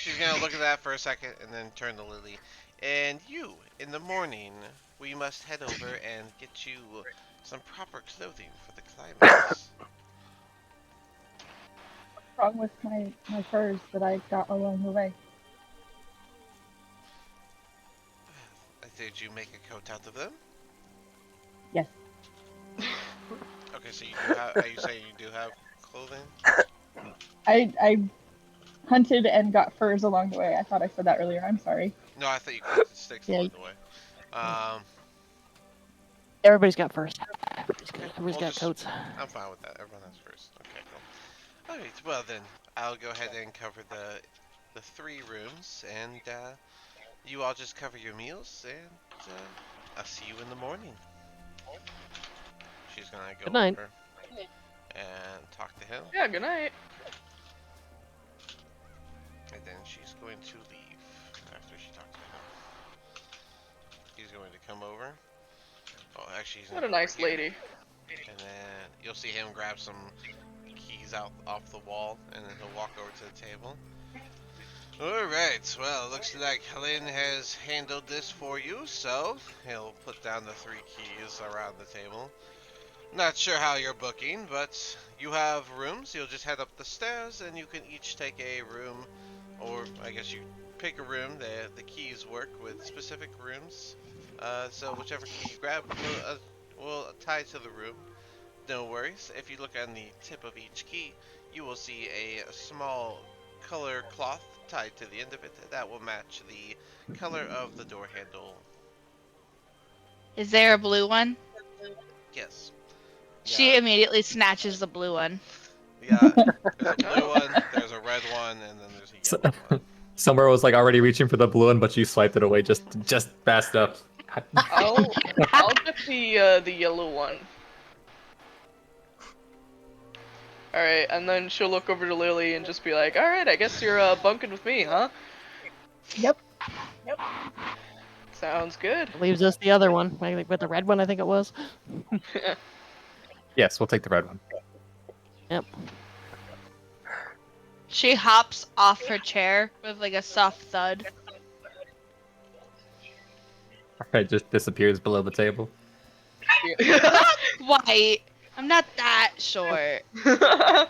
she's gonna look at that for a second and then turn to Lily. And you, in the morning, we must head over and get you some proper clothing for the climax.
What's wrong with my furs that I got along the way?
Did you make a coat out of them?
Yes.
Okay, so you do have. Are you saying you do have clothing?
I hunted and got furs along the way. I thought I said that earlier. I'm sorry.
No, I thought you collected sticks
Yeah.
along the way. Um,
Everybody's got first.
okay,
Everybody's
we'll
got
just.
coats.
I'm fine with that. Everyone has first. Okay, cool. All right. Well then, I'll go ahead and cover the 3 rooms, and you all just cover your meals, and I'll see you in the morning. She's gonna go
Good night.
over and talk to him,
yeah, good night.
and then she's going to leave after she talks to him. He's going to come over. Oh, actually, he's
What
gonna
a
go over
nice
here,
lady.
and then you'll see him grab some keys out off the wall, and then he'll walk over to the table. Alright, well, looks like Helen has handled this for you, so he'll put down the 3 keys around the table. Not sure how you're booking, but you have rooms. You'll just head up the stairs, and you can each take a room, or I guess you pick a room. The keys work with specific rooms, so whichever key you grab will tie to the room. No worries. If you look on the tip of each key, you will see a small color cloth tied to the end of it that will match the color of the door handle.
Is there a blue one?
Yes.
She
Yeah.
immediately snatches the blue one.
Yeah. There's a blue one, there's a red one, and then there's a
So-
yellow one.
Somewhere was like already reaching for the blue one, but you swiped it away just fast enough.
I'll get the yellow one. Alright, and then she'll look over to Lily and just be like, alright, I guess you're bunking with me, huh?
Yep.
Sounds good.
Leaves us the other one, with the red one, I think it was.
Yes, we'll take the red one.
Yep.
She hops off her chair with like a soft thud.
Alright, just disappears below the table.
White. I'm not that short.
Via's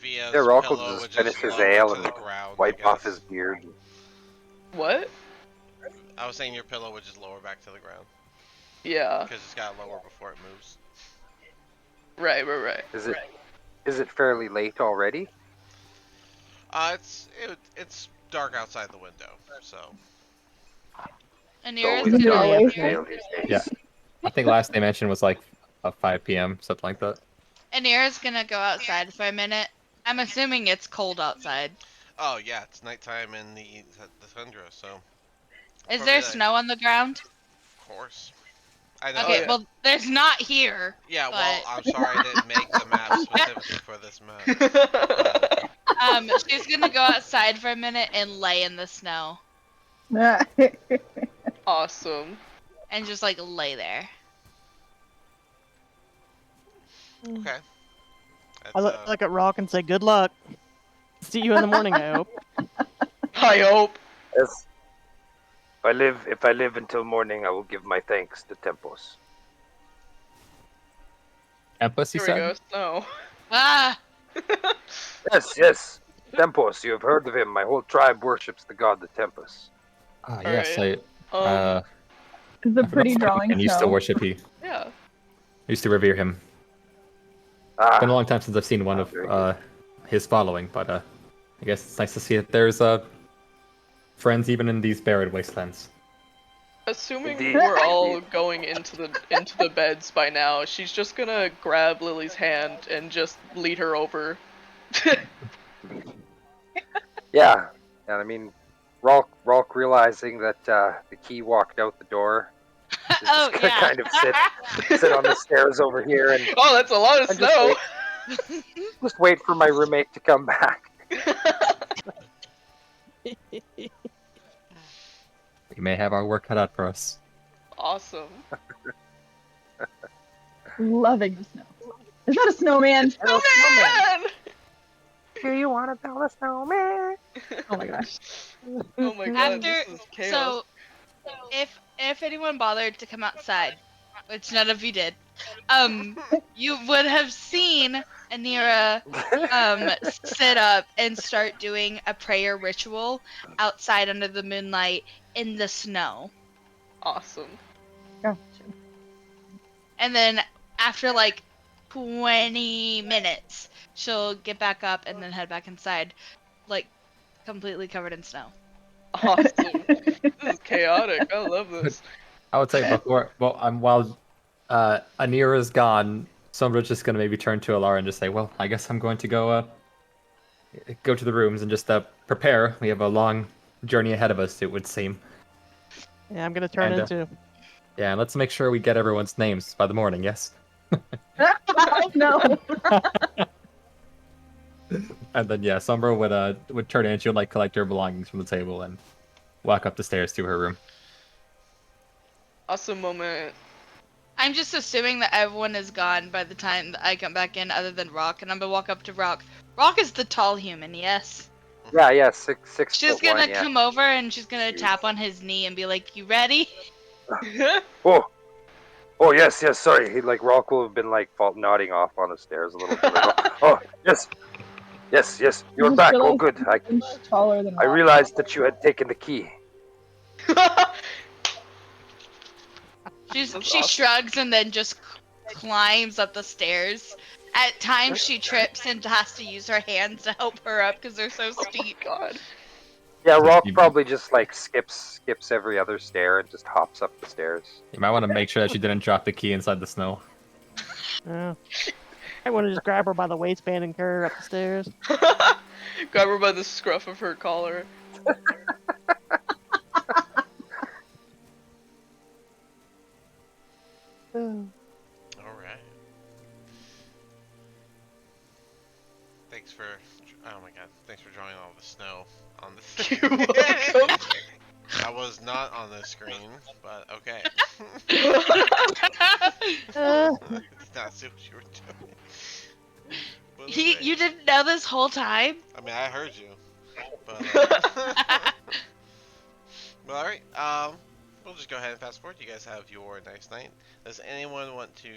Yeah, Rocco
pillow would
just
just
finish his
lower
ale
to
and
the ground, I
wipe off
guess.
his beard.
What?
I was saying your pillow would just lower back to the ground,
Yeah.
because it's got lower before it moves.
Right.
Is it fairly late already?
It's dark outside the window, so.
And
It's
yours
always
Is it
gonna
dark
always
in Vale these days.
Yeah. I think last they mentioned was like 5 p.m., something like that.
Anira's gonna go outside for a minute. I'm assuming it's cold outside.
Oh yeah, it's nighttime in the tundra, so.
Is
Probably
there
like-
snow on the ground?
Of course. I know.
Okay,
yeah.
well, there's not here.
Yeah,
but-
well, I'm sorry I didn't make the map specifically for this map.
She's gonna go outside for a minute and lay in the snow
Awesome.
and just like lay there.
Okay.
I
That's,
look at Rock and say, "Good luck. See you in the morning, I hope."
I hope.
Yes. If I live until morning, I will give my thanks to Tempos.
Empus, you
Here we
said?
go. Snow.
Ah!
Yes. Tempos, you have heard of him. My whole tribe worships the god the Tempest.
Ah, yes.
Alright.
It's a
I forgot
pretty
Satan
drawing
and used to
snow.
worship he.
Yeah.
Used to revere him.
Ah,
It's been a long time since I've seen one of
very good.
his following, but I guess it's nice to see that there's friends even in these barren wastelands.
Assuming
Indeed.
we're all going into the beds by now, she's just gonna grab Lily's hand and just lead her over.
Yeah. And I mean, Rolk realizing that the key walked out the door, is
Oh,
just gonna
yeah.
kind of sit on the stairs over here and
Oh, that's a lot of
And just
snow.
just wait for my roommate to come back.
We may have our work cut out for us.
Awesome.
Loving the snow. Is that a snowman?
Little snowman.
Man!
Do you want to build a snowman?
Oh my gosh.
Oh my god,
After
this is chaos.
so if anyone bothered to come outside, which none of you did, you would have seen Anira sit up and start doing a prayer ritual outside under the moonlight in the snow.
Awesome.
Gotcha.
And then after like 20 minutes, she'll get back up and then head back inside, like completely covered in snow.
Awesome. This is chaotic. I love this.
I would say before, while Anira's gone, Sombra's just gonna maybe turn to Alara and just say, "Well, I guess I'm going to go to the rooms and just prepare. We have a long journey ahead of us, it would seem.
Yeah, I'm gonna turn
And,
into.
Yeah, and let's make sure we get everyone's names by the morning. Yes."
Oh no.
And then yeah, Sombra would turn in. And she would like collect her belongings from the table and walk up the stairs to her room.
Awesome moment.
I'm just assuming that everyone is gone by the time that I come back in, other than Rock, and I'm gonna walk up to Rock. Rock is the tall human, yes.
Yeah, 6'1".
She's gonna
Yeah.
come over and she's gonna tap on his knee and be like, "You ready?"
Oh, yes. Sorry, he like Rock will have been like nodding off on the stairs a little bit. Oh, yes. You're
just
back. Oh,
realized
good.
he's taller than
I
Rock.
realized that you had taken the key.
She
awesome.
shrugs and then just climbs up the stairs. At times she trips and has to use her hands to help her up because they're so steep.
God.
Yeah, Rock probably just like skips every other stair and just hops up the stairs.
You might want to make sure that she didn't drop the key inside the snow.
I want to just grab her by the waistband and carry her up the stairs.
Grab her by the scruff of her collar.
Alright. Thanks for... Oh my god. Thanks for drawing all the snow on the...
You're welcome.
I was not on the screen, but okay. Did not see what you were doing. What was it?
You didn't know this whole time?
I mean, I heard you. But, well, alright. We'll just go ahead and fast forward. You guys have your nice night. Does anyone want to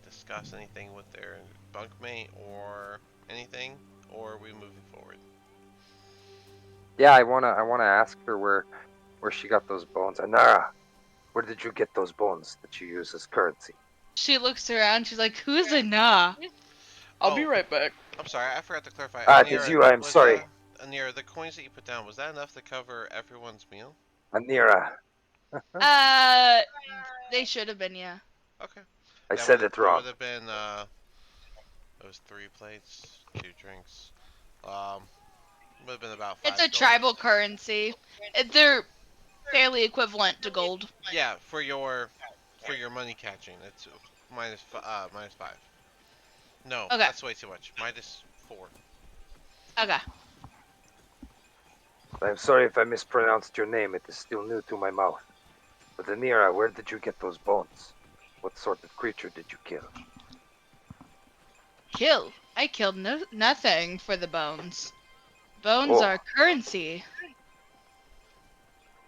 discuss anything with their bunkmate or anything? Or are we moving forward?
Yeah, I wanna ask her where she got those bones. Anara, where did you get those bones that you use as currency?
She looks around, she's like, "Who's a nah?"
I'll be right back.
I'm sorry, I forgot to clarify.
It is you, I'm sorry.
Anira, the coins that you put down, was that enough to cover everyone's meal?
Anira.
They should have been, yeah.
Okay.
I said it wrong.
That would have been, those 3 plates, 2 drinks. Would have been about 5
It's a
gold.
tribal currency. They're fairly equivalent to gold.
Yeah, for your money catching, it's minus 5. No,
Okay.
that's way too much. Minus 4.
Okay.
I'm sorry if I mispronounced your name. It is still new to my mouth. But Anira, where did you get those bones? What sort of creature did you kill?
Kill. I killed nothing for the bones. Bones
Oh.
are currency.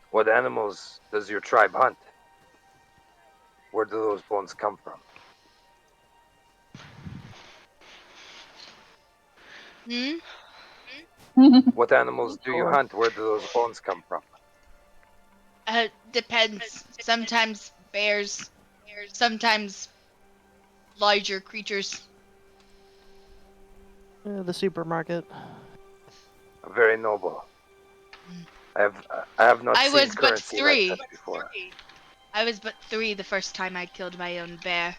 What animals does your tribe hunt? Where do those bones come from?
Hmm?
What animals do you hunt? Where do those bones come from?
Depends. Sometimes bears, sometimes larger creatures.
The supermarket.
Very noble. I have not
I
seen
was but
currency
3.
like that before.
I was but 3 the first time I killed my own bear.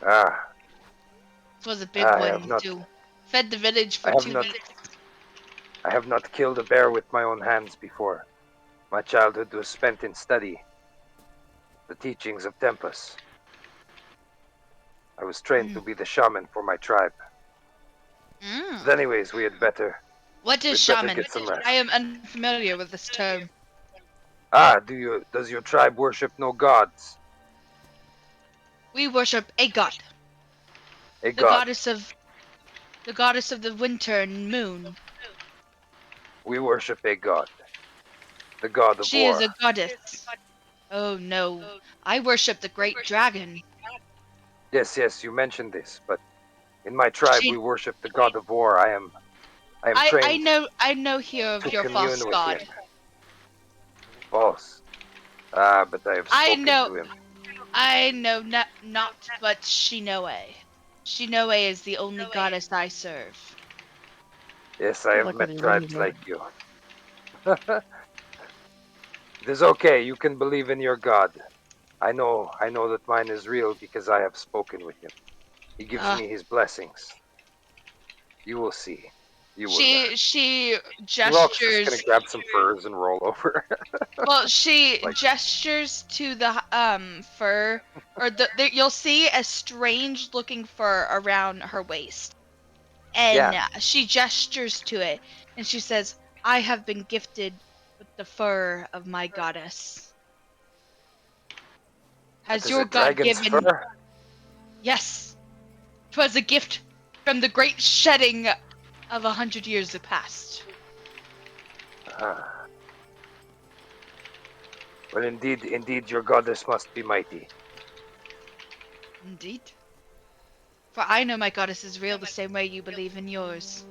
Ah,
It was a big
I have
one,
not-
too. Fed the village for
I have
2
not-
minutes.
I have not killed a bear with my own hands before. My childhood was spent in study. The teachings of Tempus. I was trained to be the shaman for my tribe.
Mm.
But anyways, we had better.
What is
We'd better
shaman?
get some rest.
I am unfamiliar with this term.
Ah, does your tribe worship no gods?
We worship a god.
A
The
god.
goddess of the winter and moon.
We worship a god. The god of
She is
war.
a goddess. Oh no, I worship the great dragon.
Yes, yes, you mentioned this, but in my tribe we
She,
worship the god of war. I am trained
I know here of
to
your
commune
false
with
god.
him. False. Ah, but I have
I
spoken
know,
to him.
not but Shinoe. Shinoe is the only goddess I serve.
Yes, I
Good
have
luck with
met
your
tribes
ranger.
like you. It is okay. You can believe in your god. I know that mine is real because I have spoken with him. He gives
Uh,
me his blessings. You will see. You will learn.
she
Rock's just gonna
gestures.
grab some furs and roll over.
Well, she
Like,
gestures to the fur, or you'll see a strange looking fur around her waist, and
yeah,
she gestures to it, and she says, "I have been gifted with the fur of my goddess.
that
Has
is
your
a
god
dragon's
given?"
fur.
Yes, 'twas a gift from the great shedding of 100 years past.
Ah. Well, indeed, your goddess must be mighty.
Indeed. For I know my goddess is real the same way you believe in yours.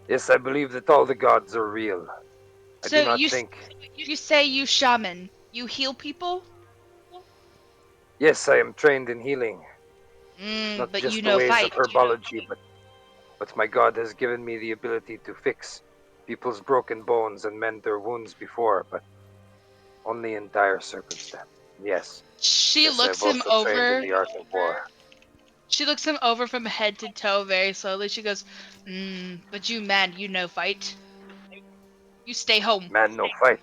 Yes, I believe that all the gods are real. I do
So
not think.
you say you shaman. You heal people?
Yes, I am trained in healing, not
But you
just the
know
ways of
fight.
herbology, but my god has given me the ability to fix people's broken bones and mend their wounds before, but only in dire circumstance. Yes,
She
yes, I've
looks him
also trained in
over.
the art of war.
She looks him over from head to toe very slowly. She goes, but you man, you know fight. You stay home.
Man, no fight.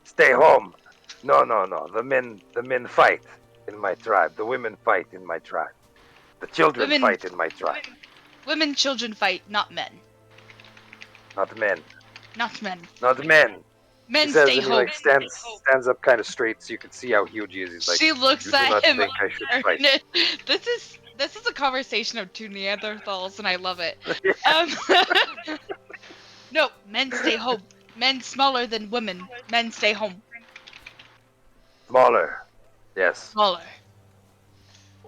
Stay home. No, no, no. The men fight in my tribe. The women fight in my tribe. The children
Women,
fight in my tribe.
children fight, not men.
Not men.
Not men.
Not men. He
Men
says,
stay
and he
home.
like stands up kind of straight, so you can see how huge he is. He's like,
She looks
you do
at
not
him.
think I should fight?
This is a conversation of two Neanderthals, and I love it. Um, no, men stay home. Men smaller than women. Men stay home.
Smaller. Yes.
Smaller.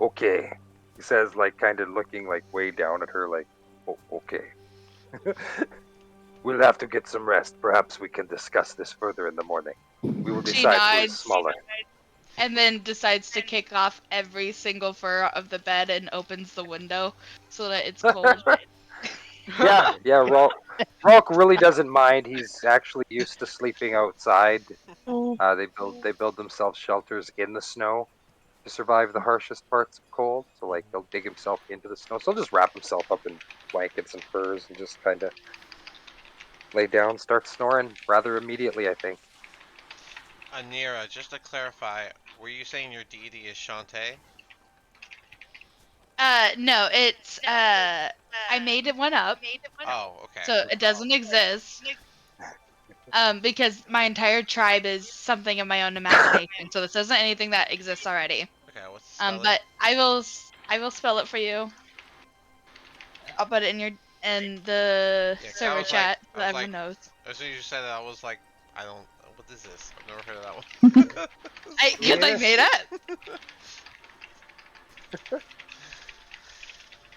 Okay. He says, like, kind of looking like way down at her, like, oh, okay. We'll have to get some rest. Perhaps we can discuss this further in the morning. We will
She
decide who is
nods
smaller.
and then decides to kick off every single fur of the bed and opens the window so that it's cold.
Yeah, yeah. Rock really doesn't mind. He's actually used to sleeping outside.
Oh,
They build themselves shelters in the snow to survive the harshest parts of cold. So like he'll dig himself into the snow. So he'll just wrap himself up in blankets and furs and just kind of lay down, start snoring rather immediately. I think.
Anira, just to clarify, were you saying your deity is Shantae?
No, it's I made it one up,
Oh, okay.
so it doesn't exist. Because my entire tribe is something of my own imagination, so this isn't anything that exists already.
Okay, what's the spelling?
But I will spell it for you. I'll put it in the
Yeah, 'cause
server chat so everyone knows.
as soon as you said that, I was like, I don't, what is this? I've never heard of that one.
Because I made it.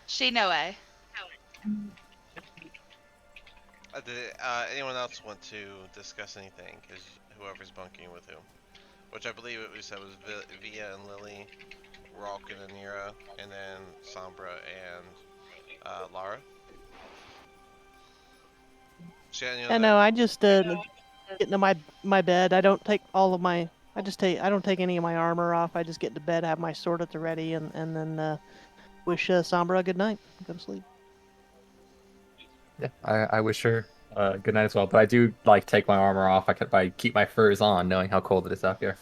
Shinoe.
Anyone else want to discuss anything? Because whoever's bunking with who. Which I believe it we said was Via and Lily, Rock and Anira, and then Sombra and Lara.
yeah, no, I just get into my bed. I don't take all of my. I don't take any of my armor off. I just get to bed, have my sword at the ready, and then wish Sombra a good night. Go to sleep.
Yeah, I wish her good night as well. But I do like take my armor off. I keep my furs on, knowing how cold it is out here.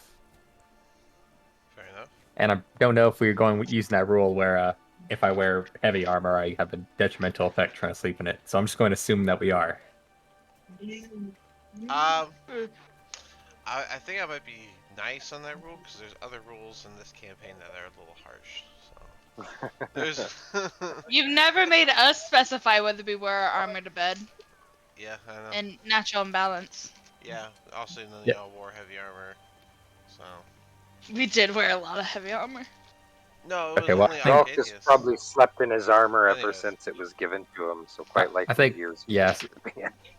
Fair enough.
And I don't know if we're going using that rule where if I wear heavy armor, I have a detrimental effect trying to sleep in it. So I'm just going to assume that we are.
Um, I think I might be nice on that rule because there's other rules in this campaign that are a little harsh. So there's
You've never made us specify whether we wear our armor to bed
yeah, I know.
and natural imbalance.
Yeah, also none of
Yep.
y'all wore heavy armor, so
We did wear a lot of heavy armor.
no, it was
Okay, well,
only
I think
Rolf has
Arcadius.
probably slept in his armor ever
Anyways,
since it was given to him, so
I,
quite likely
I think
years.
yes.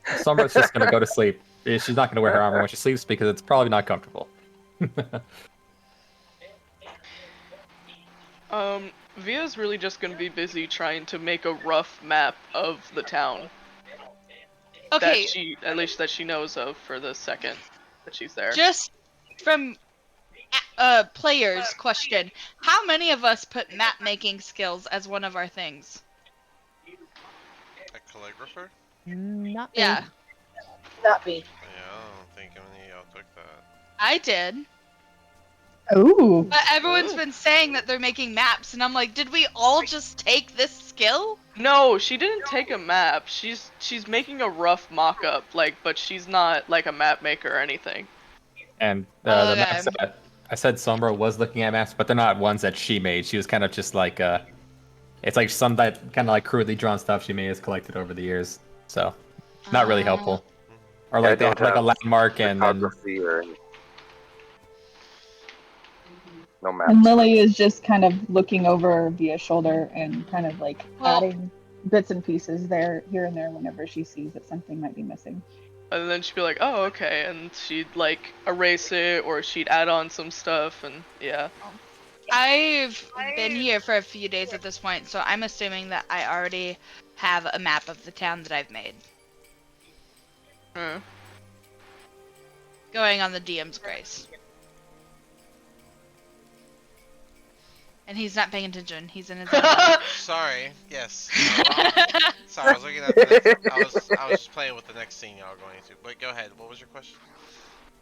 Sombra's just gonna go to sleep. She's not gonna wear her armor when she sleeps because it's probably not comfortable.
Via's really just gonna be busy trying to make a rough map of the town
Okay,
at least that she knows of for the second that she's there.
just from players question, how many of us put map making skills as one of our things?
a calligrapher?
Not me.
Yeah,
Not me.
Yeah, I don't think any of y'all took that.
I did.
Ooh.
But everyone's
Ooh.
been saying that they're making maps, and I'm like, did we all just take this skill?
No, she didn't take a map. She's making a rough mock-up, but she's not like a map maker or anything.
And the
Okay.
maps that I said Sombra was looking at maps, but they're not ones that she made. She was kind of just like it's like some that kind of like crudely drawn stuff she may has collected over the years. So not really helpful. Or
Yeah, I
like they
don't
have like a
have
landmark and then
photography or any. No maps.
And Lily is just kind of looking over Via's shoulder and kind of like
Well-
adding bits and pieces there, here and there, whenever she sees that something might be missing.
And then she'd be like, "Oh, okay," and she'd erase it, or she'd add on some stuff, and yeah.
I've been here for a few days at this point, so I'm assuming that I already have a map of the town that I've made. Going on the DM's grace. And he's not paying attention. He's in his own mode.
Sorry. Yes. Sorry, I was looking at the next. I was just playing with the next scene y'all are going to. But go ahead. What was your question?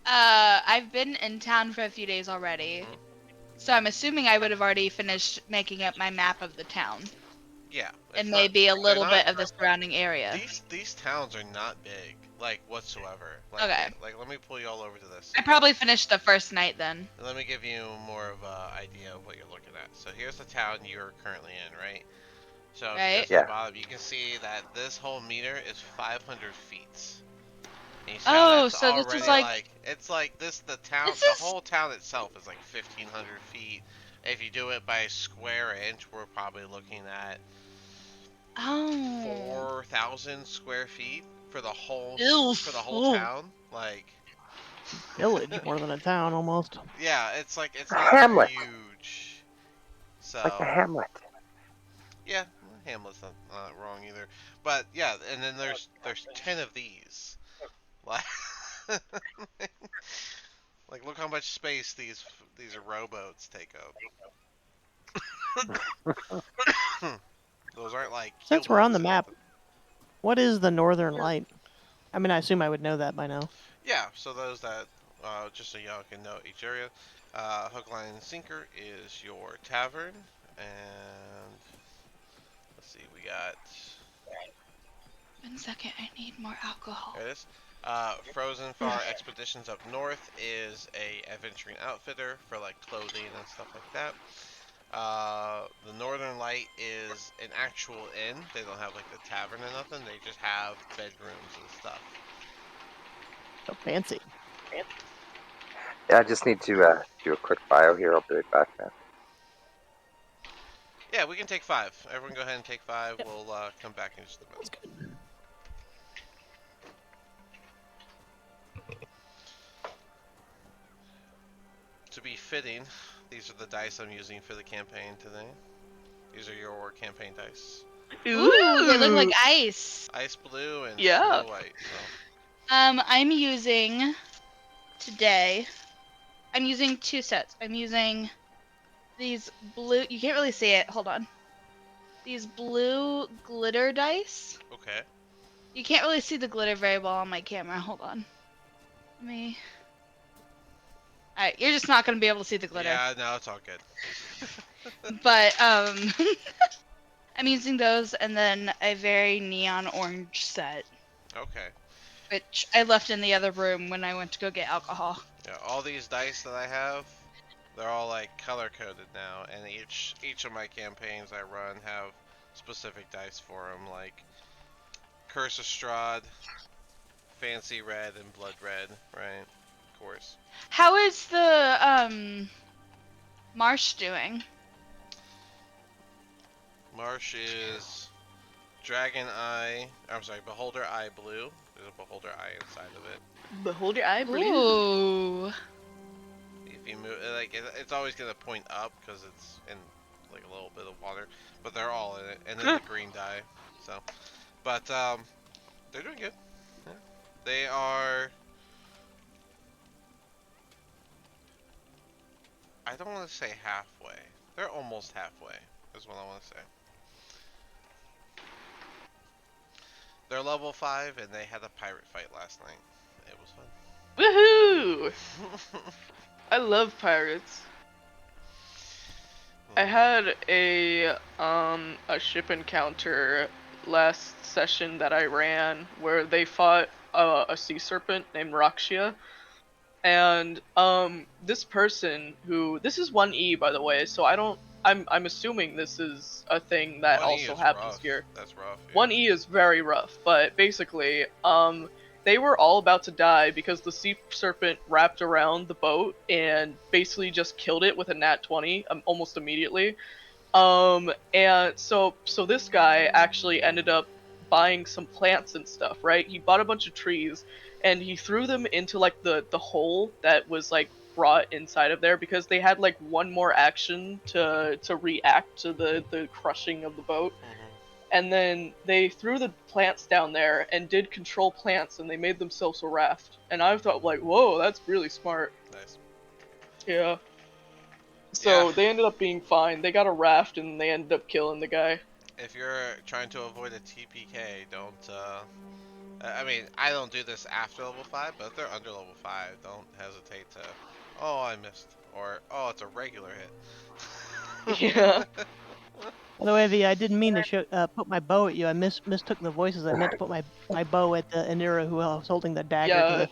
I've been in town for a few days already.
Mhm.
So I'm assuming I would have already finished making up my map of the town.
Yeah.
And
it's not-
maybe a
they're
little
not-
bit of the surrounding area.
These towns are not big, whatsoever.
Okay.
Let me pull you all over to this.
I probably finished the first night then.
Let me give you more of an idea of what you're looking at. So here's the town you're currently in, right? So if you
Right.
go to the
Yeah.
bottom, you can see that this whole meter is 500 feet. And you see how
Oh,
that's
so this is
already it's like the town,
This
the
is-
whole town itself is like 1,500 feet. If you do it by square inch, we're probably looking at
Oh.
4,000 square feet for the whole
Ew.
town. Like,
Village more than a town almost.
yeah, it's
A
not
hamlet.
huge. So
Like a hamlet.
yeah, Hamlet's not wrong either. But yeah, and then there's 10 of these. Like, like look how much space these rowboats take up. Those aren't like
Since we're on the
humans or
map,
nothing.
what is the Northern Light? I mean, I assume I would know that by now.
Yeah, so those that just so y'all can know each area. Hook, line, and sinker is your tavern, and let's see, we got
1 second, I need more alcohol.
there it is. Frozen Far Expeditions up north is a adventuring outfitter for like clothing and stuff like that. The Northern Light is an actual inn. They don't have like the tavern or nothing. They just have bedrooms and stuff.
So fancy.
Yeah, I just need to do a quick bio here. I'll be right back, man.
Yeah, we can take 5. Everyone go ahead and take 5. We'll come back in just a minute. To be fitting, these are the dice I'm using for the campaign today. These are your campaign dice.
Ooh, they look like ice.
Ice blue and
Yeah.
snow white. So.
I'm using today. I'm using 2 sets. I'm using these blue. You can't really see it. Hold on. These blue glitter dice.
Okay.
You can't really see the glitter very well on my camera. Hold on. Let me. Alright, you're just not gonna be able to see the glitter.
Yeah, no, it's all good.
But I'm using those and then a very neon orange set.
Okay.
which I left in the other room when I went to go get alcohol.
Yeah, all these dice that I have, they're all like color coded now, and each of my campaigns I run have specific dice for them, like Curse of Strahd, Fancy Red, and Blood Red, right? Of course.
How is the marsh doing?
Marsh is Dragon Eye. I'm sorry, Beholder Eye Blue. There's a Beholder Eye inside of it.
Behold your eye, blue.
Ooh.
If you move, like it's always gonna point up because it's in like a little bit of water, but they're all in it, and then the green dye. So, but they're doing good. Yeah. They are. I don't want to say halfway. They're almost halfway. Is what I want to say. They're level 5, and they had a pirate fight last night. It was
Woohoo!
fun.
I love pirates. I had a ship encounter last session that I ran where they fought a sea serpent named Rakshia. And this person this is 1E by the way, so I'm assuming this is a thing that
1E
also
is
happens
rough.
here.
That's rough. Yeah.
1E is very rough, but basically, they were all about to die because the sea serpent wrapped around the boat and basically just killed it with a nat 20 almost immediately. And so this guy actually ended up buying some plants and stuff, right? He bought a bunch of trees and he threw them into like the hole that was like brought inside of there because they had like one more action to react to the crushing of the boat. And then they threw the plants down there and did control plants, and they made themselves a raft. And I thought, like, whoa, that's really smart.
Nice.
Yeah. So
Yeah.
they ended up being fine. They got a raft, and they ended up killing the guy.
If you're trying to avoid a TPK, don't. I mean, I don't do this after level 5, but if they're under level 5, don't hesitate to. Oh, I missed, or oh, it's a regular hit.
Yeah.
By the way, I didn't mean to put my bow at you. I mistook the voices. I meant to put my bow at Anira, who was holding the dagger to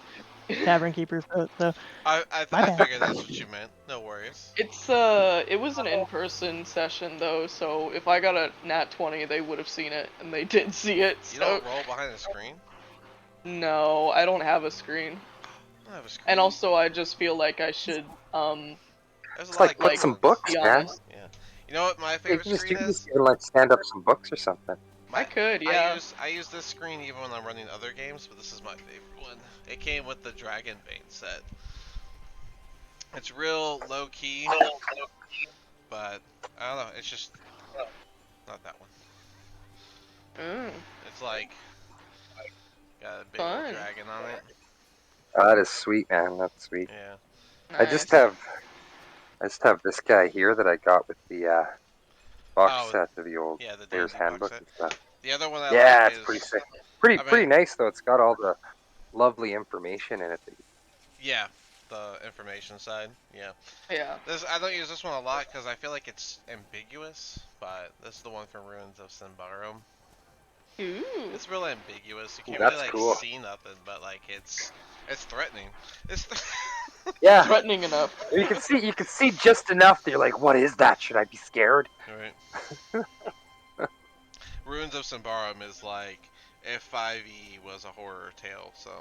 Yeah.
the tavern keeper. So
I
my bad.
figured that's what you meant. No worries.
It was an in-person session though, so if I got a nat 20, they would have seen it, and they did see it.
You
So
don't roll behind the screen.
no, I don't have a screen.
I don't have a screen.
And also, I just feel like I should
There's a
It's
lot
like
of
put
good
some
ones.
books,
be
man.
honest.
Yeah. You know what my
You
favorite
can just,
screen
you can
is?
just even like stand up some books or something.
I could, yeah.
I use this screen even when I'm running other games, but this is my favorite one. It came with the Dragon Bane set. It's real low key, but I don't know. It's just not that one.
Mm,
It's like got a big
Fun.
old dragon on it.
Oh, that is sweet, man. That's sweet.
Yeah.
I just
nice.
have this guy here that I got with the box
Oh,
set of the old
yeah, the
player's
D&D box
handbook
set.
and stuff.
The other one I
Yeah,
like
it's
is
pretty sick.
I mean-
Pretty nice though. It's got all the lovely information in it.
yeah, the information side. Yeah.
Yeah.
I don't use this one a lot because I feel like it's ambiguous, but this is the one from Ruins of Sinbarum.
Ooh.
It's real ambiguous. You can't
That's
really like
cool.
see nothing, but like it's threatening. It's
Yeah,
Threatening enough.
you can see just enough that you're like, what is that? Should I be scared?
Right. Ruins of Sinbarum is like if 5e was a horror tale, so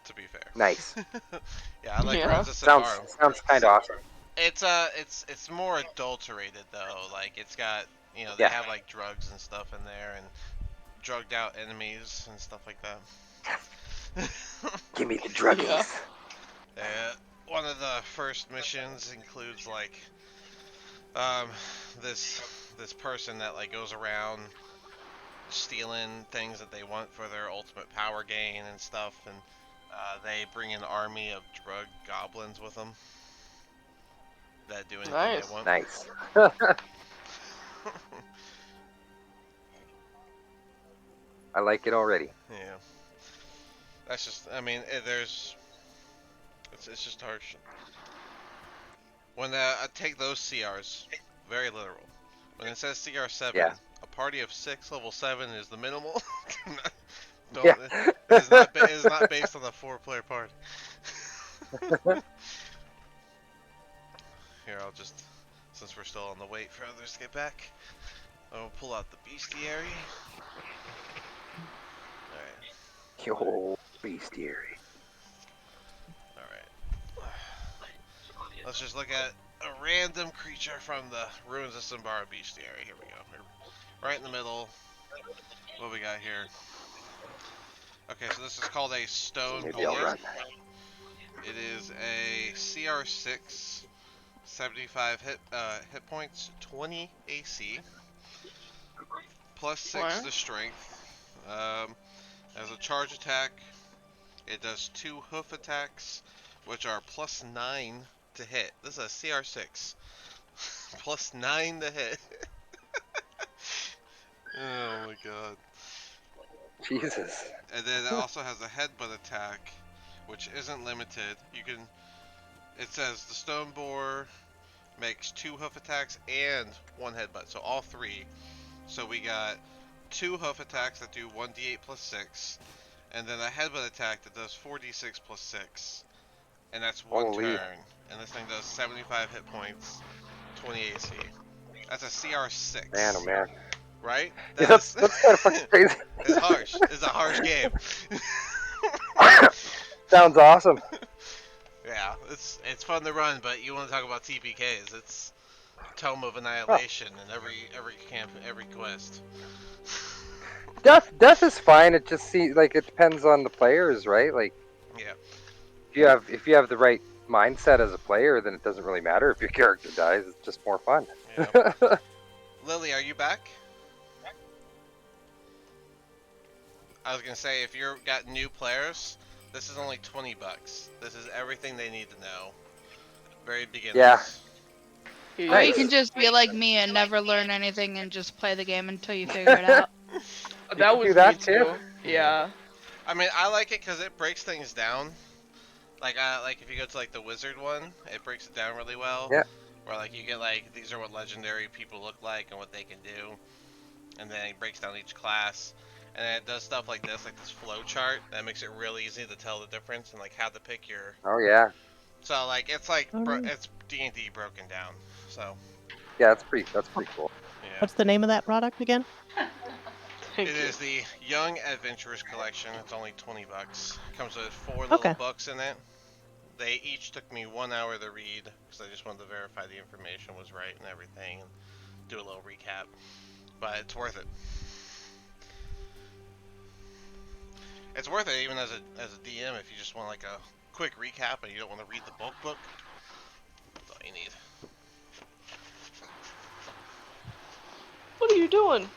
to be fair.
Nice.
Yeah, I like
Yeah.
Ruins of Sinbarum.
Sounds kind of awesome.
It's more adulterated though. Like it's got they
Yeah.
have like drugs and stuff in there and drugged out enemies and stuff like that.
Give me the druggies.
Yeah.
One of the first missions includes like this person that like goes around stealing things that they want for their ultimate power gain and stuff, and they bring an army of drug goblins with them that do anything
Nice.
they want.
Nice. I like it already.
Yeah. That's just, I mean, it's just harsh. When I take those CRs, very literal. When it says CR7,
Yeah.
a party of 6, level 7 is the minimal. Don't.
Yeah.
It is not based on a 4-player party. Here, I'll just, since we're still on the wait for others to get back, I'll pull out the bestiary. Alright.
Yo, bestiary.
Alright. Let's just look at a random creature from the Ruins of Simbara bestiary. Here we go. Right in the middle. What we got here? Okay, so this is called a Stone
Maybe I'll
Golem.
run.
It is a CR6, 75 hit points, 20 AC, plus 6
What?
to strength. As a charge attack, it does 2 hoof attacks, which are plus 9 to hit. This is a CR6. Plus 9 to hit. Oh my god.
Jesus.
And then it also has a headbutt attack, which isn't limited. You can. It says the stone boar makes 2 hoof attacks and 1 headbutt, so all 3. So we got 2 hoof attacks that do 1d8 plus 6, and then a headbutt attack that does 4d6 plus 6, and that's 1
Holy.
turn. And this thing does 75 hit points, 20 AC. That's a CR6.
Man, oh man.
Right?
Yeah, that's kind of fucking crazy.
It's harsh. It's a harsh game.
Sounds awesome.
Yeah, it's fun to run, but you want to talk about TPKs? It's Tome of Annihilation in every camp, every quest.
Death is fine. It just seems like it depends on the players, right? Like,
Yeah.
if you have the right mindset as a player, then it doesn't really matter if your character dies. It's just more fun.
Yeah. Lily, are you back? I was gonna say, if you've got new players, this is only $20. This is everything they need to know. Very beginners.
Yeah.
Or you can just be like me and never learn anything and just play the game until you figure it out.
That
can
was
do that
me
too?
too. Yeah.
I mean, I like it because it breaks things down. Like if you go to like the wizard one, it breaks it down really well.
Yeah.
Where like you get like, these are what legendary people look like and what they can do. And then it breaks down each class. And then it does stuff like this flow chart that makes it really easy to tell the difference and like how to pick your.
Oh yeah.
So like it's it's D&D broken down. So
Yeah, that's pretty cool.
yeah.
What's the name of that product again?
Thank
It
you.
is the Young Adventurers Collection. It's only $20. Comes with 4 little
Okay.
books in it. They each took me 1 hour to read because I just wanted to verify the information was right and everything, and do a little recap. But it's worth it. It's worth it even as a DM if you just want like a quick recap and you don't want to read the bulk book. That's all you need.
What are you doing?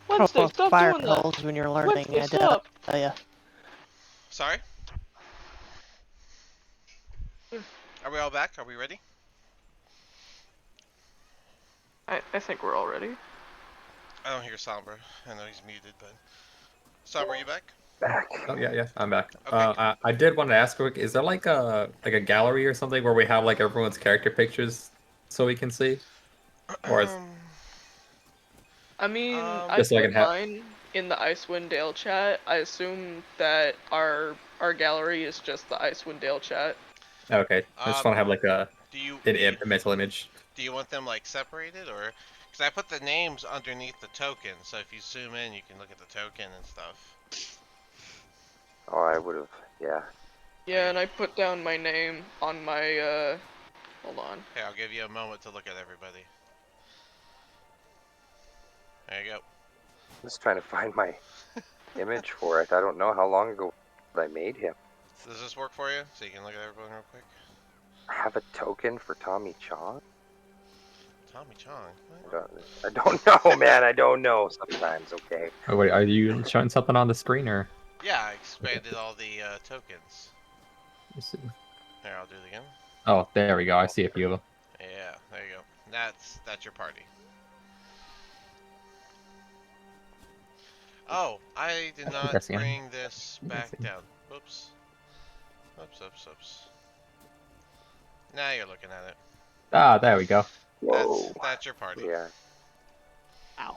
Wednesday,
Almost
stop
fire
doing that.
holes when you're learning.
Wednesday,
I
stop.
tell ya.
Sorry? Are we all back? Are we ready?
I think we're all ready.
I don't hear Sombra. I know he's muted, but Sombra, are you back?
Back.
Oh yeah, I'm back.
Okay.
I did want to ask quick, is there like a gallery or something where we have like everyone's character pictures so we can see? Or is
I mean, I
Just so I
put
can have-
mine in the Icewind Dale chat. I assume that our gallery is just the Icewind Dale chat.
okay? I just want to have like a mental image.
Do you want them like separated, or because I put the names underneath the token, so if you zoom in, you can look at the token and stuff.
Oh, I would have. Yeah.
Yeah, and I put down my name on my, hold on.
Okay, I'll give you a moment to look at everybody. There you go.
I'm just trying to find my image for it. I don't know how long ago I made him.
Does this work for you? So you can look at everyone real quick.
I have a token for Tommy Chong.
Tommy Chong. What?
I don't know, man. I don't know sometimes, okay?
Oh wait, are you showing something on the screen or?
Yeah, I expanded all the tokens.
Let's see.
Here, I'll do it again.
Oh, there we go. I see a few of them.
Yeah, there you go. That's your party. Oh, I did not
That's the end.
bring this back
That's it.
down. Whoops. Oops. Now you're looking at it.
Ah, there we go.
Whoa.
That's your party.
Yeah.
Ow.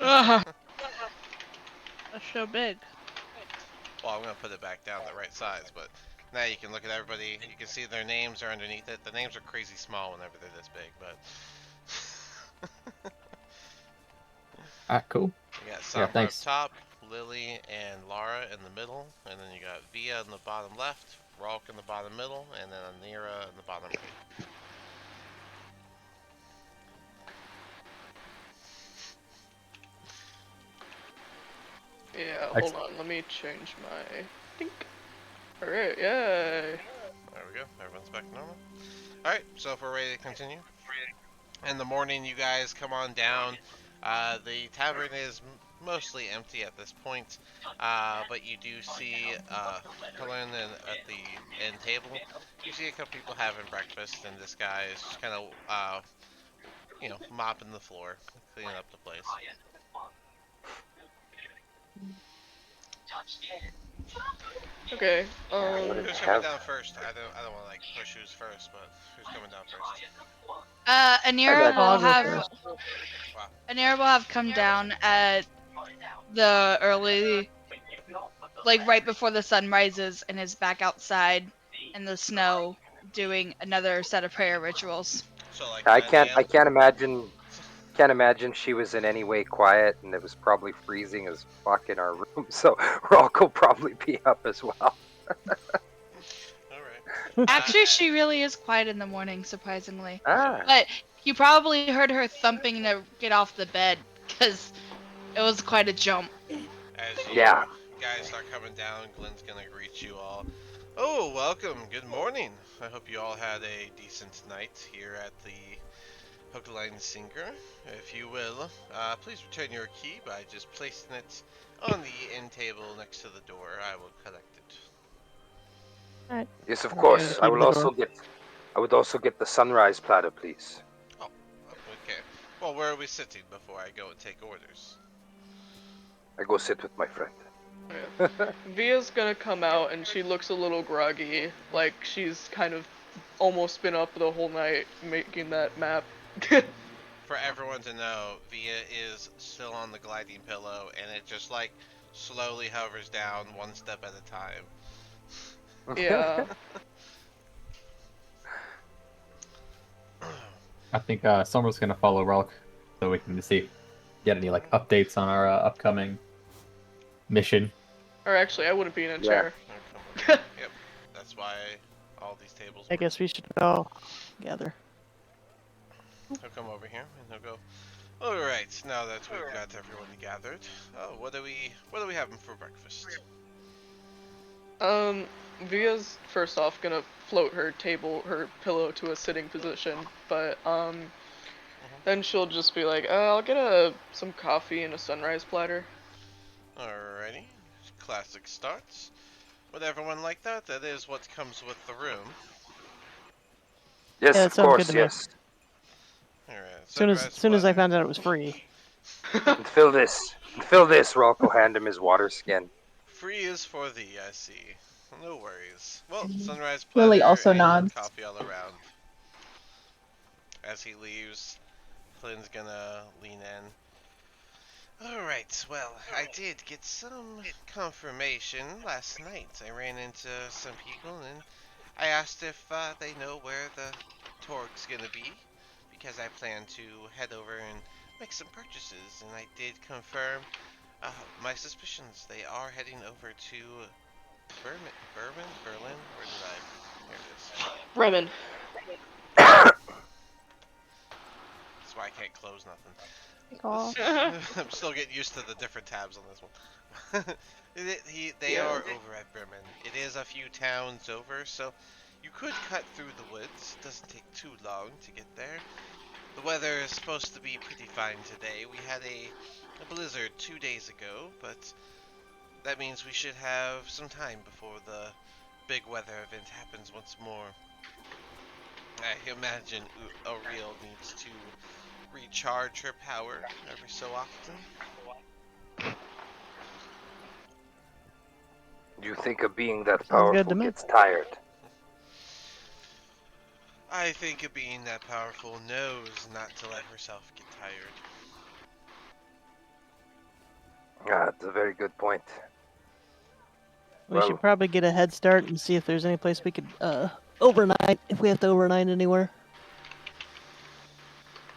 Ugh. That's so big.
Well, I'm gonna put it back down the right size, but now you can look at everybody. You can see their names are underneath it. The names are crazy small whenever they're this big, but
Alright, cool.
you got
Yeah,
Sombra up
thanks.
top, Lily and Lara in the middle, and then you got Via in the bottom left, Ralk in the bottom middle, and then Anira in the bottom right.
Yeah,
Ex-
hold on. Let me change my. Dink. Alright, yay.
There we go. Everyone's back to normal. Alright, so if we're ready to continue. In the morning, you guys come on down. The tavern is mostly empty at this point, but you do see Helen at the end table. You see a couple people having breakfast, and this guy is just kind of, mopping the floor, cleaning up the place.
Okay,
What did
Who's
they
coming
have?
down first? I don't want to like push who's first, but who's coming down first?
Anira
Oh, I'll
will
go
have
first.
Wow.
Anira will have come down at the early, like right before the sun rises, and is back outside in the snow doing another set of prayer rituals.
So like
I
9
can't. I
a.m.
can't imagine. Can't imagine she was in any way quiet, and it was probably freezing as fuck in our room. So Rock will probably be up as well.
All right.
Actually, she really is quiet in the morning, surprisingly.
Ah,
But you probably heard her thumping to get off the bed, because it was quite a jump.
As you
yeah.
guys start coming down, Glenn's gonna greet you all. Oh, welcome. Good morning. I hope you all had a decent night here at the Hook, Line, Sinker. If you will, please return your key by just placing it on the end table next to the door. I will collect it.
Alright.
Yes, of
Hand the
course.
key to the door.
I would also get the sunrise platter, please.
Oh, okay. Well, where are we sitting before I go and take orders?
I go sit with my friend.
Via's gonna come out and she looks a little groggy, like she's kind of almost been up the whole night making that map.
For everyone to know, Via is still on the gliding pillow, and it just like slowly hovers down one step at a time.
Yeah.
I think Summer's gonna follow Relk so we can see get any like updates on our upcoming mission.
Or actually, I wouldn't be in a
Yeah.
chair.
Yep, that's why all these tables.
I guess we should go together.
He'll come over here and he'll go. All right, now that we've got everyone gathered, what are we having for breakfast?
Via's first off gonna float her pillow to a sitting position, but then she'll just be like, I'll get some coffee and a sunrise platter.
Alrighty, classic starts. Would everyone like that? That is what comes with the room.
Yes,
Yeah, that
of
sounds good
course.
to me.
Yes.
Alright,
Soon as I found out it was free.
And fill this. Fill this. Rock will hand him his water skin.
Free is for thee, I see. No worries. Well, sunrise
Lily
platter
also
and
nods.
coffee all around. As he leaves, Flynn's gonna lean in. Alright, well, I did get some confirmation last night. I ran into some people and I asked if they know where the Torg's gonna be, because I plan to head over and make some purchases, and I did confirm my suspicions. They are heading over to Berlin? Where did I? Here it is.
Bremen.
That's why I can't close nothing.
Aw.
I'm still getting used to the different tabs on this one. They are over at Bremen. It is a few towns over, so you could cut through the woods. It doesn't take too long to get there. The weather is supposed to be pretty fine today. We had a blizzard 2 days ago, but that means we should have some time before the big weather event happens once more. I imagine Uriel needs to recharge her power every so often.
You think a being that
Sounds good to
powerful
me.
gets tired?
I think a being that powerful knows not to let herself get tired.
Ah, that's a very good point.
We
Well,
should probably get a head start and see if there's any place we could overnight if we have to overnight anywhere.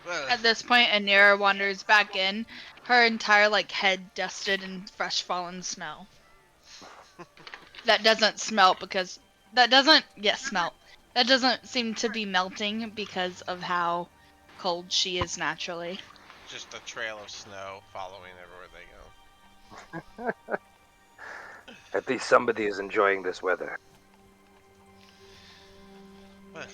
Well,
At this point, Anira wanders back in, her entire head dusted in fresh fallen snow. That doesn't smelt because smelt. That doesn't seem to be melting because of how cold she is naturally.
just a trail of snow following everywhere they go.
at least somebody is enjoying this weather.
But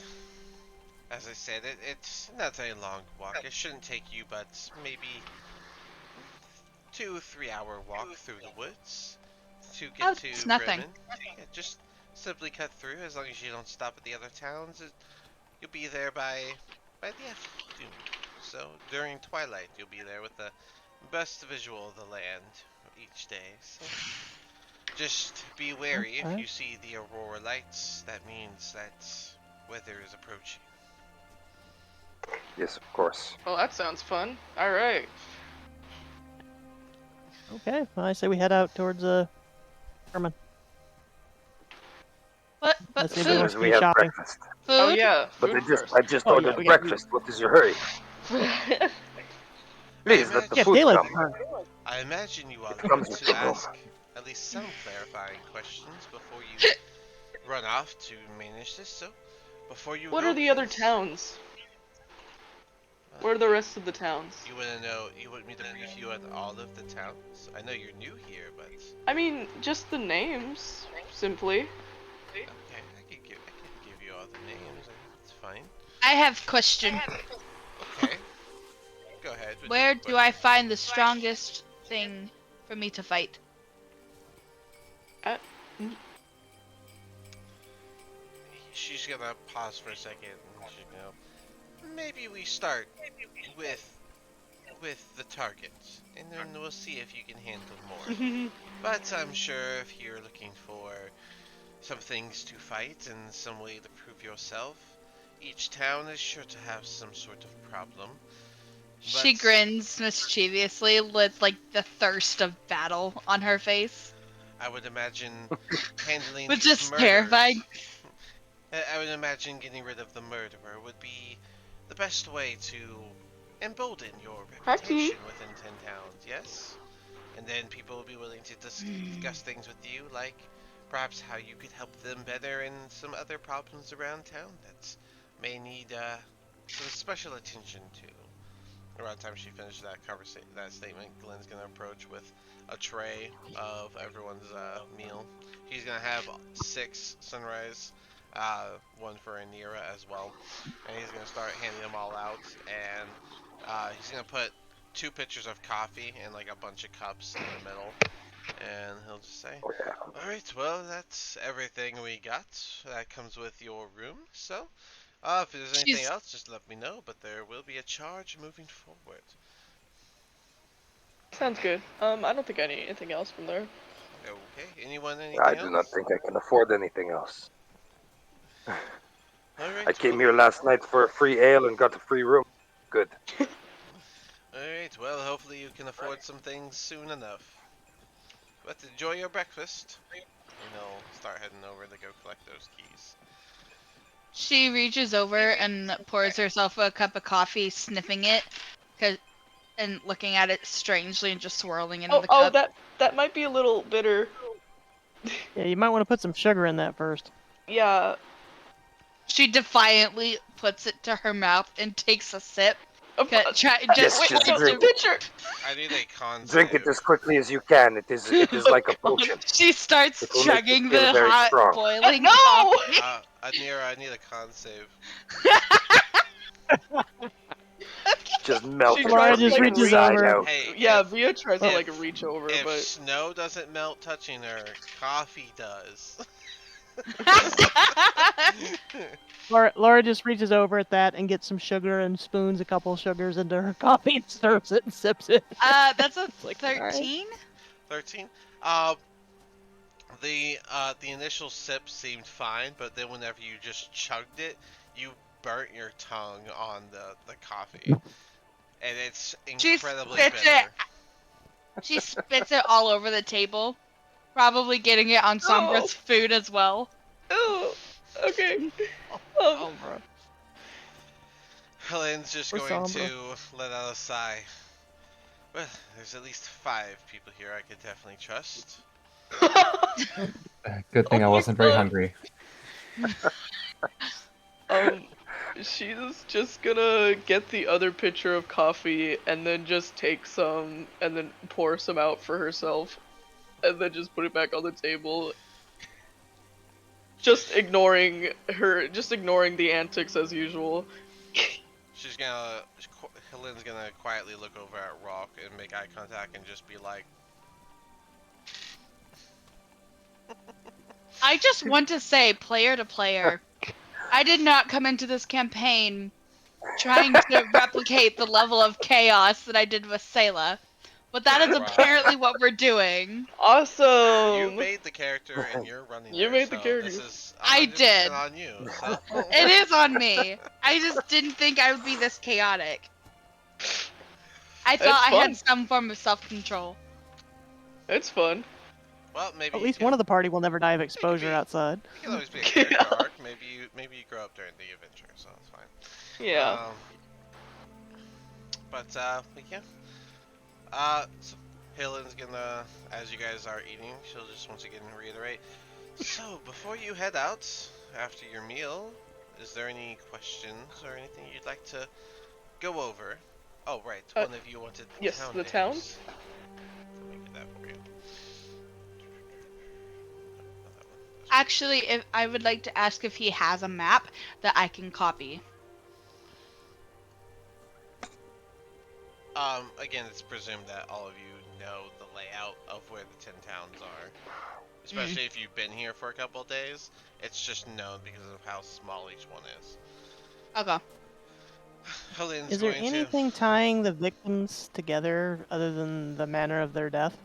as I said, it's not a long walk. It shouldn't take you but maybe 2-3 hour walk through the woods to get to
It's nothing.
Bremen. Yeah, just simply cut through. As long as you don't stop at the other towns, you'll be there by the afternoon. So during twilight, you'll be there with the best visual of the land each day. So just be wary if you see the aurora lights. That means that weather is approaching.
Yes, of course.
Well, that sounds fun. All right.
Okay, well, I say we head out towards Herman.
But
Let's see
As
if
soon
we
as
want
we
to
have
shopping.
breakfast.
food?
Oh yeah.
But
Food
I just
Oh,
ordered
yeah,
breakfast. What is your hurry?
first.
Please let the
Yeah,
food
daylight.
come.
I imagine you are
It
looking
comes with
to
the room.
ask at least some clarifying questions before you run off to manage this. So, before you
What
go,
are the other
please,
towns? Where are the rest of the towns?
you want to know? You want me to brief you on all of the towns? I know you're new here, but
I mean, just the names, simply.
okay, I can give you all the names. It's fine.
I have question.
Okay, go ahead. With
Where
your
do I
question.
find the strongest thing for me to fight?
She's gonna pause for a second. And she's gonna maybe we start with the targets, and then we'll see if you can handle more. But I'm sure if you're looking for some things to fight and some way to prove yourself, each town is sure to have some sort of problem.
She
But
grins mischievously with the thirst of battle on her face.
I would imagine handling
Which
these
is
murders.
terrifying.
I would imagine getting rid of the murderer would be the best way to embolden your reputation within 10 towns, yes? And then people will be willing to discuss things with you, like perhaps how you could help them better and some other problems around town that may need some special attention to. Around the time she finished that statement, Glenn's gonna approach with a tray of everyone's meal. He's gonna have 6 sunrise, one for Anira as well, and he's gonna start handing them all out. And he's gonna put 2 pitchers of coffee and a bunch of cups in the middle, and he'll just say,
Oh, yeah.
"Alright, well, that's everything we got. That comes with your room, so if there's anything else, just let me know, but there will be a charge moving forward."
Sounds good. I don't think I need anything else from there.
Okay, anyone,
I
anything
do
else?
not think I can afford anything else.
Alright,
I came here last night for a free ale and got a free room. Good.
Alright, well, hopefully you can afford some things soon enough. But enjoy your breakfast. And he'll start heading over to go collect those keys.
She reaches over and pours herself a cup of coffee, sniffing it, and looking at it strangely and just swirling it in the cup.
That might be a little bitter.
Yeah, you might want to put some sugar in that first.
Yeah.
She defiantly puts it to her mouth and takes a sip.
Yes,
Just
just
Wait,
drink.
the pitcher!
I need a con
Drink it
save.
as quickly as you can. It is like a potion.
She starts
It will make you
chugging
feel
the
very
hot,
strong.
boiling
No!
coffee.
Anira, I need a con save.
Just melting
Laura
from
just
the
reaches
inside
over.
out.
Hey,
Yeah, Via tries to
if-
reach over,
if
but
snow doesn't melt touching her, coffee does.
Laura just reaches over at that and gets some sugar and spoons a couple sugars into her coffee and stirs it and sips it.
That's a
like,
13.
13. The initial sip seemed fine, but then whenever you just chugged it, you burnt your tongue on the coffee, and it's incredibly
spits
bitter.
She spits it all over the table. Probably getting it on Sombra's food as well.
Oh, okay.
Sombra.
Helen's just
Poor
going
Sombra.
to let out a sigh. Well, there's at least 5 people here I could definitely trust.
Good thing
Oh
I
my
wasn't very
God.
hungry.
She's just gonna get the other pitcher of coffee and then just take some and then pour some out for herself and then just put it back on the table. Just ignoring the antics as usual.
She's gonna, Helen's gonna quietly look over at Rock and make eye contact and just be like,
I just want to say, player to player, I did not come into this campaign trying to replicate the level of chaos that I did with Sayla. But that is
Right.
apparently what we're doing.
Awesome.
you made the character and you're running
You
there,
made the
so
character.
this is 100%
I did.
on you. So.
It is on me. I just didn't think I would be this chaotic. I thought
It's
I had
fun.
some form of self-control.
It's fun.
Well, maybe
At least one of the party will never die of exposure outside.
It can always be a character arc. Maybe you grow up during the adventure, so it's fine.
Yeah.
But yeah. So Helen's gonna, as you guys are eating, she'll just once again reiterate. So before you head out after your meal, is there any questions or anything you'd like to go over? Oh right, one of you wanted the
yes,
town
the
names.
towns.
Let me get that for you.
Actually, if I would like to ask if he has a map that I can copy.
Again, it's presumed that all of you know the layout of where the 10 towns are. Especially if you've been here for a couple of days. It's just known because of how small each one is.
Okay.
Helen's
Is there
going
anything tying the victims together other than the manner of their death?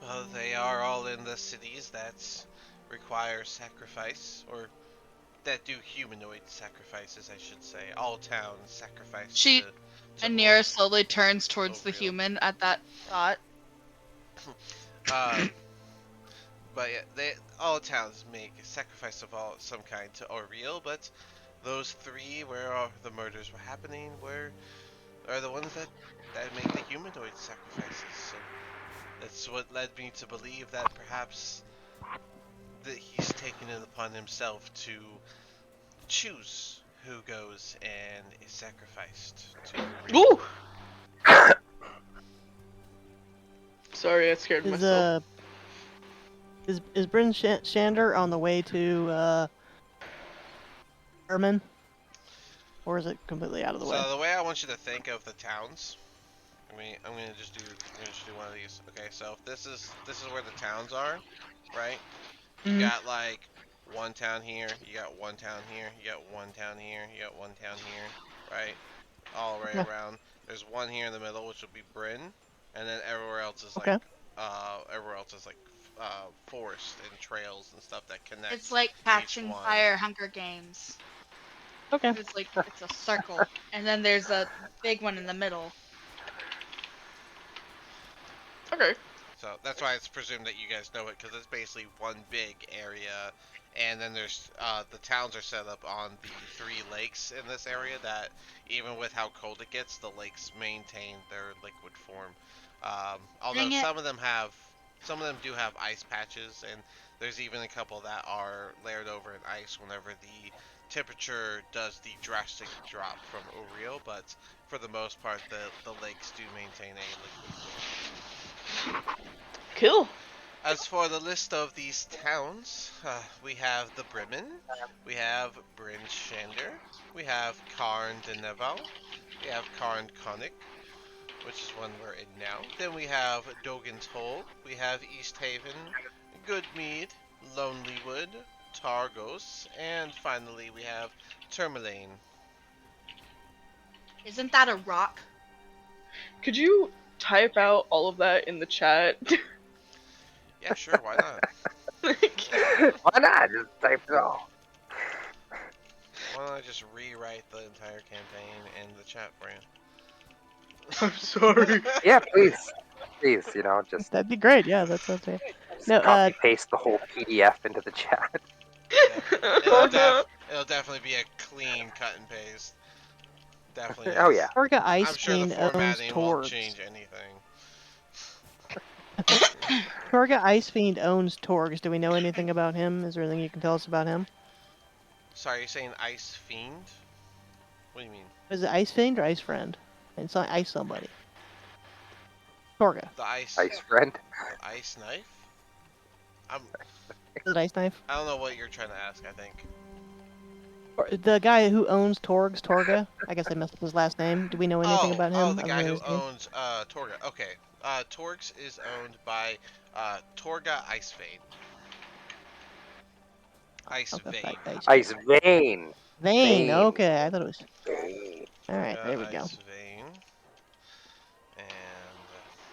Well, they are all in the cities that require sacrifice, or that do humanoid sacrifices, I should say. All towns sacrifice to
Anira slowly turns towards the
real.
human at that thought.
But yeah, all towns make a sacrifice of some kind to Oriel, but those 3 where the murders were happening are the ones that make the humanoid sacrifices. So that's what led me to believe that perhaps that he's taken it upon himself to choose who goes and is sacrificed to Oriel.
Ooh! Sorry, I scared myself.
Is Bryn Shander on the way to Herman? Or is it completely out of the way?
So the way I want you to think of the towns, I'm gonna just do one of these. Okay, so if this is where the towns are, right? You got like one town here, you got one town here, you got one town here, you got one town here, right? All right around. There's one here in the middle, which will be Bryn, and then everywhere else is like forest and trails and stuff that connect.
It's like Catching Fire Hunger Games.
Okay.
It's like it's a circle, and then there's a big one in the middle.
Okay.
So that's why it's presumed that you guys know it, because it's basically one big area, and then there's the towns are set up on the 3 lakes in this area that, even with how cold it gets, the lakes maintain their liquid form. Although some of them do have ice patches, and there's even a couple that are layered over in ice whenever the temperature does the drastic drop from Oriel, but for the most part, the lakes do maintain a liquid form.
Cool.
As for the list of these towns, we have the Bremen, we have Bryn Shander, we have Karn de Neval, we have Karn Konik, which is one we're in now. Then we have Dogan's Hole, we have East Haven, Goodmead, Lonelywood, Targos, and finally we have Tourmaline.
Isn't that a rock?
Could you type out all of that in the chat?
Yeah, sure, why not?
Why not? Just type it all.
Why don't I just rewrite the entire campaign in the chat for you?
I'm sorry.
Yeah, please. Please, just
That'd be great. Yeah, that sounds great. No,
copy paste the whole PDF into the chat.
It'll definitely be a clean cut and paste. Definitely
Oh yeah.
is.
Torga
I'm sure the
Icefiend owns
formatting won't
Torgs.
change anything.
Torga Icefiend owns Torgs. Do we know anything about him? Is there anything you can tell us about him?
Sorry, you're saying Ice Fiend? What do you mean?
Is it Icefiend or Ice Friend? It's not Ice somebody. Torga.
The ice,
Ice friend.
the ice knife? I'm,
Is it Ice Knife?
I don't know what you're trying to ask. I think.
Or the guy who owns Torgs, Torga. I guess I messed up his last name. Do we know anything about him
The
other
guy
than
who
his name?
owns Torga. Okay. Torx is owned by Torga Icevein. Ice
Okay,
Vein.
Ice vein.
Vein.
Vein.
Okay, I thought it was.
Vein.
All right,
Torga
there we go.
Ice Vein. And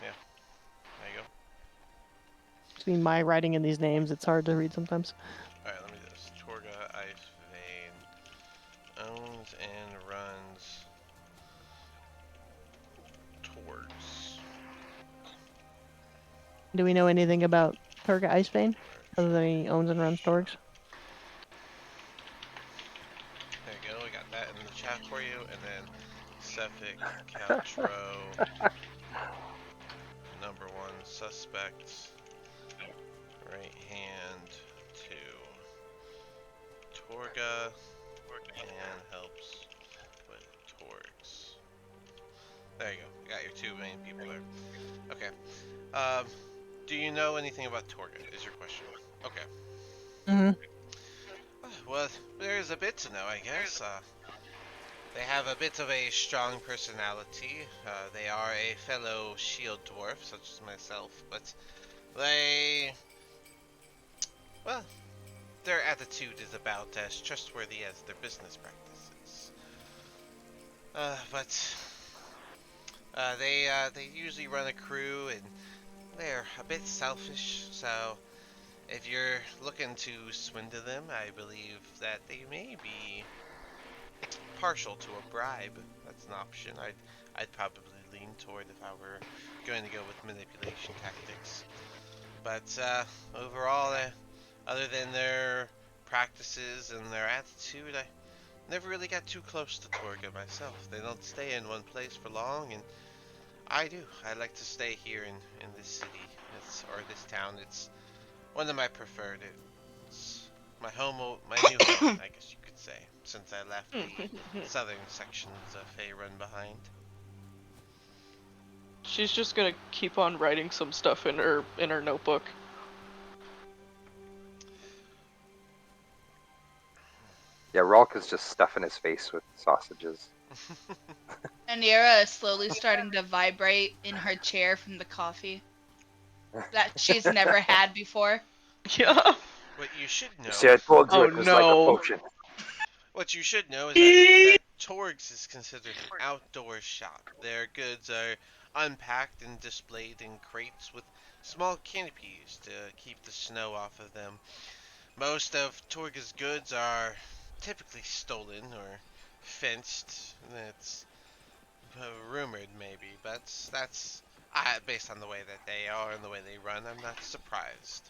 yeah, there you go.
Between my writing and these names, it's hard to read sometimes.
Alright, let me do this. Torga Ice Vein owns and runs Torgs.
Do we know anything about Torga Icevein other than he owns and runs Torgs?
There you go, we got that in the chat for you, and then Cephalic, Caltro, number one suspect, right hand to Torga, and helps with Torgs. There you go, you got your two main people there. Okay, do you know anything about Torga, is your question? Okay.
Mm-hmm.
Well, there's a bit to know, I guess. They have a bit of a strong personality. They are a fellow shield dwarf, such as myself, but well, their attitude is about as trustworthy as their business practices. But they usually run a crew, and they're a bit selfish, so if you're looking to swindle them, I believe that they may be partial to a bribe. That's an option. I'd probably lean toward if I were going to go with manipulation tactics. But overall, other than their practices and their attitude, I never really got too close to Torga myself. They don't stay in one place for long, and I do. I like to stay here in this city, or this town. It's one of my preferred. It's my my new home, I guess you could say, since I left the southern sections of Faerun behind.
She's just gonna keep on writing some stuff in her notebook.
Yeah, Rolk is just stuffing his face with sausages.
Anira is slowly starting to vibrate in her chair from the coffee that she's never had before.
Yeah.
What you should know.
See, I told you
Oh,
it was like a
no.
potion.
What you should know is that Torgs is considered an outdoor shop. Their goods are unpacked and displayed in crates with small canopies to keep the snow off of them. Most of Torga's goods are typically stolen or fenced. It's rumored maybe, but that's based on the way that they are and the way they run. I'm not surprised,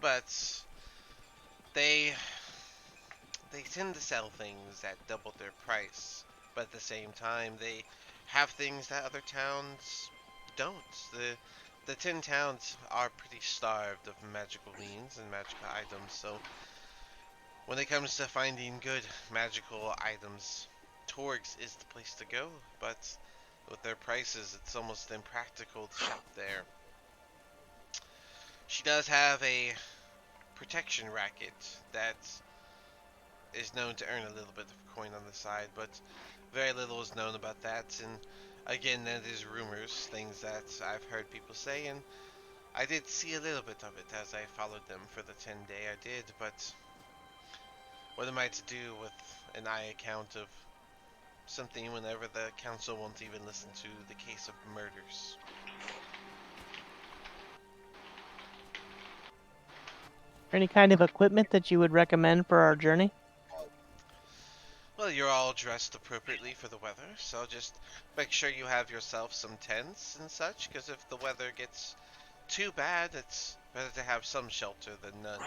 but they they tend to sell things at double their price, but at the same time they have things that other towns don't. The 10 towns are pretty starved of magical means and magical items, so when it comes to finding good magical items, Torgs is the place to go, but with their prices, it's almost impractical to shop there. She does have a protection racket that is known to earn a little bit of coin on the side, but very little is known about that. And again, that is rumors, things that I've heard people say, and I did see a little bit of it as I followed them for the 10-day I did, but what am I to do with an eye account of something whenever the council won't even listen to the case of murders?
Any kind of equipment that you would recommend for our journey?
Well, you're all dressed appropriately for the weather, so just make sure you have yourself some tents and such, because if the weather gets too bad, it's better to have some shelter than none.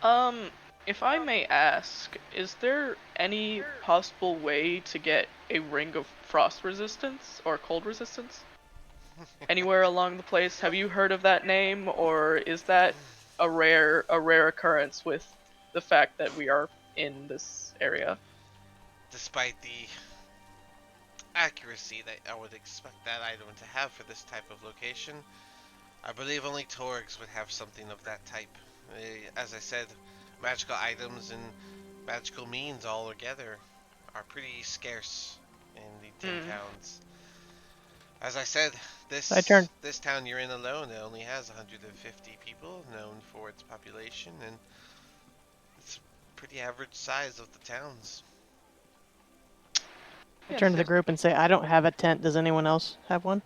Um, if I may ask, is there any possible way to get a ring of frost resistance or cold resistance anywhere along the place? Have you heard of that name, or is that a rare occurrence with the fact that we are in this area?
Despite the accuracy that I would expect that item to have for this type of location, I believe only Torgs would have something of that type. As I said, magical items and magical means all together are pretty scarce in the Tin Towns. As I said,
My turn.
this town you're in alone, it only has 150 people, known for its population, and it's a pretty average size of the towns.
I turn to the group and say, I don't have a tent. Does anyone else have one?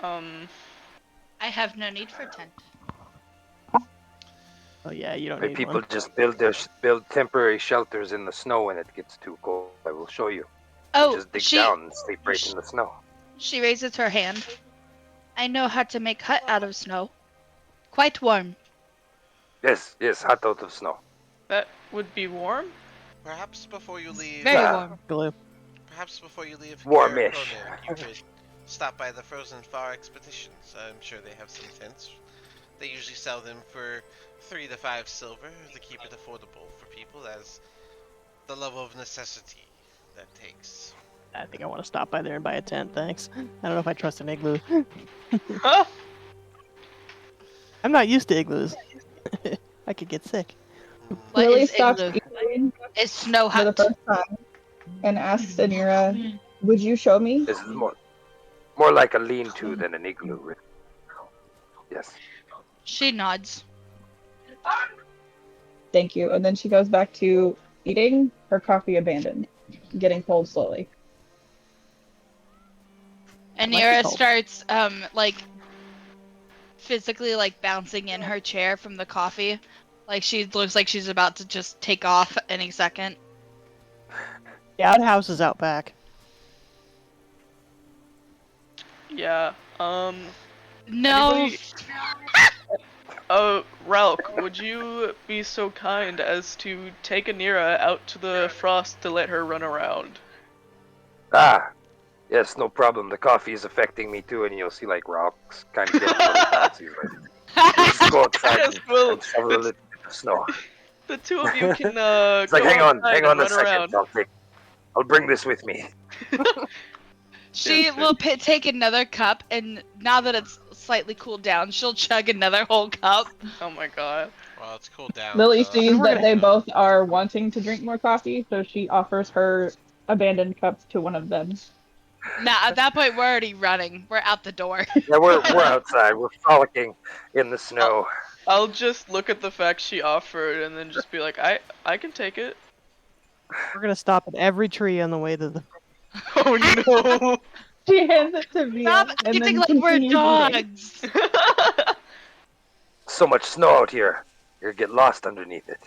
I have no need for tent.
Oh yeah, you don't
Hey,
need
people
one.
just build temporary shelters in the snow when it gets too cold. I will show you.
Oh,
Just dig down and sleep right in the snow.
She raises her hand. I know how to make hut out of snow. Quite warm.
Yes, hot out of snow.
That would be warm?
Perhaps before you leave,
Very
Ah.
warm.
Glue.
perhaps before you leave
Warmish.
Karakonen, you could stop by the Frozen Far Expeditions. I'm sure they have some tents. They usually sell them for 3 to 5 silver to keep it affordable for people as the level of necessity that takes.
I think I want to stop by there and buy a tent, thanks. I don't know if I trust an igloo.
Huh?
I'm not used to igloos. I could get sick.
What
Lily
is
stops
igloo?
eating
It's snow
for the
hut.
first time and asks Anira, "Would you show me?"
This is more like a lean-to than an igloo. Yes.
She nods.
Thank you. And then she goes back to eating her coffee abandoned, getting cold slowly.
And
Like it
Nira
cold.
starts physically bouncing in her chair from the coffee. Like she looks like she's about to just take off any second.
The outhouse is out back.
Yeah.
No.
Anybody... Ralk, would you be so kind as to take Anira out to the frost to let her run around?
Ah, yes, no problem. The coffee is affecting me too, and you'll see rocks kind of getting a little bad. So he's like, let's go outside
Yes, well,
and shovel a little bit of snow.
The two of you can
It's like,
go
hang on
outside
a
and run
second.
around.
I'll bring this with me.
She will take another cup, and now that it's slightly cooled down, she'll chug another whole cup.
Oh my god.
Well, it's cooled down.
Lily
so
sees
we're
that
gonna-
they both are wanting to drink more coffee, so she offers her abandoned cups to one of them.
Now, at that point, we're already running. We're out the door.
Yeah, we're outside. We're frolicking in the snow.
I'll just look at the fact she offered and then just be like, I can take it.
We're gonna stop at every tree on the way to the.
Oh no.
She hands it to Via
Stop
and
acting
then
like we're
continues eating.
dogs.
So much snow out here. You'll get lost underneath it.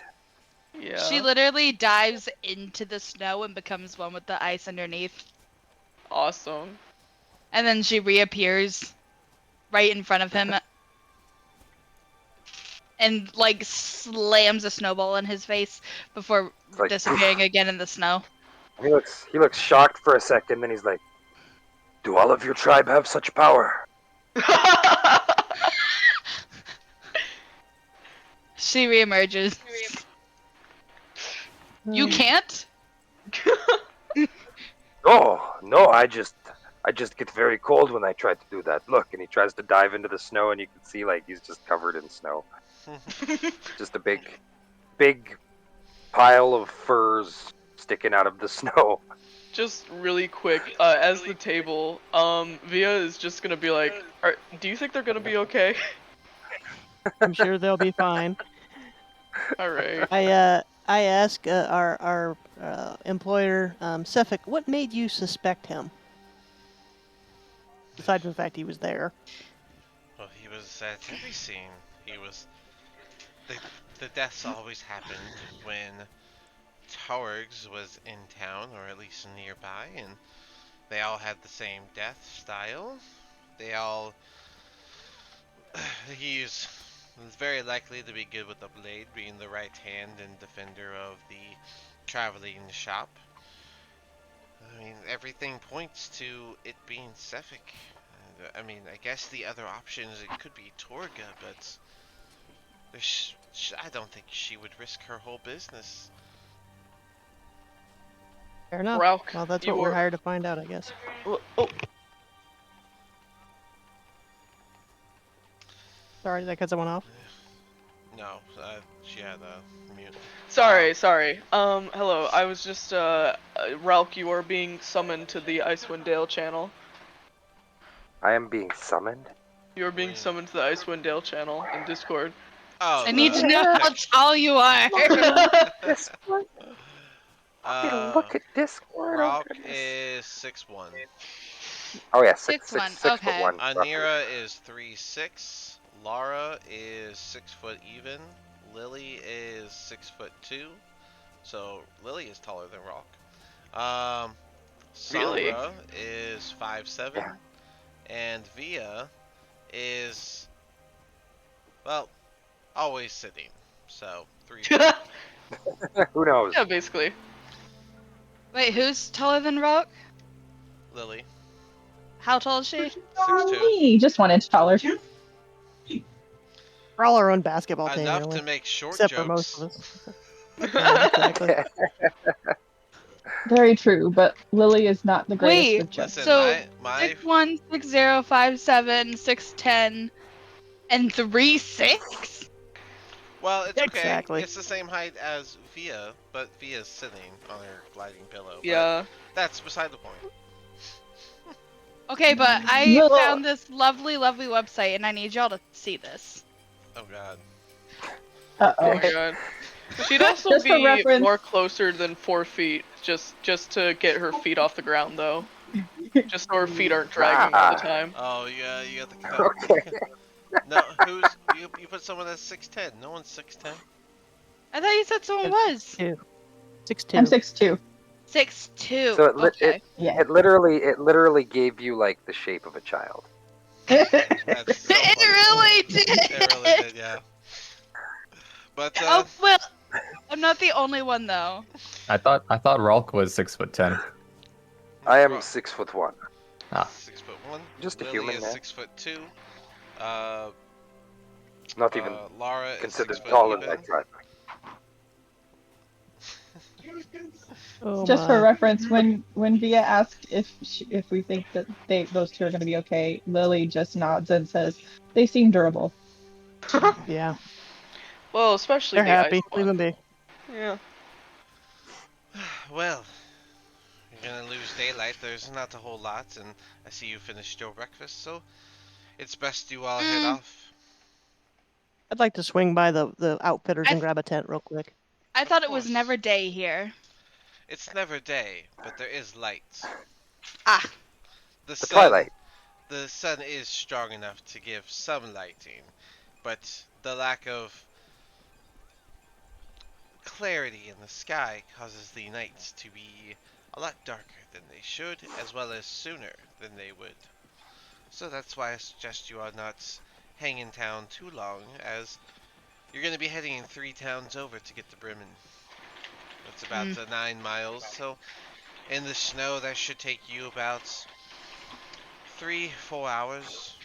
Yeah.
She literally dives into the snow and becomes one with the ice underneath.
Awesome.
And then she reappears right in front of him and slams a snowball in his face before
It's like,
disappearing again in the snow.
He looks shocked for a second, then he's like, "Do all of your tribe have such power?"
She reemerges. You can't?
Oh, no, I just get very cold when I try to do that. Look, and he tries to dive into the snow, and you can see he's just covered in snow. Just a big pile of furs sticking out of the snow.
Just really quick, as the table, Via is just gonna be like, do you think they're gonna be okay?
I'm sure they'll be fine.
Alright.
I ask our employer, Sefik, what made you suspect him? Aside from the fact he was there.
Well, he was at every scene. He was. the deaths always happened when Torgs was in town, or at least nearby, and they all had the same death style. They all. He's very likely to be good with the blade, being the right hand and defender of the traveling shop. I mean, everything points to it being Sefik. I mean, I guess the other options, it could be Torga, but I don't think she would risk her whole business.
Fair enough.
Ralk,
Well, that's
you
what we're
were-
hired to find out, I guess.
Oh,
Sorry, did I cut someone off?
No, she had a mute.
sorry. Hello. I was just Ralk, you are being summoned to the Icewind Dale channel.
I am being summoned.
You are being summoned to the Icewind Dale channel in Discord.
Oh,
I need to know how tall you are.
Discord. Look at Discord. Oh,
Ralk
goodness.
is 6'1".
Oh yeah,
6'1",
six
okay.
foot one. roughly.
Anira is 3'6". Lara is 6 foot even. Lily is 6'2". So Lily is taller than Ralk.
Really?
Sombra is 5'7".
Yeah.
And Via is, well, always sitting. So 3 feet.
Who knows?
Yeah, basically.
Wait, who's taller than Rock?
Lily,
How tall is she?
6'2".
Me, just 1 inch taller.
We're all our own basketball team,
Enough
really.
to make short
Except
jokes.
for most of us. Yeah, exactly.
Very true, but Lily is not the greatest
Wait,
with jokes.
Listen,
So,
my
6'1", 6'0", 5'7", 6'10", and 3'6"?
well, it's okay.
Exactly.
It's the same height as Via, but Via's sitting on her gliding pillow. But
Yeah.
that's beside the point.
Okay, but I
Well-
found this lovely, lovely website, and I need y'all to see this.
Oh God.
Oh my
Uh-oh.
god. She'd also
Just for
be
reference-
more closer than 4 feet, just to get her feet off the ground, though. Just so her feet aren't dragging all the time.
Oh yeah, you got the.
Okay.
No, you put someone that's 6'10". No one's 6'10".
I thought you said someone was
6'2".
I'm 6'2".
6'2".
So
Okay.
Yeah.
it literally gave you like the shape of a child.
That's so
It
funny.
really did.
It really did, yeah. But
Oh well, I'm not the only one though.
I thought Ralk was 6'10".
I am
Ro-
6'1".
6'1".
Just a
Lily
human,
is
man.
6'2".
Not even
Laura is
considered
6 foot
tall in
even.
my tribe.
Oh
Just for
my.
reference, when Via asked if we think that those two are going to be okay, Lily just nods and says they seem durable.
Yeah,
Well, especially
they're
the
happy.
ice
Leave
one.
them be.
Yeah.
Well, you're gonna lose daylight. There's not a whole lot, and I see you finished your breakfast, so it's best you all head off.
I'd like to swing by the outfitters
I
and
th-
grab a tent real quick.
I thought it
Of
was
course.
never day here.
It's never day, but there is light.
Ah,
The
The
sun,
twilight.
the sun is strong enough to give some lighting, but the lack of clarity in the sky causes the nights to be a lot darker than they should, as well as sooner than they would. So that's why I suggest you are not hang in town too long, as you're going to be heading 3 towns over to get to Bremen. It's about 9 miles, so in the snow that should take you about 3-4 hours.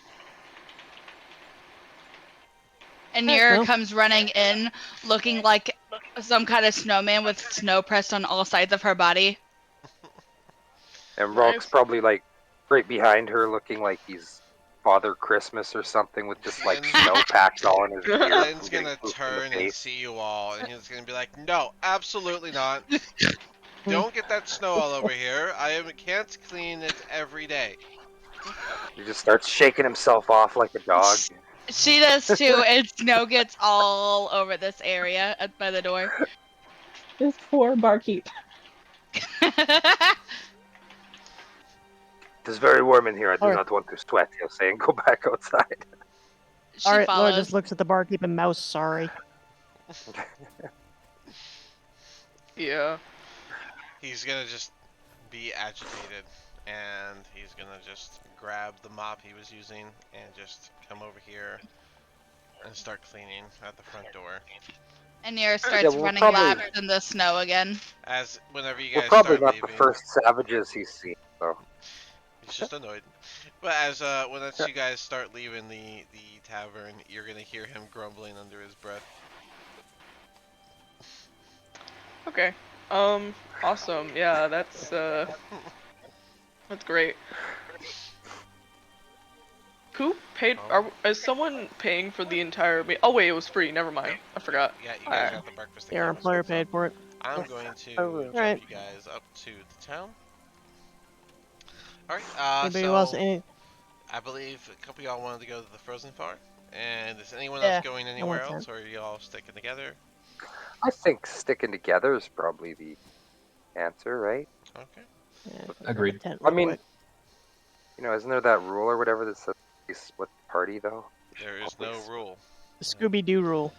and
Yeah,
Nira
well.
comes running in, looking like some kind of snowman with snow pressed on all sides of her body.
And
Nice.
Ralk's probably like right behind her, looking like he's Father Christmas or something, with just like
Lynn's-
snow packed all in his beard.
Lynn's
from getting
gonna
pooped in the
turn and
face.
see you all, and he's gonna be like, "No, absolutely not. Don't get that snow all over here. Can't clean it every day."
He just starts shaking himself off like a dog.
She does too, and snow gets all over this area by the door.
This poor barkeep.
It is very warm in here. I do
Alright.
not want to sweat. He'll say, and go back outside.
She
All right, Laura
follows.
just looks at the barkeep and mouse. Sorry.
Yeah.
He's gonna just be agitated, and he's gonna just grab the mop he was using and just come over here and start cleaning at the front door.
And Nira starts
Yeah, we're
running
probably
laps in the snow again.
As whenever you
we're
guys
probably
start
not the
leaving,
first savages he's seen. So
he's just annoyed. But as once you guys start leaving the tavern, you're gonna hear him grumbling under his breath.
Okay. Awesome. Yeah, that's great. Who paid? Is someone paying for the entire meal? Oh wait, it was free. Never mind.
Yep.
I forgot.
Yeah, you guys
Alright.
got the breakfast.
Your employer paid for it.
I'm going to
Oh,
jump
right.
you guys up to the town. Alright,
Anybody else?
so
Any?
I believe a couple of y'all wanted to go to the Frozen Farm. And is anyone
Yeah,
else going
I
anywhere
want
else,
that.
or are y'all sticking together?
I think sticking together is probably the answer, right?
Okay.
Yeah,
Agreed.
tent
I
real
mean,
quick.
isn't there that rule or whatever that says you split the party though? You should
There is
probably
no
split-
rule.
The Scooby Doo rule.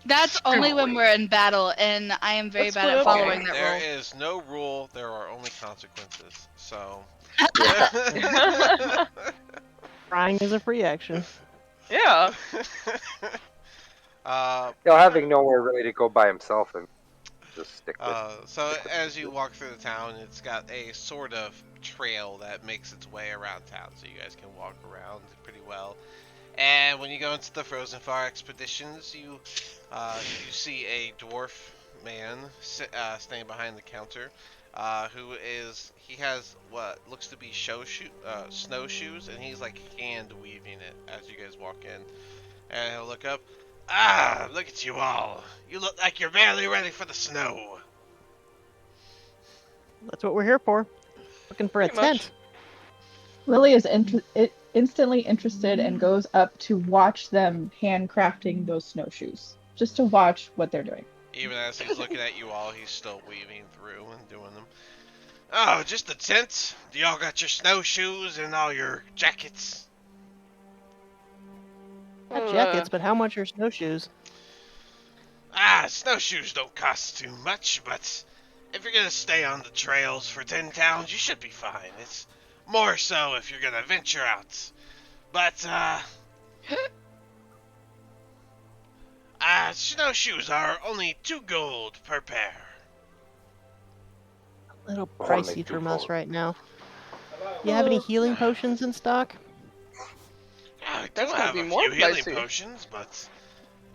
That's only when we're in battle, and I am very
Let's
bad
split
at
up,
following
gang.
that
There
rule.
is no rule. There are only consequences. So.
Yeah.
Crying is a free action.
Yeah.
Having nowhere really to go by himself and just stick with.
So as you walk through the town, it's got a sort of trail that makes its way around town, so you guys can walk around pretty well. And when you go into the Frozen Far expeditions, you see a dwarf man standing behind the counter, he has what looks to be snowshoes, and he's like hand weaving it as you guys walk in. And he'll look up. Ah, look at you all. You look like you're barely ready for the snow.
That's what we're here for. Looking for a
Pretty much.
tent.
Lily is instantly interested and goes up to watch them handcrafting those snowshoes, just to watch what they're doing.
Even as he's looking at you all, he's still weaving through and doing them. Oh, just a tent? Do y'all got your snowshoes and all your jackets?
Not jackets, but how much are snowshoes?
Snowshoes don't cost too much, but if you're gonna stay on the trails for 10 towns, you should be fine. It's more so if you're gonna venture out. But, snowshoes are only 2 gold per pair.
A little
Only
pricey
two
from us
gold.
right now. You have any healing potions in stock?
I do
That's gonna
have
be
a
more
few healing
pricey.
potions, but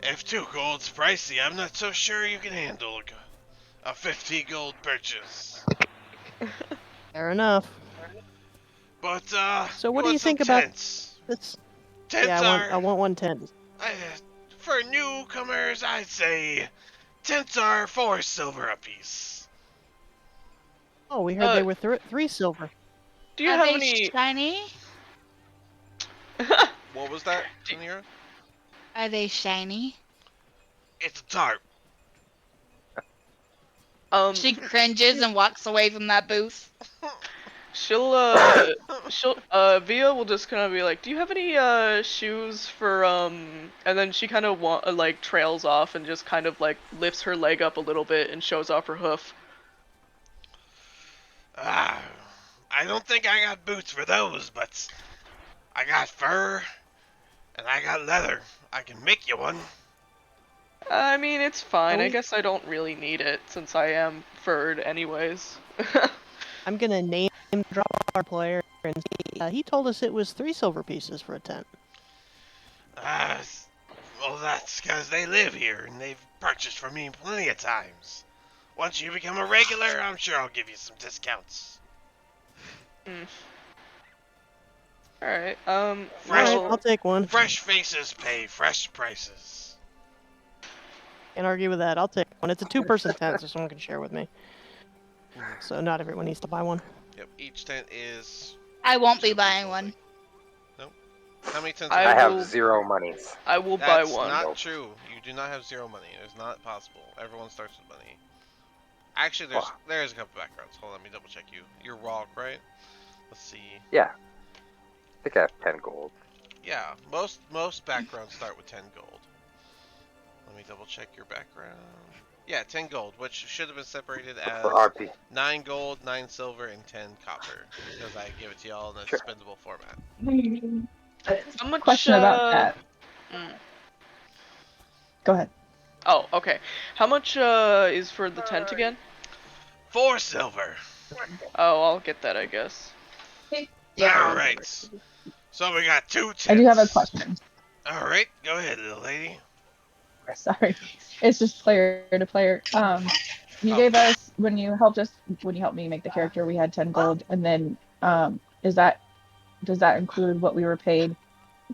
if 2 gold's pricey, I'm not so sure you can handle a 50 gold purchase.
Fair enough.
But,
So what
you
do you
want some
think about
tents?
this?
Tents
Yeah, I want one tent.
for newcomers, I'd say tents are 4 silver apiece.
Oh, we heard they were 3 silver.
Do you
Are
have
they
any?
shiny?
What was that, Anira?
Are they shiny?
It's a tarp.
She cringes and walks away from that booth.
She'll Via will just kind of be like, "Do you have any shoes for And then she kind of like trails off and just kind of like lifts her leg up a little bit and shows off her hoof.
I don't think I got boots for those, but I got fur and I got leather. I can make you one.
I mean, it's fine.
Are
I
we-
guess I don't really need it since I am furred anyways.
I'm gonna name drop our player, and he told us it was 3 silver pieces for a tent.
Well, that's because they live here and they've purchased from me plenty of times. Once you become a regular, I'm sure I'll give you some discounts.
Alright,
Fresh-
Alright, I'll take one.
Fresh faces pay fresh prices.
Can't argue with that. I'll take one. It's a 2-person tent, so someone can share with me. So not everyone needs to buy one.
Yep, each tent is...
I won't be buying one.
Nope. How many tents
I
are
I
there?
have 0 monies.
I will buy
That's
one.
not true. You do not have 0 money. It's not possible. Everyone starts with money. Actually, there's a couple backgrounds. Hold on, let me double check you. You're Ralk, right? Let's see.
Yeah. I think I have 10 gold.
Yeah, most backgrounds start with 10 gold. Let me double check your background. Yeah, 10 gold, which should have been separated
For
as
RP.
9 gold, 9 silver, and 10 copper, because I give it to y'all in a
Sure.
spendable format.
How much?
Question about that.
Mm.
Go ahead.
Oh, okay. How much is for the tent again?
4 silver.
Oh, I'll get that, I guess.
Alright. So we got 2 tents.
I do have a question.
Alright, go ahead, little lady.
Sorry, it's just player to player. You
Oh.
gave us when you helped me make the character. We had 10 gold, and then does that include what we were paid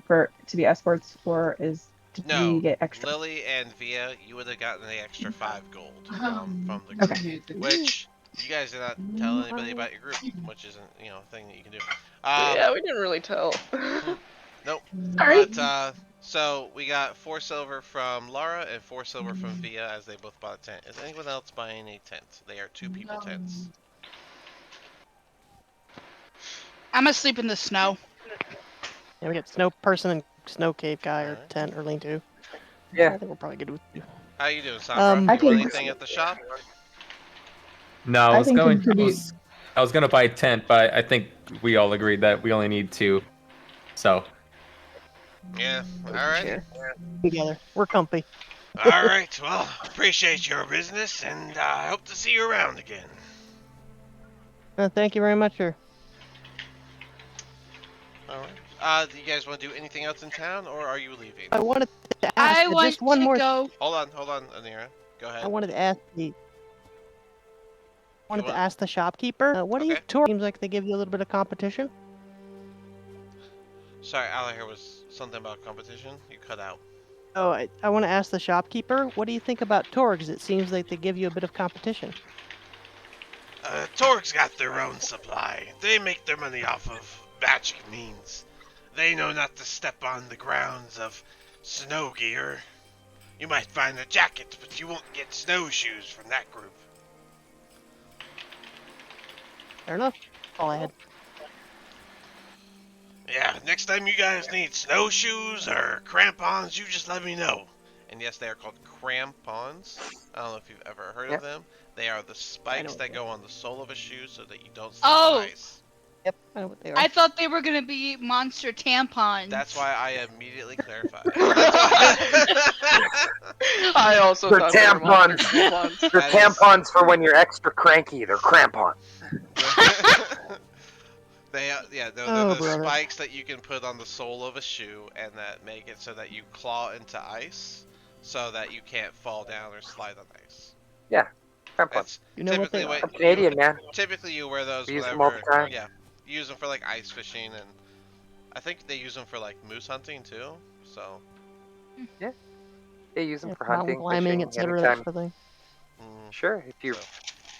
to be escorts, or did
No,
we get extra?
Lily and Via, you would have gotten the extra 5 gold from the group.
Okay.
Which, you guys did not tell anybody about your group, which isn't, a thing that you can do.
Yeah, we didn't really tell.
Nope.
Sorry.
But, so, we got 4 silver from Lara and 4 silver from Via as they both bought a tent. Is anyone else buying a tent? They are 2 people tents.
I'm gonna sleep in the snow.
Yeah, we got snow person and snow cave guy or
Alright.
tent or lean to.
Yeah.
I think we're probably good with you.
How you doing, Sombra?
I
You
can-
want anything at the shop?
No, I
I
was
can
going.
contribute.
I was gonna buy a tent, but I think we all agreed that we only need 2. So
Yeah, alrighty.
Together, we're comfy.
Alright, well, appreciate your business, and I hope to see you around again.
Thank you very much, sir.
Alright. Do you guys want to do anything else in town, or are you leaving?
I wanted to ask
I want
just one
to
more.
go.
Hold on, Anira. Go ahead.
I wanted to ask the. Wanted to
want-
ask the shopkeeper. What do you
Okay.
tour? Seems like they give you a little bit of competition.
Sorry, all I heard was something about competition. You cut out.
Oh, I want to ask the shopkeeper. What do you think about Torgs? It seems like they give you a bit of competition.
Torg's got their own supply. They make their money off of magic means. They know not to step on the grounds of snow gear. You might find a jacket, but you won't get snowshoes from that group.
Fair enough. All I had.
Yeah, next time you guys need snowshoes or crampons, you just let me know. And yes, they are called crampons. I don't know if you've ever heard of them. They are the spikes that go on the sole of a shoe so that you don't slip on ice.
Yep, I know what they are.
I thought they were gonna be monster tampons.
That's why I immediately clarified.
I also
They're
thought they were monster
tampons.
tampons.
They're
That is-
tampons for when you're extra cranky. They're crampons.
they're
Oh,
the
brother.
spikes that you can put on the sole of a shoe and that make it so that you claw into ice so that you can't fall down or slide on ice.
Crampons.
It's
You know what they
typically
are.
I'm Canadian, man.
typically you wear those
We use them all
whenever,
the time.
yeah, you use them for like ice fishing, and I think they use them for like moose hunting too. So,
Yeah, use them
Yeah,
for
mountain
hunting,
climbing,
fishing,
etc. That
anytime.
sort of thing.
Sure, if you're
So,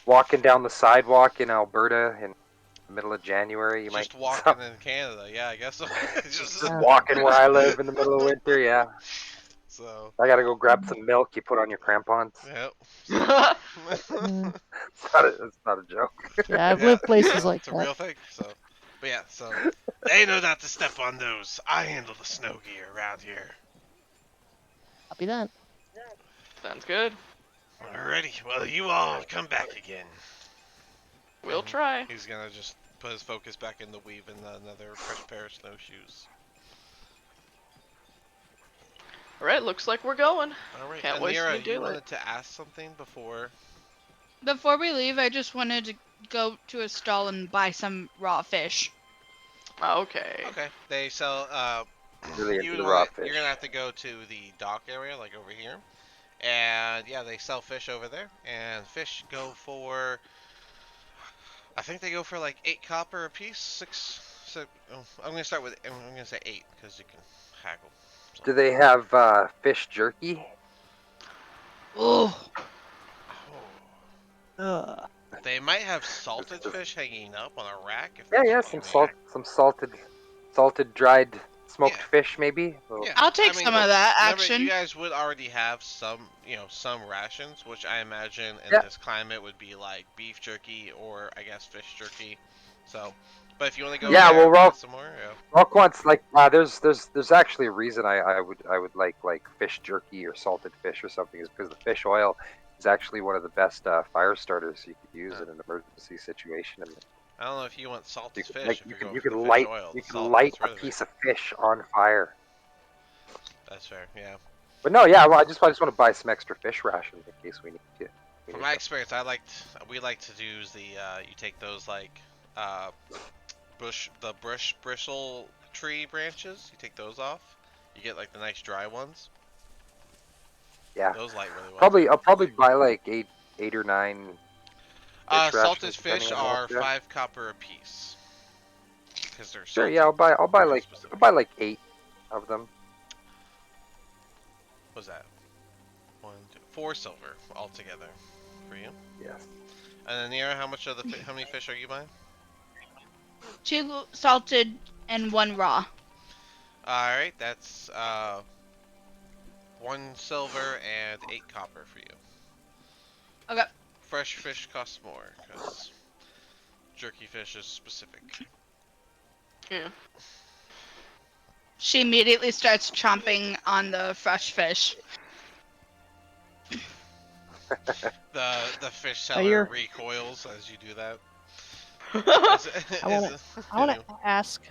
walking down the sidewalk in Alberta in the middle of January, you
just
might
walking in Canada, yeah, I guess so. just
just walking where I live in the middle of winter. Yeah,
so,
I gotta go grab some milk. You put on your crampons.
yep.
It's not a joke.
Yeah, I've lived places like
it's a
that.
real thing. So, but yeah, so they know not to step on those. I handle the snow gear around here.
Copy that.
Sounds good.
Alrighty, well, you all come back again.
We'll try.
He's gonna just put his focus back into weaving another fresh pair of snowshoes.
Alright, looks like we're going.
Alright,
Can't waste
Anira,
any
you
daylight.
wanted to ask something before?
Before we leave, I just wanted to go to a stall and buy some raw fish.
Okay.
Okay, they sell,
Really into
you
the
know
raw
what,
fish.
you're gonna have to go to the dock area, like over here. And yeah, they sell fish over there, and fish go for, I think they go for like 8 copper a piece, I'm gonna start with, I'm gonna say 8, because you can haggle. So.
Do they have fish jerky?
Oh,
Ugh.
They might have salted fish hanging up on a rack. If
Yeah,
that's
yeah,
what you
some salted, dried, smoked
Yeah.
fish, maybe.
Yeah.
I'll take
I mean,
some of that
remember,
action.
you guys would already have some, some rations, which I imagine in
Yeah.
this climate would be like beef jerky or I guess fish jerky. So But if you want to go
Yeah,
there
well,
and buy some more, yeah.
Rock wants like there's actually a reason I would like fish jerky or salted fish or something is because the fish oil is actually one of the best fire starters you could use in an emergency situation, and
I don't know if you want salted
you can
fish
like
if
you
you're
can
going
you
for
can
the fish
light
oil.
you
The
can
salt
light
gets
a
rid of it.
piece of fish on fire.
That's fair, yeah.
But no, yeah, well, I just want to buy some extra fish rations in case we need to. We
From
need
my
them.
experience, we like to use the you take those like uh bristle tree branches. You take those off. You get like the nice dry ones.
Yeah,
Those light really well too.
I'll probably buy like eight or nine fish
Salted
rations depending
fish
on how much
are
they are.
5 copper a piece because they're
Sure, yeah,
salted. They're
I'll
specific.
buy like 8 of them.
What's that? 4 silver altogether for you.
Yes.
And then Nira, how many fish are you buying?
2 salted and 1 raw.
All right, that's 1 silver and 8 copper for you.
Okay.
Fresh fish costs more because jerky fish is specific.
Yeah.
She immediately starts chomping on the fresh fish.
The fish
So
seller
you're.
recoils as you do that.
I want to. I want to ask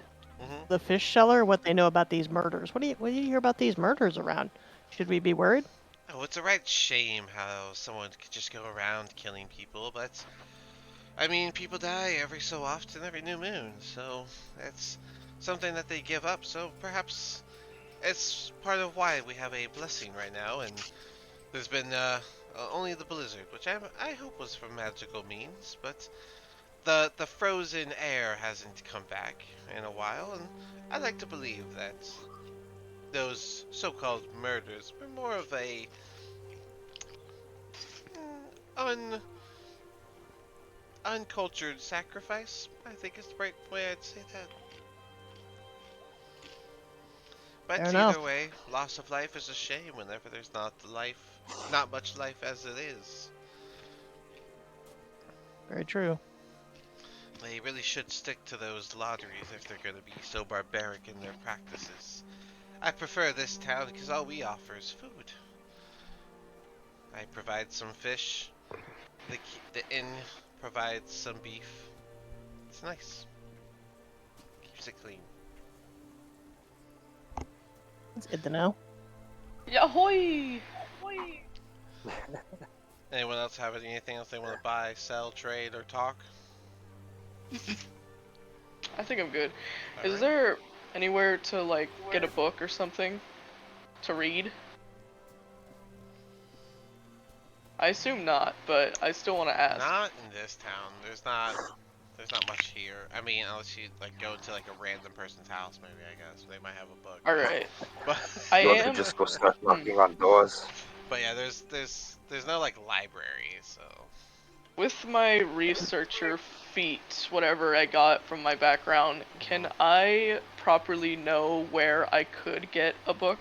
Mhm.
the fish seller what they know about these murders. What do you hear about these murders around? Should we be worried?
Oh, it's a right shame how someone could just go around killing people, but I mean, people die every so often, every new moon, so it's something that they give up. So perhaps it's part of why we have a blessing right now, and there's been only the blizzard, which I hope was from magical means, but the frozen air hasn't come back in a while, and I like to believe that those so-called murders were more of a un uncultured sacrifice. I think is the right way I'd say that.
Fair
But
enough.
either way, loss of life is a shame whenever there's not much life as it is.
Very true.
They really should stick to those lotteries if they're going to be so barbaric in their practices. I prefer this town because all we offer is food. I provide some fish. The inn provides some beef. It's nice. Keeps it clean.
That's good to know.
Yahoy!
Anyone else have anything else they want to buy, sell, trade, or talk?
I think I'm good. Is
Alright.
there anywhere to like get a book or something to read? I assume not, but I still want to ask.
Not in this town. There's not much here. I mean, unless you like go to like a random person's house, maybe I guess they might have a book.
All right.
But
I
You want to
am.
just go start knocking on doors?
but yeah, there's no like library, so
With my researcher feat, whatever I got from my background, can I properly know where I could get a book?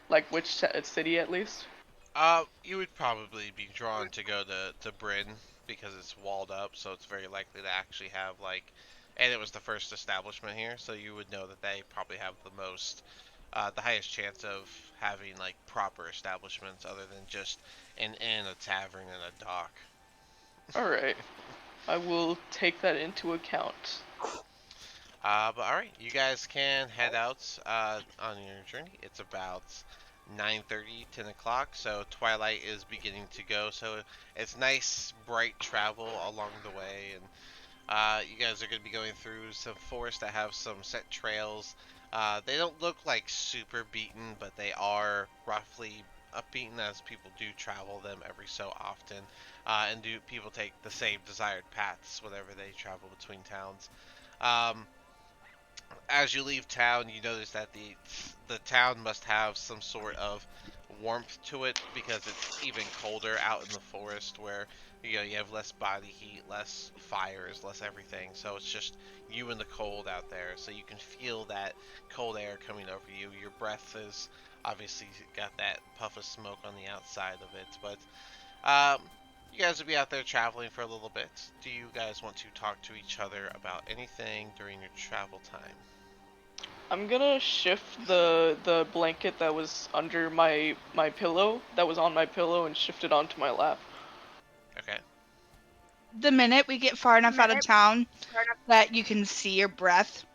Like which city at least?
you would probably be drawn to go to Bryn because it's walled up, so it's very likely to actually have like, and it was the first establishment here, so you would know that they probably have the highest chance of having like proper establishments other than just an inn, a tavern, and a dock.
Alright. I will take that into account.
But all right, you guys can head out on your journey. It's about 9:30, 10 o'clock, so twilight is beginning to go. So it's nice, bright travel along the way, and you guys are going to be going through some forests that have some set trails. They don't look like super beaten, but they are roughly beaten as people do travel them every so often, and do people take the same desired paths whenever they travel between towns. Um, as you leave town, you notice that the town must have some sort of warmth to it because it's even colder out in the forest where you have less body heat, less fires, less everything. So it's just you and the cold out there. So you can feel that cold air coming over you. Your breath is obviously got that puff of smoke on the outside of it, but you guys will be out there traveling for a little bit. Do you guys want to talk to each other about anything during your travel time?
I'm gonna shift the blanket that was under my pillow, that was on my pillow, and shift it onto my lap.
Okay.
The minute we get far enough out of town that you can see your breath,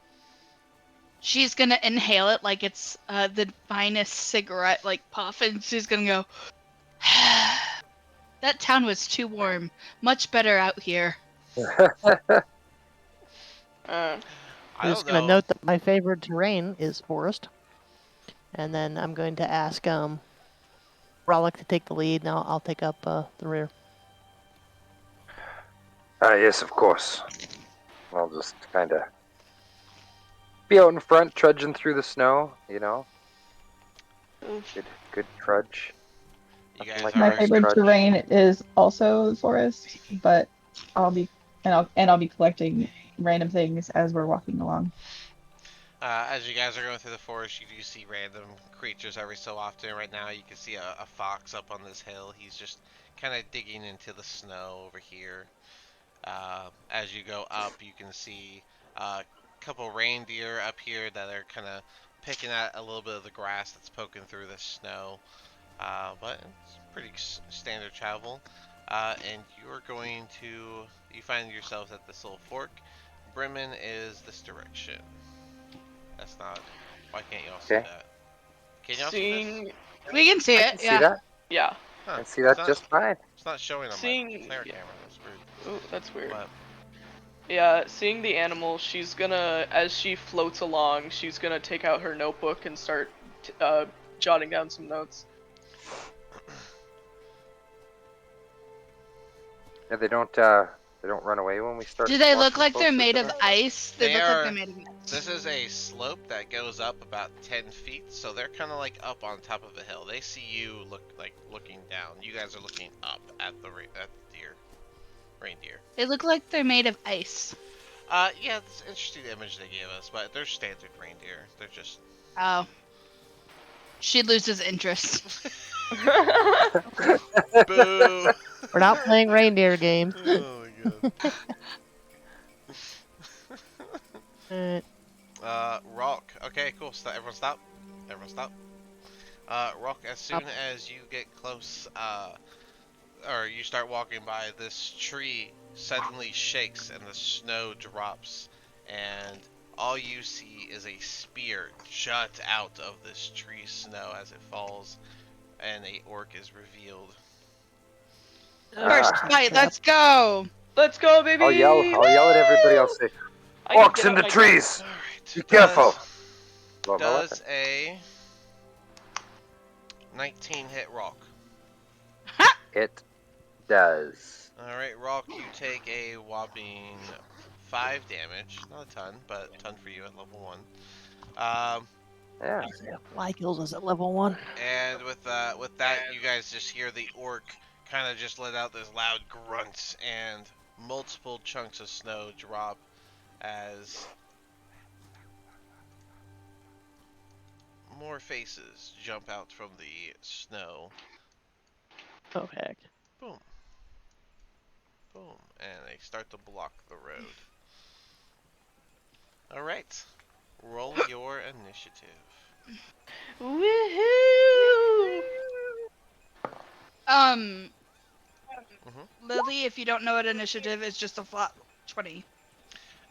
she's gonna inhale it like it's the finest cigarette, like puff, and she's gonna go. That town was too warm. Much better out here.
Uh,
I
I'm
don't
just going to
know.
note that my favorite terrain is forest. And then I'm going to ask Rollick to take the lead, and I'll take up the rear.
Yes, of course. I'll just kind of be out in front, trudging through the snow. Good trudge.
You
Nothing
guys
like
are.
My
nice
favorite
trudge.
terrain is also the forest, but I'll be collecting random things as we're walking along.
As you guys are going through the forest, you do see random creatures every so often. Right now, you can see a fox up on this hill. He's just kind of digging into the snow over here. As you go up, you can see a couple reindeer up here that are kind of picking at a little bit of the grass that's poking through the snow. But it's pretty standard travel. And you're going to, you find yourselves at this little fork. Bremen is this direction. That's not, why can't y'all see
Okay.
that? Can y'all see this?
seeing,
We can see
I
it,
can see
yeah.
that.
yeah,
Huh.
I see that just fine.
It's not showing on my
seeing,
player
yeah.
camera. That's weird.
Oh, that's weird.
What?
Yeah, seeing the animal, she's gonna, as she floats along, she's gonna take out her notebook and start jotting down some notes.
Yeah, they don't run away when we start.
Do they look
walking
like they're
closer
made
to
of
them?
ice? They look like they're made of ice.
This is a slope that goes up about 10 feet, so they're kind of like up on top of a hill. They see you looking down. You guys are looking up at the reindeer.
They look like they're made of ice.
Yeah, it's an interesting image they gave us, but they're standard reindeer. They're just.
Oh. She loses interest.
Boo!
We're not playing reindeer games.
Oh my god. Rock. Okay, cool. Everyone stop. Everyone stop. Rock, as soon as you get close, or you start walking by, this tree suddenly shakes and the snow drops, and all you see is a spear jut out of this tree snow as it falls, and a orc is revealed.
First fight, let's go!
Let's go, baby!
I'll yell at everybody. I'll say,
I can
"Walks
get
in
out
the
my
trees.
Alright.
Be careful." Blow my
Does
weapon.
a 19 hit Rock?
It does.
Alright, Rock, you take a whopping 5 damage. Not a ton, but a ton for you at level 1.
Yeah.
Fly kills us at level 1.
And with that, you guys just hear the orc kind of just let out this loud grunts, and multiple chunks of snow drop as more faces jump out from the snow.
Oh, heck.
Boom. Boom. And they start to block the road. Alright. Roll your initiative.
Woohoo!
Lily, if you don't know what initiative is, just a flat 20.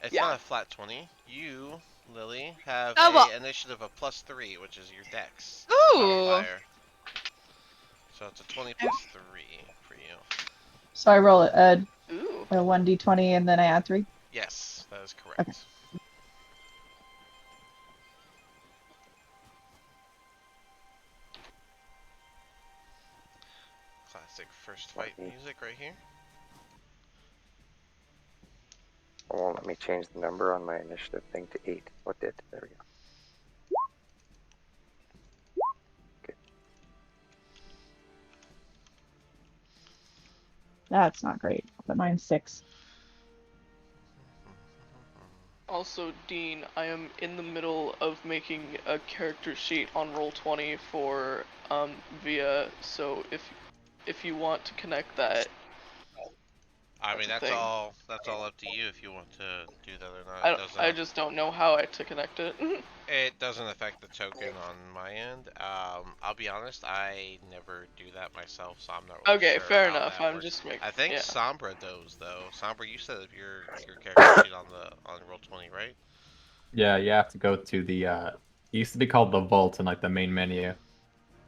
It's
Yeah.
not a flat 20. You, Lily, have
Oh, well.
initiative of +3, which is your dex
Ooh.
modifier. So it's a 20 plus 3 for you.
So I roll a
Ooh.
1d20 and then I add 3.
Yes, that is correct.
Okay.
Classic first fight music right here.
It won't let me change the number on my initiative thing to 8. What did? There we go.
That's not great, but mine's 6.
Also, Dean, I am in the middle of making a character sheet on Roll20 for via. So if you want to connect that,
I mean,
That's the
that's
thing.
all. That's all up to you if you want to do that or not.
I just don't know how to connect it.
It doesn't affect the token on my end. I'll be honest, I never do that myself, so I'm not really
Okay,
sure
fair
how
enough.
that
I'm
works.
just making.
I think
Yeah.
Sombra does though. Sombra, you set up your character sheet on Roll20, right?
Yeah, you have to go to the it used to be called the vault in like the main menu.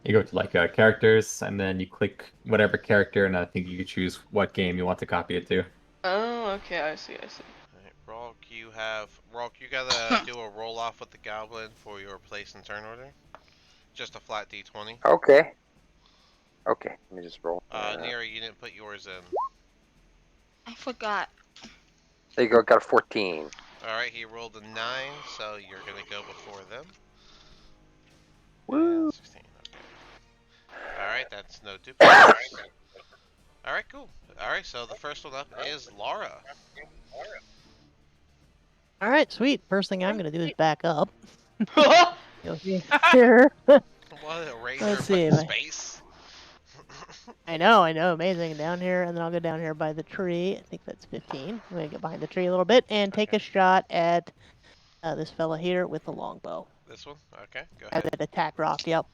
You go to like characters and then you click whatever character and I think you can choose what game you want to copy it to.
Oh, okay. I see.
Alright, Rolk, you gotta do a roll off with the goblin for your place and turn order. Just a flat D20.
Okay. Okay, let me just roll.
Nira, you didn't put yours in.
I forgot.
There you go, got a 14.
Alright, he rolled a 9, so you're gonna go before them.
Woo!
And 16, okay. Alright, that's no duplicates. Alright, cool. Alright, so the first one up is Laura.
All right, sweet. First thing I'm gonna do is back up.
I see.
Go here.
What a razor
Let's
put
see
in
if I.
space.
I know, amazing. Down here, and then I'll go down here by the tree. I think that's 15. I'm gonna get behind the tree a little bit and take
Okay.
a shot at this fella here with the longbow.
This one? Okay, go
At
ahead.
that attack rock, yep.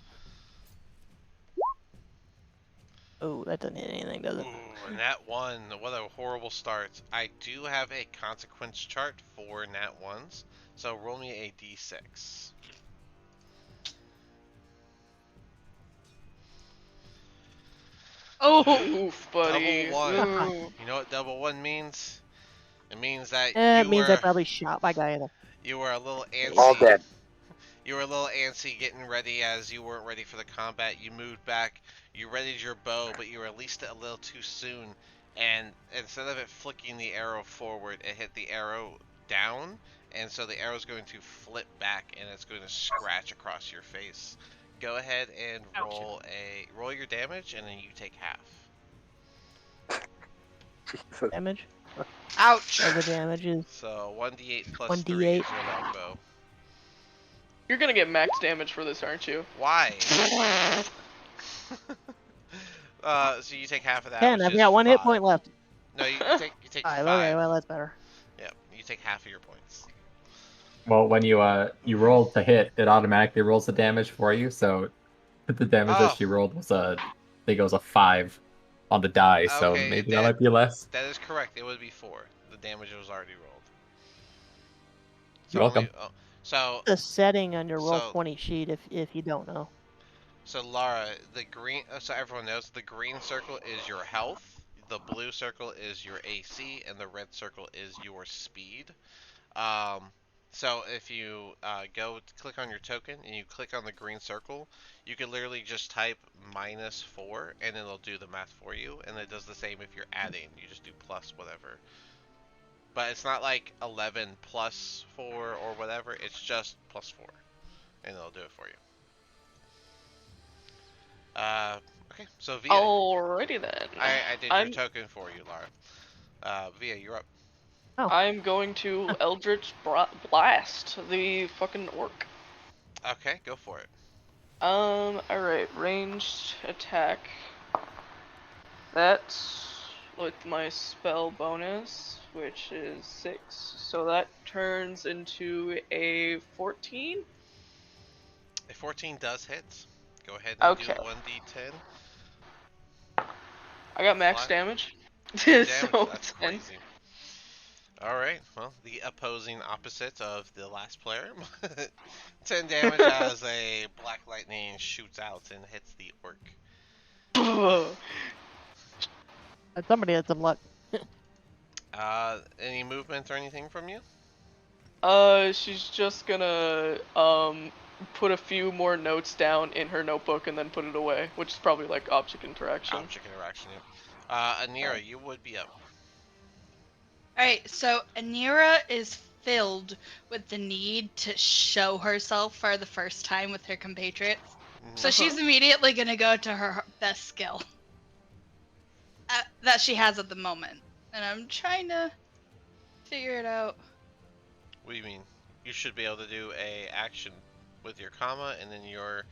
Oh, that doesn't hit anything, does it?
Ooh, Nat 1. What a horrible start. I do have a consequence chart for Nat 1s, so roll me a d6.
Oh,
Oof, buddy.
Double 1.
Ooh.
You know what double 1 means? It means that
It means I probably shot my guy in the.
you were a little
All
antsy.
dead.
You were a little antsy getting ready as you weren't ready for the combat. You moved back, you readied your bow, but you released it a little too soon. And instead of it flicking the arrow forward, it hit the arrow down. And so the arrow is going to flip back and it's going to scratch across your face. Go ahead and roll your damage, and then you take half.
Jesus.
Damage.
ouch.
The damage is
So 1d8 plus
1d8.
3 is your longbow.
You're gonna get max damage for this, aren't you?
Why? So you take half of that,
10.
which
I've
is
got 1 hit
5.
point left.
No, you take
5.
5.
Okay, well that's better.
Yep, you take half of your points.
Well, when you roll to hit, it automatically rolls the damage for you. So the damage that
Oh,
she rolled was I think it was a 5 on the die. So
okay,
maybe that might be less.
that is correct. It would be 4. The damage was already rolled. So
You're welcome.
so
The setting on your roll
So-
20 sheet, if you don't know.
so Laura, the green. So everyone knows the green circle is your health. The blue circle is your AC, and the red circle is your speed. Um, so if you click on your token and you click on the green circle, you can literally just type -4 and it'll do the math for you. And it does the same if you're adding. You just do plus whatever. But it's not like 11 plus 4 or whatever. It's just +4, and it'll do it for you. Okay, so Via,
Alrighty then.
I did
I'm
your token for you, Lara. Via, you're up.
I'm going to Eldritch Blast the fucking orc.
Okay, go for it.
Alright, ranged attack. That's with my spell bonus, which is 6. So that turns into a 14?
A 14 does hit. Go ahead and
Okay.
do 1d10.
I got max
Flat.
damage.
10 damage,
So
that's
10.
crazy. Alright, well, the opposing opposite of the last player. 10 damage as a black lightning shoots out and hits the orc.
Somebody had some luck.
Any movement or anything from you?
She's just gonna, put a few more notes down in her notebook and then put it away, which is probably like object interaction.
Object interaction, yeah. Anira, you would be up.
Alright, so Anira is filled with the need to show herself for the first time with her compatriots. So she's immediately gonna go to her best skill that she has at the moment. And I'm trying to figure it out.
What do you mean? You should be able to do a action with your comma and then your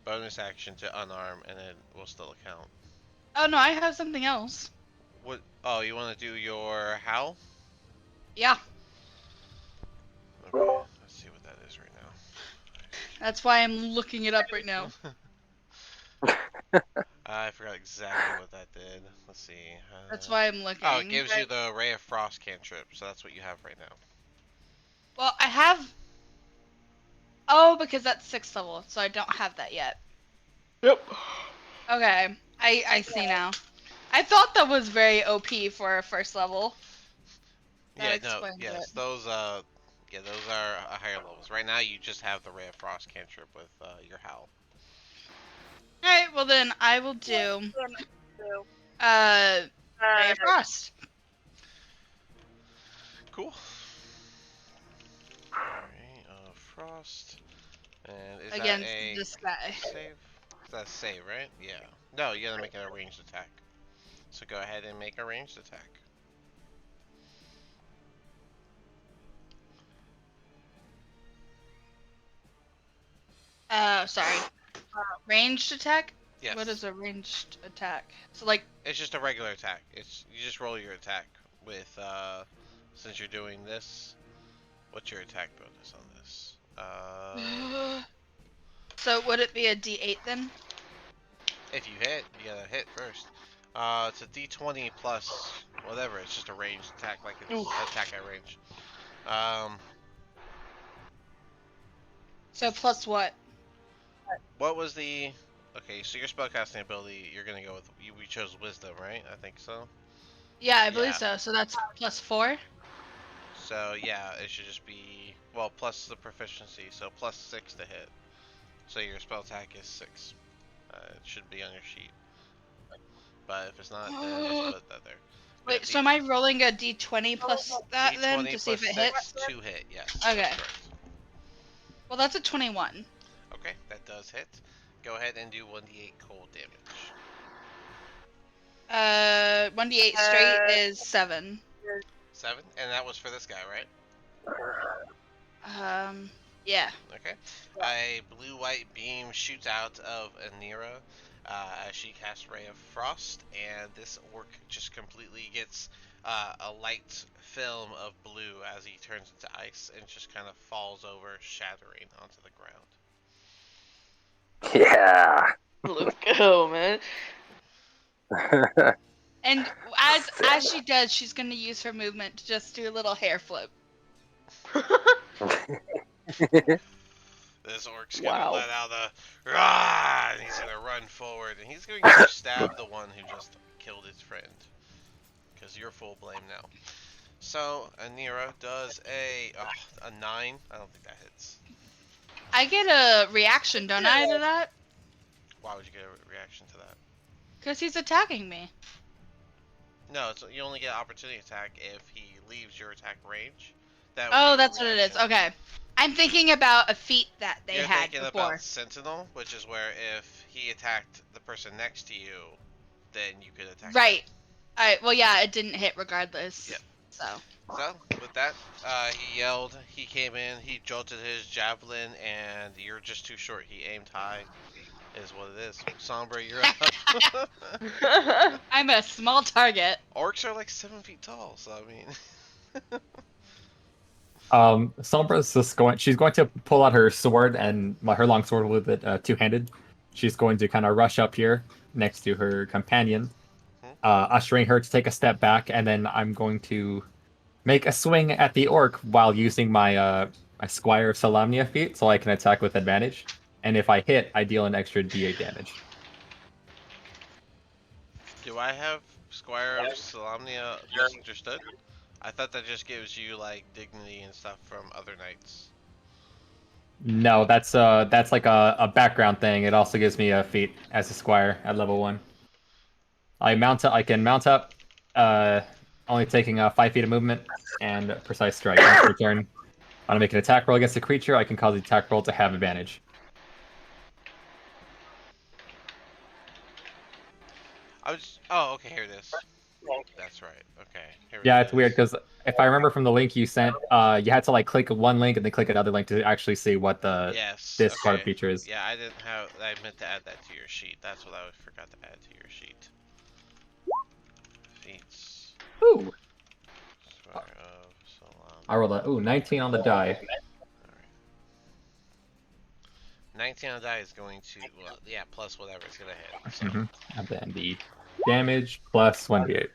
bonus action to unarm, and it will still count.
Oh no, I have something else.
What? Oh, you want to do your howl?
Yeah,
Okay, let's see what that is right
that's why I'm looking it up right now.
now. I forgot exactly what that did. Let's see.
That's why I'm
Oh, it
looking.
gives you the Ray of Frost cantrip, so that's what you have right now.
Well, I have. Oh, because that's 6th level, so I don't have that yet.
Yep.
Okay, I see now. I thought that was very OP for a 1st level. That
Yeah, no,
explains
yes,
it.
those those are higher levels. Right now, you just have the Ray of Frost cantrip with your howl.
Alright, well then I will do uh Ray of Frost.
Cool. Ray of Frost, and is that
Against
a
this guy.
save? That's save, right? Yeah. No, you gotta make it a ranged attack. So go ahead and make a ranged attack.
Sorry. Ranged attack?
Yes.
What is a ranged attack? So like
It's just a regular attack. It's you just roll your attack with since you're doing this. What's your attack bonus on this?
So would it be a D8 then?
If you hit, you gotta hit first. It's a D20 plus whatever. It's just a ranged attack, like it's attack at range.
So plus what?
What was the? Okay, so your spellcasting ability, you're gonna go with. We chose wisdom, right? I think so.
Yeah, I
Yeah.
believe so. So that's plus 4.
So yeah, it should just be well plus the proficiency, so plus 6 to hit. So your spell attack is 6. It should be on your sheet. But if it's not, then just put that there.
Wait, so am I rolling a D20 plus that
D20
then to see if it hits?
to hit, yes.
Okay.
That's correct.
Well, that's a 21.
Okay, that does hit. Go ahead and do 1d8 cold damage.
1d8 straight is 7.
7? And that was for this guy, right?
Yeah.
Okay. A blue-white beam shoots out of Anira as she casts Ray of Frost, and this orc just completely gets a light film of blue as he turns into ice and just kind of falls over, shattering onto the ground.
Yeah.
Let's go, man.
And as she does, she's gonna use her movement to just do a little hair flip.
This orc's
Wow.
gonna let out a rah, and he's gonna run forward, and he's going to stab the one who just killed his friend. Because you're full blame now. So Anira does a 9. I don't think that hits.
I get a reaction, don't I, to that?
Why would you get a reaction to that?
Because he's attacking me.
No, it's, you only get opportunity attack if he leaves your attack range. That
Oh,
would be
that's
a
what it is.
reaction.
Okay. I'm thinking about a feat that they
You're
had
thinking
before.
about Sentinel, which is where if he attacked the person next to you, then you could attack.
Right. Alright, well, yeah, it didn't hit regardless.
Yep.
So.
So, with that, he yelled, he came in, he jolted his javelin, and you're just too short. He aimed high, is what it is. Sombra, you're up.
I'm a small target.
Orcs are like 7 feet tall, so I mean...
Sombra's just going. She's going to pull out her sword and her long sword with it two-handed. She's going to kind of rush up here next to her companion, ushering her to take a step back, and then I'm going to make a swing at the orc while using my my Squire of Salamnia feat, so I can attack with advantage. And if I hit, I deal an extra D8 damage.
Do I have Squire of Salamnia misunderstood? I thought that just gives you like dignity and stuff from other knights.
No, that's like a background thing. It also gives me a feat as a squire at level 1. I can mount up, only taking 5 feet of movement and precise strike. Once per turn, when I make an attack roll against a creature, I can cause the attack roll to have advantage.
Oh, okay, here it is. That's right. Okay. Here
Yeah,
it
it's weird
is.
because if I remember from the link you sent, you had to like click one link and then click another link to actually see what the this part of feature is.
Yeah, I didn't have. I meant to add that to your sheet. That's what I forgot to add to your sheet. Feats.
I rolled a 19 on the die.
Alright. 19 on the die is going to, well, yeah, plus whatever it's going to hit. So.
And then the damage plus 1d8.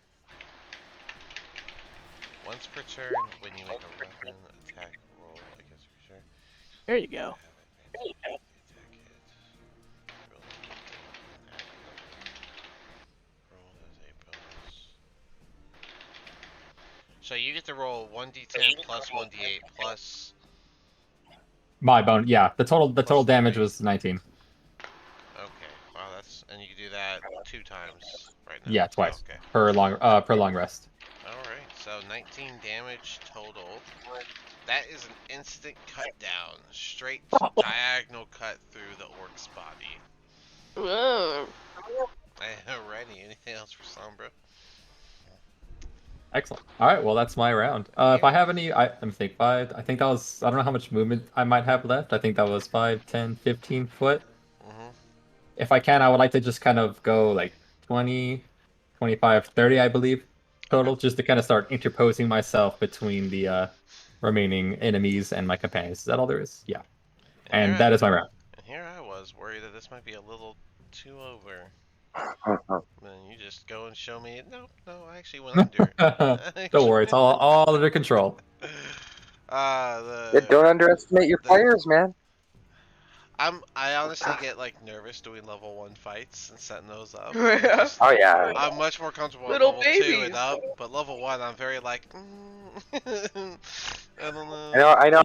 Once per turn, when you make a weapon attack roll against a creature,
There you go.
have advantage on the attack hit. Roll as a bonus. So you get to roll 1d10 plus 1d8 plus.
My bone, yeah. The total
Plus
damage
3.
was 19.
Okay, wow, that's, and you can do that 2 times right now.
Yeah, twice
Okay.
per long rest.
All right, so 19 damage total. That is an instant cut down, straight diagonal cut through the orc's body.
Whoa.
Alrighty, anything else for Sombra?
Excellent. All right, well that's my round. If I have any, let me think. 5. I think that was. I don't know how much movement I might have left. I think that was 5, 10, 15 foot.
Mm-hmm.
If I can, I would like to just kind of go like 20, 25, 30, I believe total, just to kind of start interposing myself between the remaining enemies and my companions. Is that all there is? Yeah. And that is my round.
And here I was worried that this might be a little too over. Then you just go and show me. No, I actually went under.
Don't worry, it's all under control.
Don't underestimate your players, man.
I honestly get like nervous doing level 1 fights and setting those up.
Yeah.
Oh yeah.
I'm much more comfortable
Little
at level 2
babies.
and up, but level 1 I'm very like, I don't
I know.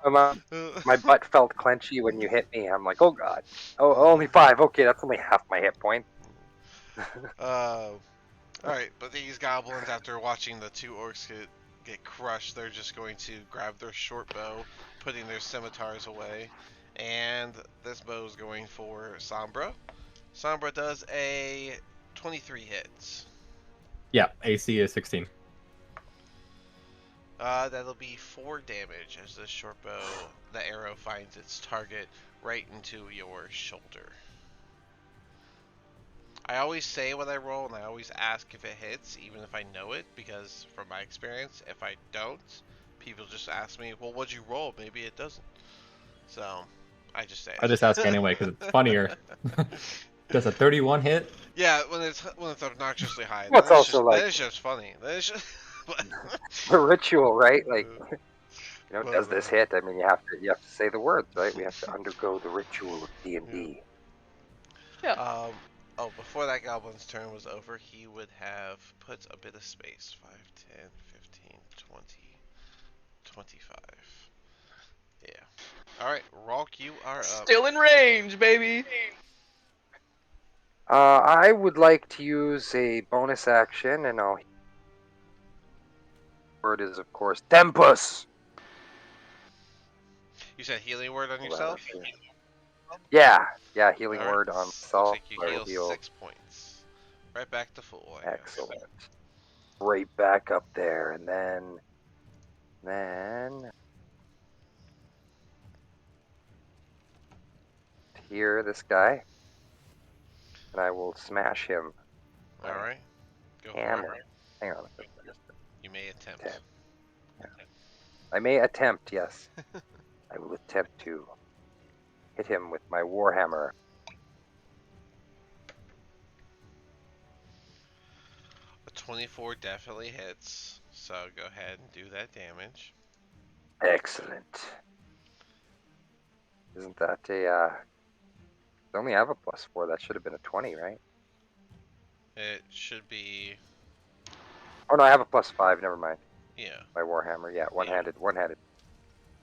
My butt felt clenchy when you hit me. I'm like, oh god. Oh, only 5. Okay, that's only half my hit point.
Alright, but these goblins, after watching the 2 orcs get crushed, they're just going to grab their short bow, putting their scimitars away, and this bow is going for Sombra. Sombra does a 23 hits.
Yeah, AC is 16.
That'll be 4 damage as the short bow, the arrow finds its target right into your shoulder. I always say what I roll, and I always ask if it hits, even if I know it, because from my experience, if I don't, people just ask me, well, what'd you roll? Maybe it doesn't. So, I just say it.
I just ask anyway, because it's funnier. Does a 31 hit?
Yeah, when it's obnoxiously high.
Well, it's also
that is just funny. That is just...
The ritual, right? Like,
But,
does this hit? I mean, you have to say the words, right? We have to undergo the ritual of D&D.
Yeah.
Oh, before that goblin's turn was over, he would have put a bit of space. 5, 10, 15, 20, 25. Yeah. Alright, Rolk, you are up.
Still in range, baby.
I would like to use a bonus action, and I'll. Word is, of course, Tempus.
You said healing word on yourself?
Yeah, healing
All right,
word on
I'll
myself.
take you heal 6 points. Right back to full, I guess.
Excellent. Right back up there, and then here, this guy, and I will smash him.
Alright, go for
Hammer.
it.
Hang on.
You may attempt.
10. Yeah. I may attempt, yes. I will attempt to hit him with my warhammer.
A 24 definitely hits, so go ahead and do that damage.
Excellent. Isn't that I only have a +4. That should have been a 20, right?
It should be...
Oh no, I have a +5. Never mind.
Yeah.
My warhammer, yeah, one-handed.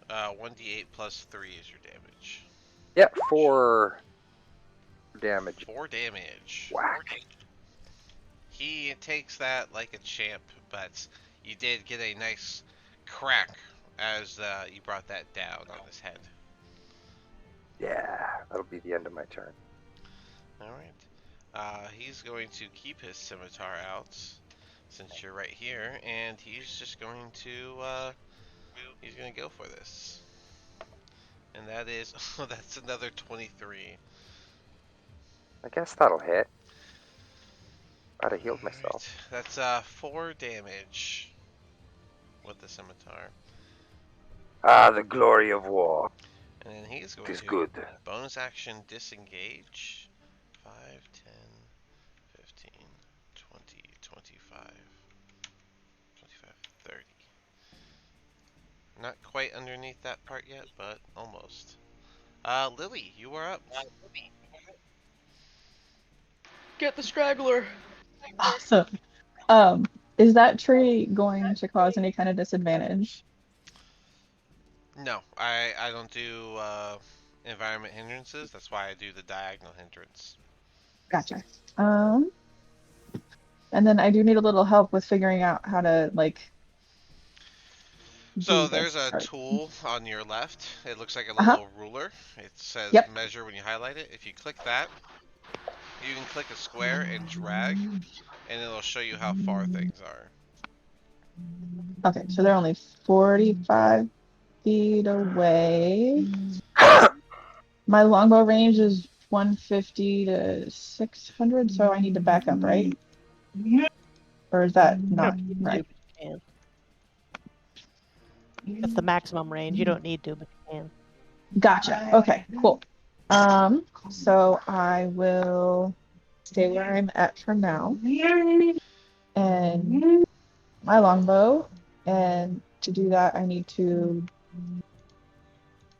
1d8 plus 3 is your damage.
Yeah, 4 damage.
4 damage.
Whack.
He takes that like a champ, but you did get a nice crack as you brought that down on his head.
Yeah, that'll be the end of my turn.
Alright. He's going to keep his scimitar out, since you're right here, and he's just going to, he's going to go for this. And that is, oh, that's another 23.
I guess that'll hit. I'd have healed myself.
That's 4 damage with the scimitar.
Ah, the glory of war.
And then he's
It
going
is
to
good.
bonus action disengage. 5, 10, 15, 20, 25, 25, 30. Not quite underneath that part yet, but almost. Lily, you are up.
Get the straggler.
Awesome. Is that tree going to cause any kind of disadvantage?
No, I don't do environment hindrances. That's why I do the diagonal hindrance.
Gotcha. Um, and then I do need a little help with figuring out how to like
So
do
there's
this
a
part.
tool on your left. It looks like a
Uh-huh.
little ruler. It says
Yep.
measure when you highlight it. If you click that, you can click a square and drag, and it'll show you how far things are.
Okay, so they're only 45 feet away. My longbow range is 150 to 600, so I need to back up, right? Or is that
You
not
don't need to,
right?
but you can. That's the maximum range. You don't need to, but you can.
Gotcha. Okay, cool. So I will stay where I'm at for now. And my longbow. And to do that, I need to,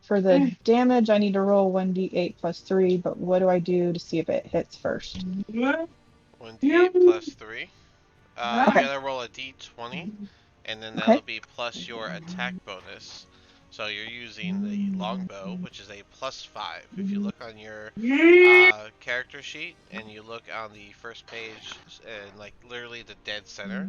for the damage, I need to roll 1d8 plus 3, but what do I do to see if it hits first?
1d8 plus 3. You
Okay.
gotta roll a d20, and then that'll
Okay.
be plus your attack bonus. So you're using the longbow, which is a plus 5. If you look on your character sheet and you look on the first page and like literally the dead center,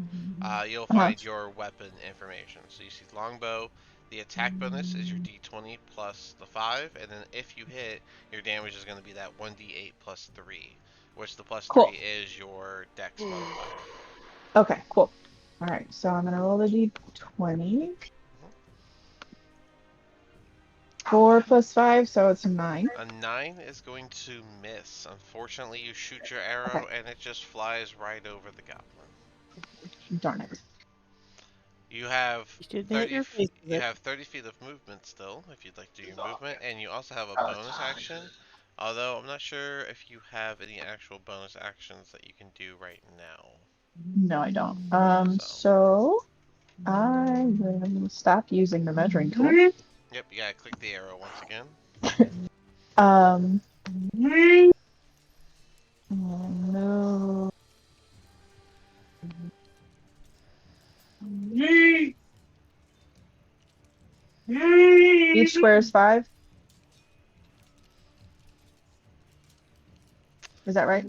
you'll
Uh-huh.
find your weapon information. So you see longbow. The attack bonus is your d20 plus the 5, and then if you hit, your damage is going to be that 1d8 plus 3, which the plus 3
Cool.
is your dex modifier.
Okay, cool. All right, so I'm gonna roll the d20. 4 plus 5, so it's 9.
A 9 is going to miss. Unfortunately, you shoot your
Okay.
arrow and it just flies right over the goblin.
Darn it.
You have
You should hit
30.
your face with
You
it.
have 30 feet of movement still, if you'd like to do your movement, and you also have a bonus action. Although I'm not sure if you have any actual bonus actions that you can do right now.
No, I don't.
So.
So I will stop using the measuring tool.
Yep, you gotta click the arrow once again.
Um, no. Each square is 5. Is that right?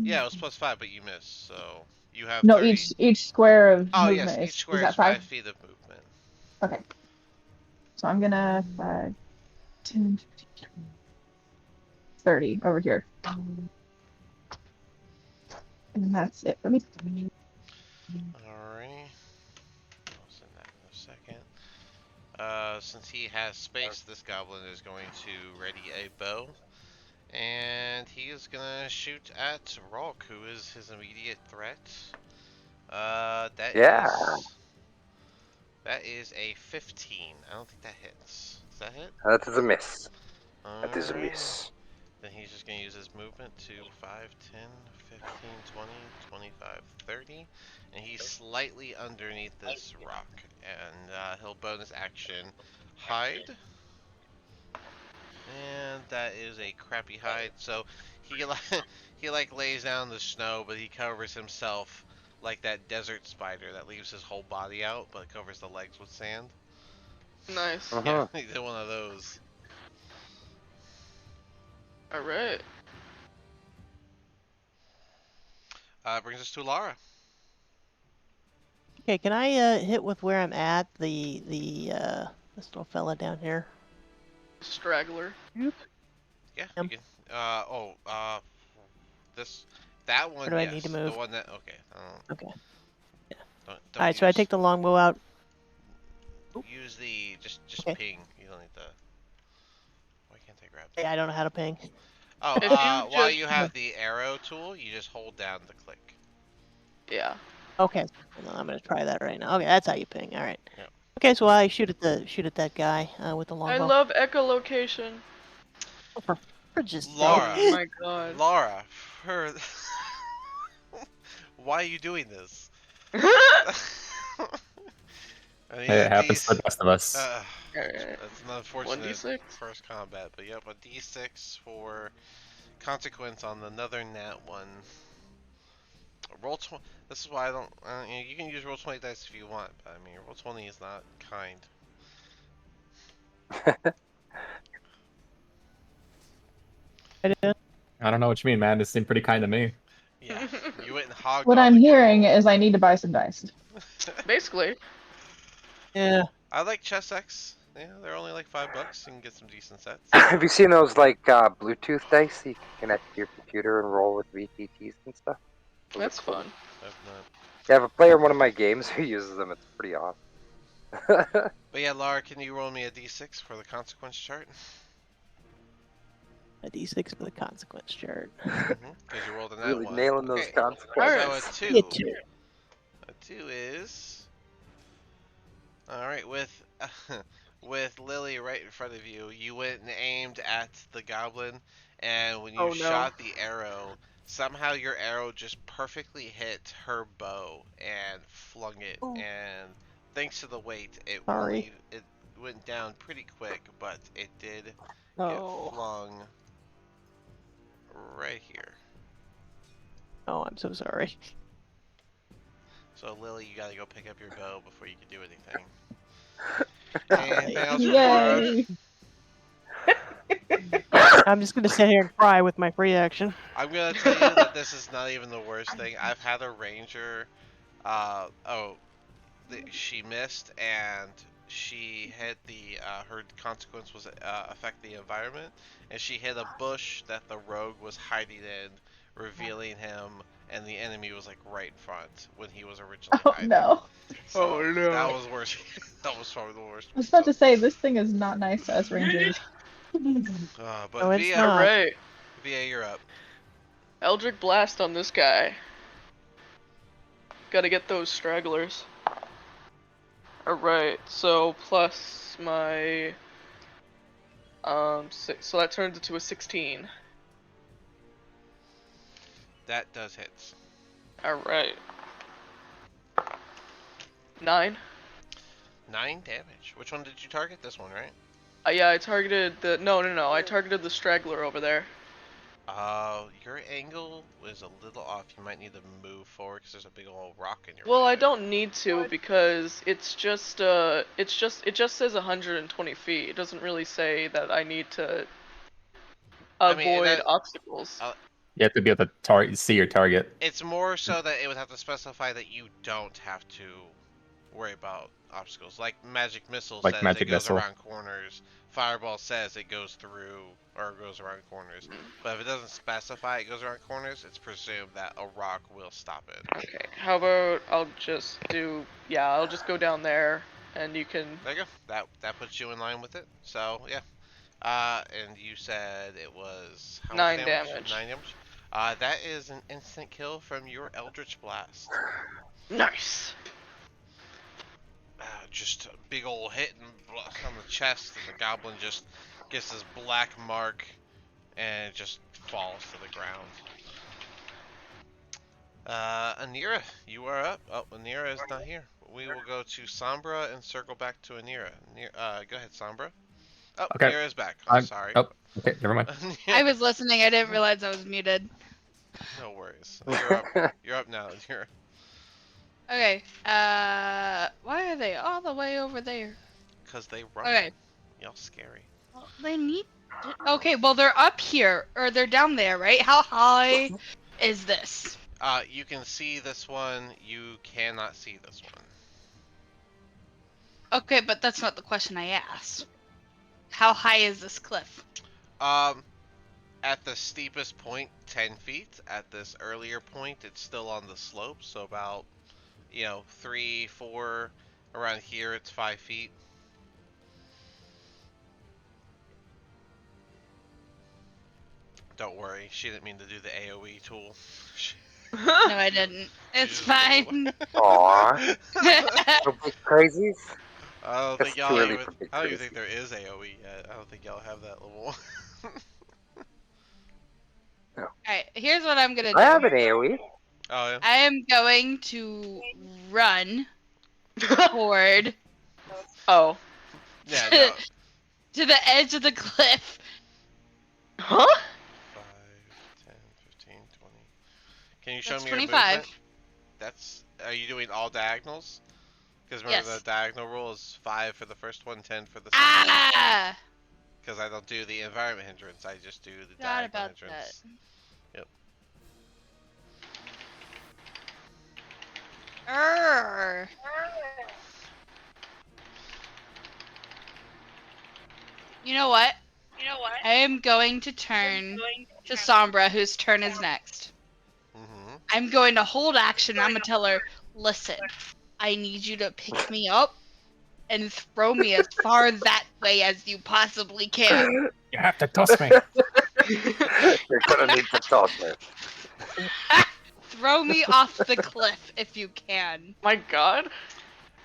Yeah, it was plus 5, but you missed, so you have
No,
30.
each square of
Oh, yes,
movement
each
is
square
that
is
5?
5 feet of movement.
Okay. So I'm gonna 5, 10, 15, 30 over here. And that's it for me.
Alrighty. I'll send that in a second. Since he has space, this goblin is going to ready a bow. And he is gonna shoot at Rolk, who is his immediate threat. That
Yeah.
is a 15. I don't think that hits. Does that hit?
That is a miss. That is a
Alright.
miss.
Then he's just going to use his movement to 5, 10, 15, 20, 25, 30. And he's slightly underneath this rock. And he'll bonus action hide. And that is a crappy hide. So he he like lays down in the snow, but he covers himself like that desert spider that leaves his whole body out, but covers the legs with sand.
Nice.
Yeah, he did one of those.
Alright.
Brings us to Lara.
Okay, can I hit with where I'm at? This little fella down here.
Straggler.
Yeah,
Yep.
you can. That one.
Or do I
Yes,
need to
the
move?
one that. Okay.
Okay.
Don't
All right, so I take the longbow out.
use the just
Okay.
ping. You don't need the. Why can't I grab?
Yeah, I don't know how to ping.
Oh,
If you
while
just-
you have the arrow tool, you just hold down the click.
Yeah.
Okay, hold on, I'm gonna try that right now. Okay, that's how you ping. All right.
Yep.
Okay, so I shoot at that guy with the
I
longbow.
love echolocation.
Oh, for fridge's
Laura.
sake.
Oh my god.
Laura, why are you doing this? I mean,
It happens to the best of us.
Alright.
that's an unfortunate
1d6?
first combat, but yep, a d6 for consequence on another nat one. Roll 20. This is why I don't. You can use roll 20 dice if you want, but I mean, roll 20 is not kind.
I don't know what you mean, man. This seemed pretty kind to me.
Yeah, you went and hogged
What
all
I'm
the
hearing
gold.
is I need to buy some dice.
Basically.
Yeah.
I like Chess X. Yeah, they're only like $5. You can get some decent sets.
Have you seen those like Bluetooth dice you can connect to your computer and roll with VTTs and stuff? Those are
That's
cool.
fun.
I've not.
Yeah, I have a player in one of my games who uses them. It's pretty awesome.
But yeah, Laura, can you roll me a d6 for the consequence chart?
A d6 for the consequence chart.
Because you rolled a nat
Really
one.
nailing those
Okay,
consequences.
so a
You
2.
too.
A 2 is. Alright, with. With Lily right in front of you, you went and aimed at the goblin, and when you
Oh, no.
shot the arrow, somehow your arrow just perfectly hit her bow and flung it.
Oh.
And thanks to the weight, it
Sorry.
it went down pretty quick, but it did
Oh.
get flung right here.
Oh, I'm so sorry.
So Lily, you gotta go pick up your bow before you can do anything.
Alright.
Anything else for Laura?
Yay!
I'm just gonna sit here and cry with my free action.
I'm gonna tell you that this is not even the worst thing. I've had a ranger. She missed and she hit the. Her consequence was affect the environment, and she hit a bush that the rogue was hiding in, revealing him, and the enemy was like right in front when he was originally
Oh
hiding.
no!
So
Oh, no.
that was worse. That was probably the worst.
I was about to say this thing is not nice to us rangers.
But
No, it's
Via,
not.
Alright.
Via, you're up.
Eldritch Blast on this guy. Gotta get those stragglers. Alright, so plus my. So that turns into a 16.
That does hit.
Alright. 9.
9 damage. Which one did you target? This one, right?
Yeah, I targeted the. No. I targeted the straggler over there.
Your angle was a little off. You might need to move forward because there's a big old rock in your
Well,
way.
I don't need to because it just says 120 feet. It doesn't really say that I need to avoid obstacles.
You have to be able to see your target.
It's more so that it would have to specify that you don't have to worry about obstacles. Like magic missile
Like
says
magic
it goes
missile.
around corners. Fireball says it goes through or goes around corners. But if it doesn't specify it goes around corners, it's presumed that a rock will stop it.
Okay, how about I'll just go down there and you can.
There you go. That puts you in line with it. So yeah. And you said it was how
9
much
damage.
9 damage. That is an instant kill from your Eldritch Blast.
Nice.
Just a big old hit on the chest, and the goblin just gets this black mark and just falls to the ground. Anira, you are up. Oh, Anira is not here. We will go to Sombra and circle back to Anira. Go ahead, Sombra. Oh,
Okay.
Anira is back. I'm sorry.
Oh, okay, never mind.
I was listening. I didn't realize I was muted.
No worries. You're up. You're up now, Anira.
Okay. Why are they all the way over there?
Because they run.
Okay.
Y'all scary.
Well, they need. Okay. Well, they're up here or they're down there, right? How high is this?
You can see this one. You cannot see this one.
Okay, but that's not the question I asked. How high is this cliff?
At the steepest point, 10 feet. At this earlier point, it's still on the slope, so about, 3, 4, around here, it's 5 feet. Don't worry, she didn't mean to do the AoE tool.
No, I didn't. It's fine.
Aww. Don't be crazies.
I don't
It's
think
too
y'all
early
even.
for big
I don't even
crazy.
think there is AOE yet. I don't think y'all have that level.
Alright, here's what I'm gonna
I have
do.
an AoE.
Oh yeah.
I am going to run toward
Oh.
Yeah.
to,
No.
to the edge of the cliff.
Huh?
5, 10, 15, 20. Can you show
That's
me your
25.
movement? That's. Are you doing all diagonals? Because remember the
Yes.
diagonal rule is 5 for the first one, 10 for the second one.
Ah!
Because I don't do the environment hindrance, I just do the
Forgot
diagonal
about that.
hindrance. Yep.
Err. You know what? I am going to turn to Sombra, whose turn is next.
Mm-hmm.
I'm going to hold action. I'm going to tell her, listen, I need you to pick me up and throw me as far that way as you possibly can.
You have to toss me.
You're gonna need to toss me.
Throw me off the cliff if you can.
My god.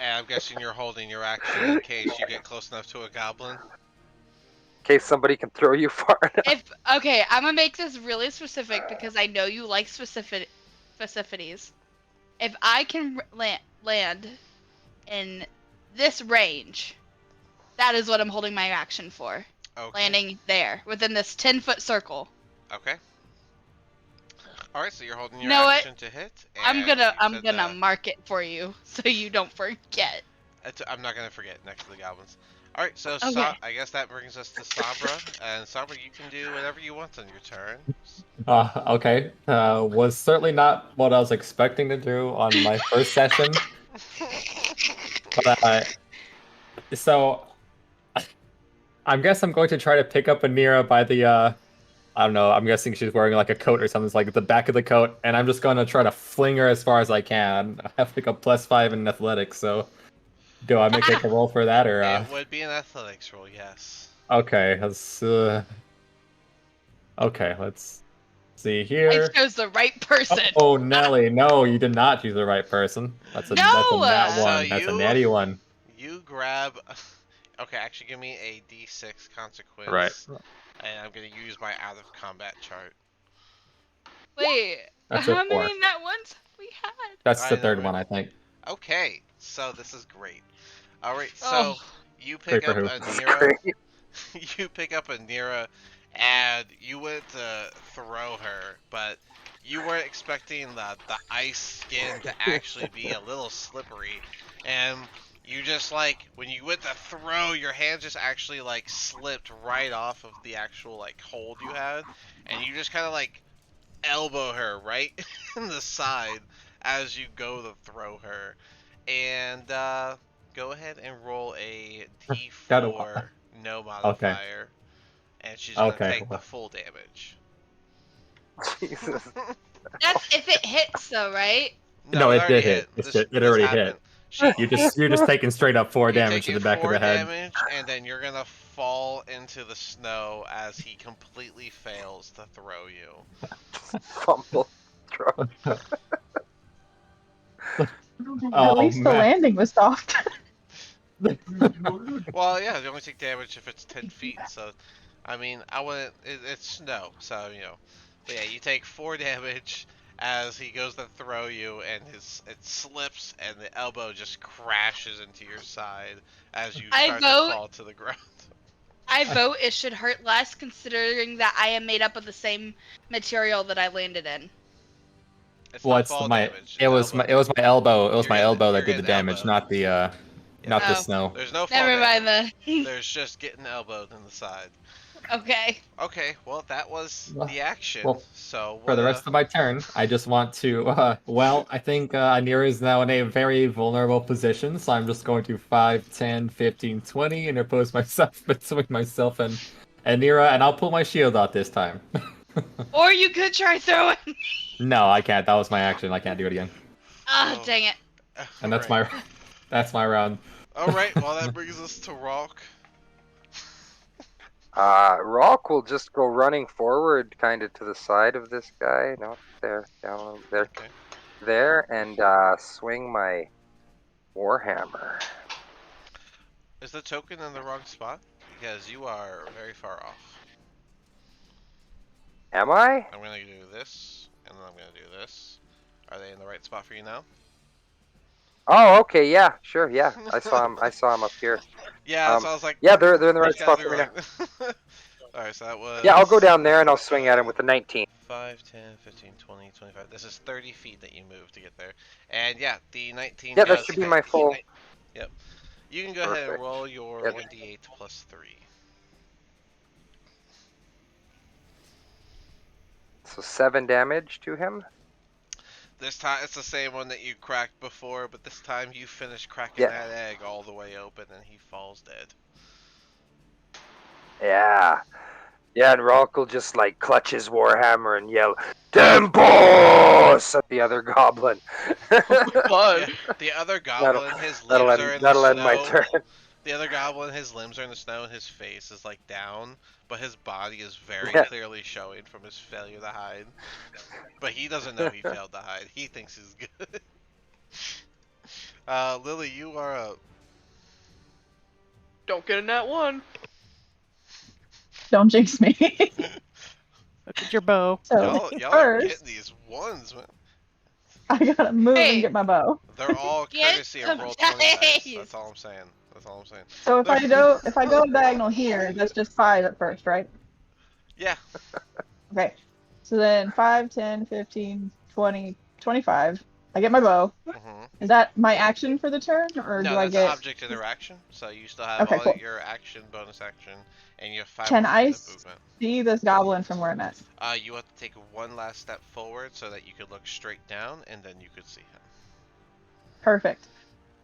And I'm guessing you're holding your action in case you get close enough to a goblin.
In case somebody can throw you far enough.
If okay, I'm gonna make this really specific because I know you like specificities. If I can land in this range, that is what I'm holding my action for.
Okay.
Landing there within this 10-foot circle.
Okay. All right, so you're holding
You
your
know what?
action to hit,
I'm
and you
gonna
said
mark it for you so you don't forget.
I'm not gonna forget next to the goblins. All right, so
Okay.
I guess that brings us to Sombra, and Sombra, you can do whatever you want on your turn.
Okay. Was certainly not what I was expecting to do on my first session. But so I guess I'm going to try to pick up Anira by the I don't know, I'm guessing she's wearing like a coat or something. It's like the back of the coat, and I'm just gonna try to fling her as far as I can. I have like a +5 in athletics, so do I make like a roll for that or
It would be an athletics roll, yes.
okay, let's see
I
here.
chose the right person.
Oh, Nelly, no, you did not choose the right person. That's a nat
No!
So
one. That's a natty one.
you grab. Okay, actually, give me a D6
Right.
consequence, and I'm gonna use my out of combat chart.
Wait,
That's a
how
4.
many nat ones have we had?
That's the
I know,
third
right?
one, I think.
Okay, so this is great. All right,
Oh.
so you
Great
pick
for
up
who?
Anira.
Great.
You pick up Anira, and you went to throw her, but you weren't expecting the ice skin to actually be a little slippery, and you just like when you went to throw, your hand just actually like slipped right off of the actual like hold you had, and you just kind of like elbow her right in the side as you go to throw her, and go ahead and roll a
Got it.
d4 no
Okay.
modifier, and she's gonna
Okay.
take the full damage.
Jesus.
That's if it hits, though, right?
No,
No,
it
it
already
did hit.
hit. This
It
this
already hit.
happened. She
You're just taking straight up 4
you're
damage to
taking
the back of
4
the head.
damage, and then you're gonna fall into the snow as he completely fails to throw you.
Fumble. Throw.
At
Oh
least the
man.
landing was soft.
Well, yeah, they only take damage if it's 10 feet. So, I mean, I wouldn't. It's snow, so you know. But yeah, you take 4 damage as he goes to throw you, and it slips, and the elbow just crashes into your side as you
I
start to
vote.
fall to the ground.
I vote it should hurt less, considering that I am made up of the same material that I landed in.
It's
Well,
not
it's
fall
my
damage.
it
It's
was my
elbow.
it was my elbow. It was my elbow
You're
that did the
getting
damage,
elbowed. Yeah.
not the
Oh,
snow.
There's no fall
never mind
damage.
then.
There's just getting elbowed in the side.
Okay.
Okay, well that was the action.
Well,
So
for
what?
the rest of my turn, I just want to. Well, I think Anira is now in a very vulnerable position, so I'm just going to 5, 10, 15, 20 interpose myself between myself and Anira, and I'll pull my shield out this time.
Or you could try throwing.
No, I can't. That was my action. I can't do it again.
Ah,
Oh,
dang it.
And
right.
that's my round.
All right. Well, that brings us to Rock.
Rock will just go running forward, kind of to the side of this guy. No, there, down there,
Okay.
there, and swing my warhammer.
Is the token in the wrong spot? Because you are very far off.
Am I?
I'm gonna do this, and then I'm gonna do this. Are they in the right spot for you now?
Oh, okay, yeah, sure, yeah. I saw him. I saw him up here.
Yeah, so I was like,
Yeah, they're in the
he's
right
gotta
spot
be
for me
right.
now.
Alright, so that was...
Yeah, I'll go down there and I'll swing at him with the 19.
5, 10, 15, 20, 25. This is 30 feet that you move to get there. And yeah, the 19
Yeah, that
does
should be
hit.
my full.
Yep. You can go ahead and
Perfect.
roll your
Yep.
1d8 plus 3.
So 7 damage to him.
This time, it's the same one that you cracked before, but this time you finish cracking
Yeah.
that egg all the way open and he falls dead.
Yeah. Yeah, and Rolk will just like clutch his warhammer and yell, "Tempos!" at the other goblin.
God.
Yeah, the other
that'll
goblin, his
that'll
limbs
end,
are in the
that'll end my
snow.
turn.
The other goblin, his limbs are in the snow and his face is like down, but his body is very
Yeah.
clearly showing from his failure to hide. But he doesn't know he failed to hide. He thinks he's good. Lily, you are up.
Don't get in that one.
Don't jinx me.
Look at your bow.
So
Y'all are
first,
getting these ones, man.
I gotta move
Hey.
and get my bow.
They're all
Get
courtesy of
some
roll 20 dice.
dice.
That's all I'm saying. That's all I'm saying.
So if I go diagonal here, that's just 5 at first, right?
Yeah.
Okay. So then 5, 10, 15, 20, 25. I get my bow.
Mm-hmm.
Is that my action for the turn, or
No,
do I
that's
get?
object interaction. So you still have
Okay,
all
cool.
your action, bonus action, and you have 5
Can
more
I
feet of movement.
see this goblin from where I'm at?
You have to take one last step forward so that you could look straight down, and then you could see him.
Perfect.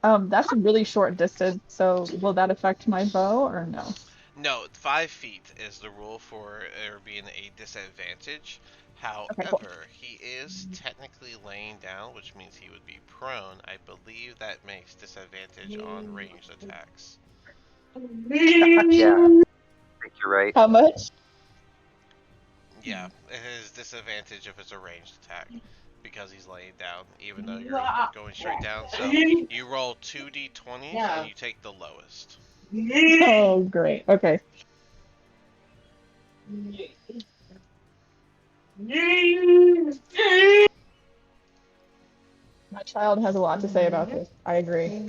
That's a really short distance. So will that affect my bow or no?
No, 5 feet is the rule for there being a disadvantage.
Okay,
However,
cool.
he is technically laying down, which means he would be prone. I believe that makes disadvantage on ranged attacks.
Yeah, I think you're right.
How much?
Yeah, it is disadvantage if it's a ranged attack because he's laying down, even though you're going straight down. So you roll 2d20s and you take the lowest.
Oh, great. Okay. My child has a lot to say about this. I agree.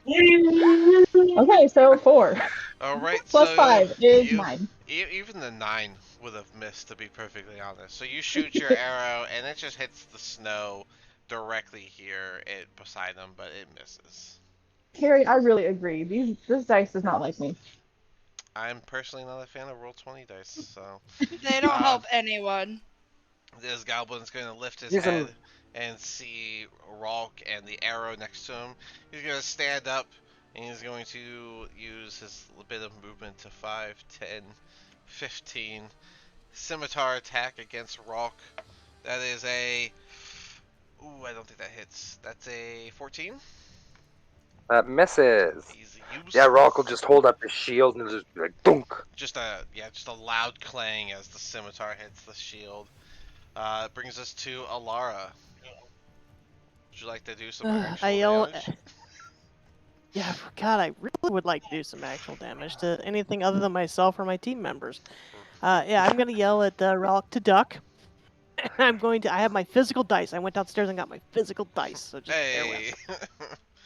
Okay, so 4
All right,
plus
so
5 is
you
9.
even the 9 would have missed, to be perfectly honest. So you shoot your arrow and it just hits the snow directly here beside him, but it misses.
Harry, I really agree. This dice does not like me.
I'm personally not a fan of roll 20 dice, so
They don't help anyone.
this goblin's gonna lift his
He's
head
in-
and see Ralk and the arrow next to him. He's gonna stand up and he's going to use his bit of movement to 5, 10, 15 scimitar attack against Ralk. That is a... Ooh, I don't think that hits. That's a 14.
That misses.
He's
Yeah,
useless.
Rolk will just hold up his shield and just be like, dunk.
Just a loud clang as the scimitar hits the shield. It brings us to Alara. Would you like to do some actual
I yell.
damage?
Yeah, God, I really would like to do some actual damage to anything other than myself or my team members. Yeah, I'm gonna yell at Rolk to duck. I'm going to. I have my physical dice. I went downstairs and got my physical dice. So just bear with.
Hey!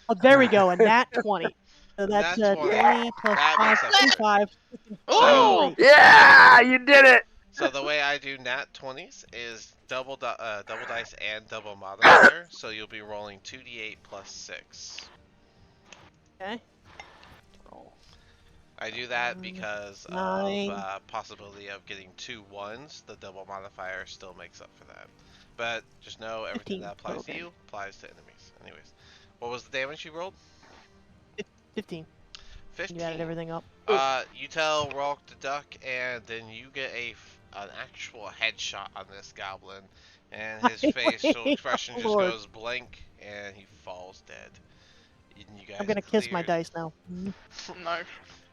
Oh, there we go. A nat 20. So that's
Nat 20.
20 plus
That
5,
makes up for it.
25.
Oh!
Yeah, you did it.
So the way I do nat 20s is double dice and double modifier. So you'll be rolling 2d8 plus 6.
Okay. Roll.
I do that because
Nine.
of possibility of getting 2 1s. The double modifier still makes up for that. But just know everything
15
that applies
total
to you applies to enemies. Anyways, what was the damage you rolled?
15.
15.
You added everything up.
You tell Rolk to duck, and then you get an actual headshot on this goblin, and his facial expression just
Lord.
goes blank, and he falls dead. And you guys
I'm gonna kiss my
cleared-
dice now.
Nice.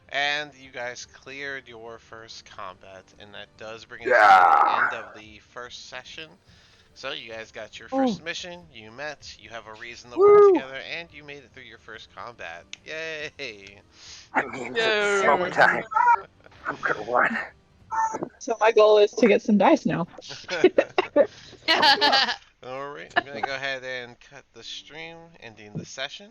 And you guys cleared your first combat, and that does bring us to
Yeah.
the end of the first session. So you guys got your first
Ooh.
mission, you met, you have a reason to work
Woo!
together, and you made it through your first combat. Yay!
That means it's
Yo.
smoke time. I'm gonna run.
So my goal is to get some dice now.
Alright, I'm gonna go ahead and cut the stream, ending the session.